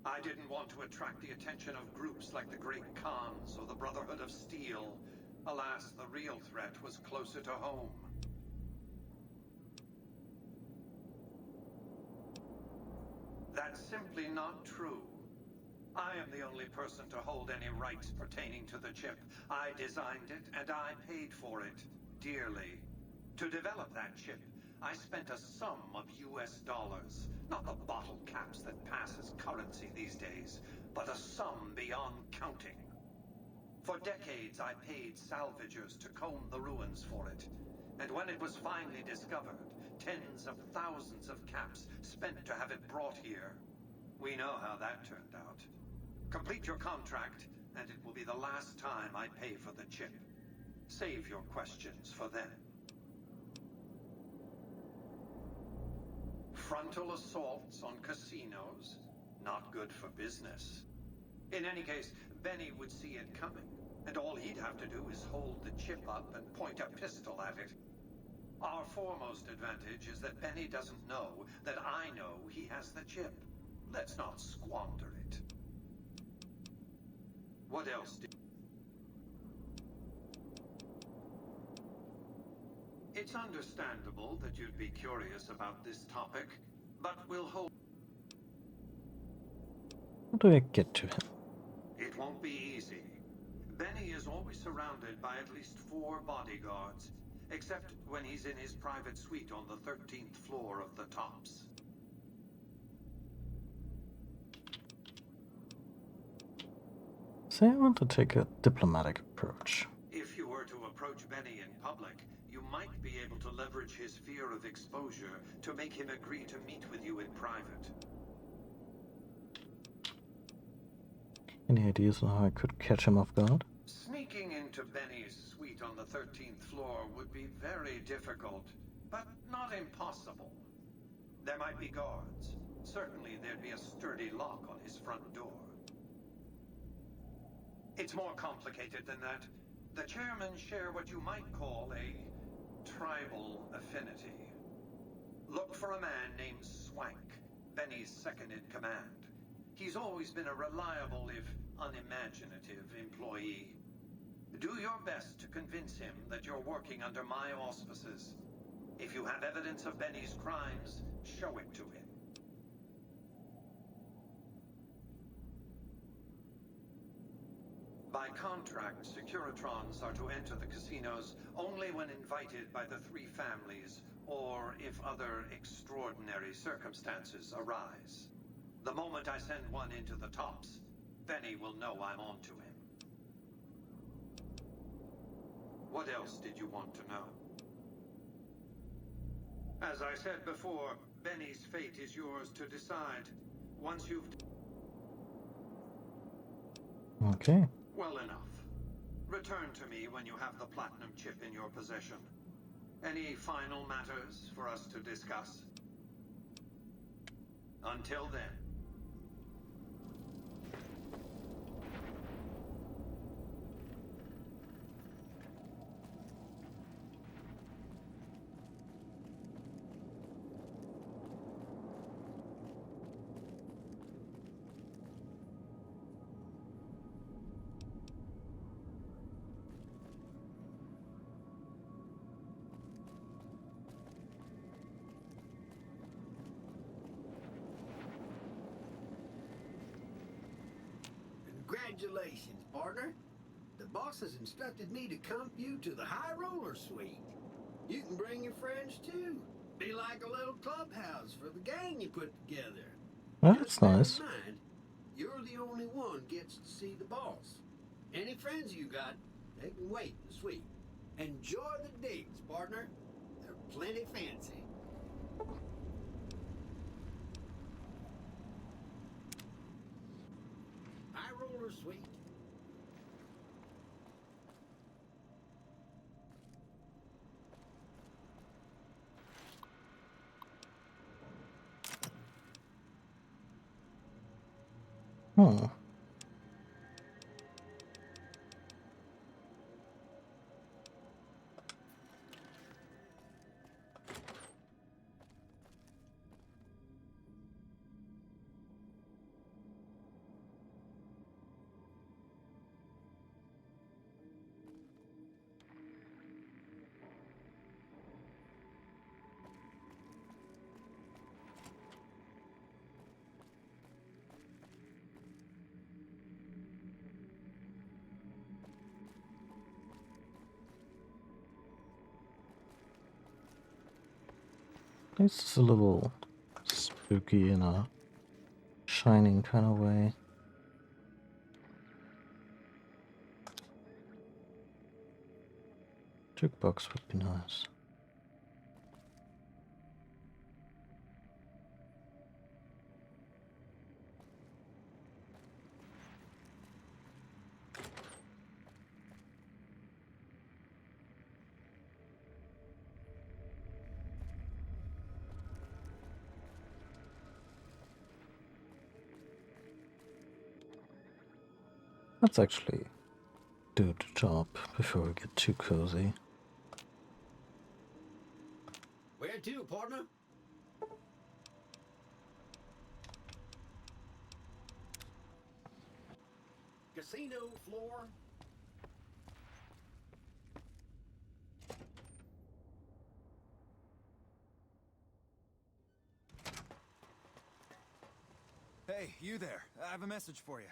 I didn't want to attract the attention of groups like the Great Khans or the Brotherhood of Steel. Alas, the real threat was closer to home. That's simply not true. I am the only person to hold any rights pertaining to the chip. I designed it, and I paid for it, dearly. To develop that chip, I spent a sum of US dollars. Not the bottle caps that pass as currency these days, but a sum beyond counting. For decades, I paid salvagers to comb the ruins for it. And when it was finally discovered, tens of thousands of caps spent to have it brought here. We know how that turned out. Complete your contract, and it will be the last time I pay for the chip. Save your questions for then. Frontal assaults on casinos? Not good for business. In any case, Benny would see it coming, and all he'd have to do is hold the chip up and point a pistol at it. Our foremost advantage is that Benny doesn't know that I know he has the chip. Let's not squander it. What else did... It's understandable that you'd be curious about this topic, but we'll hold... How do I get to him? It won't be easy. Benny is always surrounded by at least 4 bodyguards, except when he's in his private suite on the 13th floor of the Tops. Say I want to take a diplomatic approach. If you were to approach Benny in public, you might be able to leverage his fear of exposure to make him agree to meet with you in private. Any ideas on how I could catch him off guard? Sneaking into Benny's suite on the 13th floor would be very difficult, but not impossible. There might be guards. Certainly there'd be a sturdy lock on his front door. It's more complicated than that. The chairmen share what you might call a tribal affinity. Look for a man named Swank, Benny's second-in-command. He's always been a reliable, if unimaginative, employee. Do your best to convince him that you're working under my auspices. If you have evidence of Benny's crimes, show it to him. By contract, Securitrons are to enter the casinos only when invited by the 3 families, or if other extraordinary circumstances arise. The moment I send one into the Tops, Benny will know I'm on to him. What else did you want to know? As I said before, Benny's fate is yours to decide. Once you've... Okay. Well enough. Return to me when you have the platinum chip in your possession. Any final matters for us to discuss? Until then. Congratulations, partner. The boss has instructed me to comp you to the High Roller Suite. You can bring your friends too. Be like a little clubhouse for the gang you put together. That's nice. Bear in mind, you're the only one gets to see the boss. Any friends you got, they can wait in the suite. Enjoy the digs, partner. They're plenty fancy. High Roller Suite. Hmm. This is a little spooky in a shining kind of way. Jukebox would be nice. Let's actually do the job before we get too cozy. Where to, partner? Casino floor? Hey, you there. I have a message for you.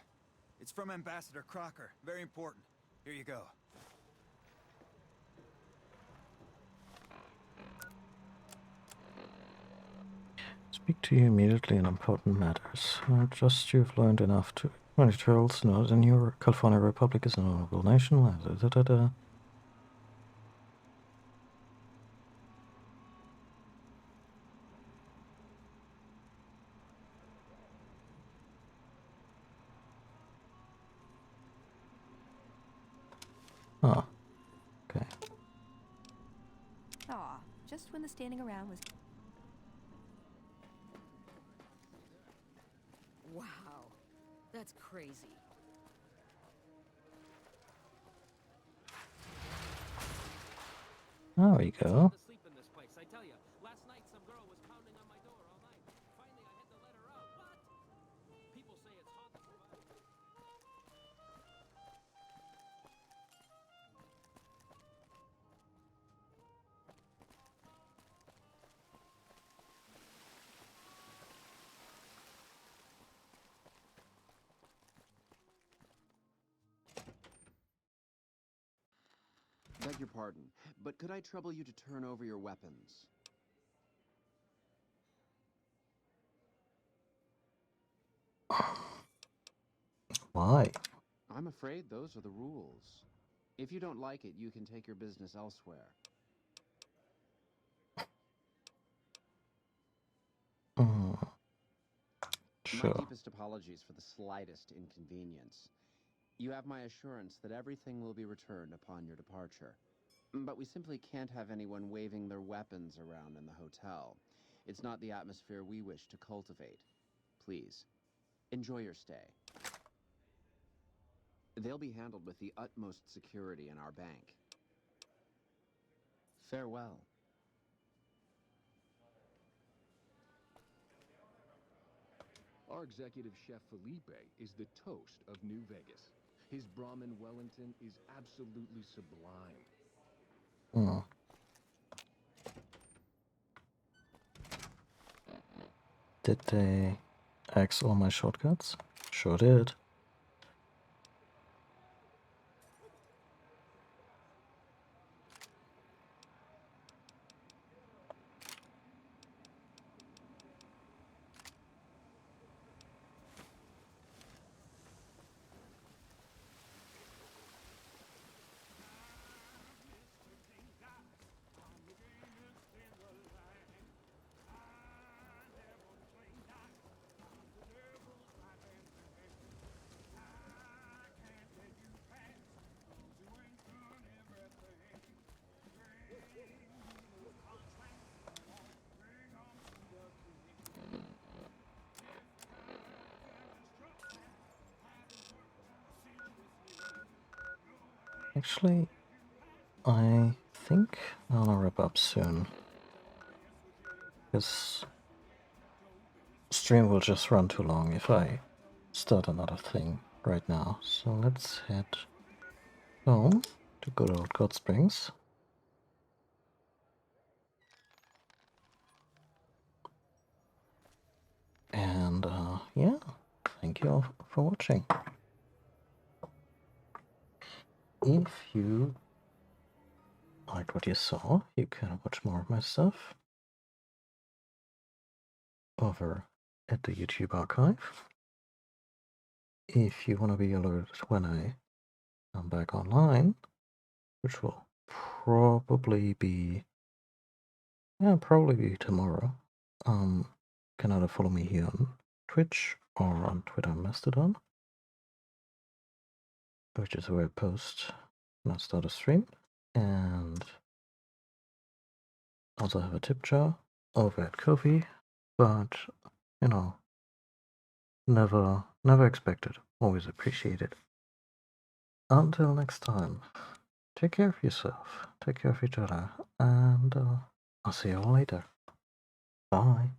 It's from Ambassador Crocker. Very important. Here you go. Speak to you immediately on important matters. Just you've learned enough to monitors know the new California Republic is an honorable nation. Oh, okay. Aw, just when the standing around was... Wow, that's crazy. There we go. Beg your pardon, but could I trouble you to turn over your weapons? Why? I'm afraid those are the rules. If you don't like it, you can take your business elsewhere. Sure. My deepest apologies for the slightest inconvenience. You have my assurance that everything will be returned upon your departure. But we simply can't have anyone waving their weapons around in the hotel. It's not the atmosphere we wish to cultivate. Please, enjoy your stay. They'll be handled with the utmost security in our bank. Farewell. Our executive chef Felipe is the toast of New Vegas. His Brahmin Wellington is absolutely sublime. Did they axe all my shortcuts? Sure did. Actually, I think I'll wrap up soon. This stream will just run too long if I start another thing right now. So let's head home to good old God Springs. And yeah, thank you all for watching. If you liked what you saw, you can watch more of my stuff over at the YouTube archive. If you want to be alerted when I come back online, which will probably be tomorrow, you can either follow me here on Twitch or on Twitter and Mastodon, which is where I post when I start a stream, and also have a tip jar over at Ko-fi, but you know, never expected, always appreciated. Until next time, take care of yourself, take care of each other, and I'll see you all later. Bye.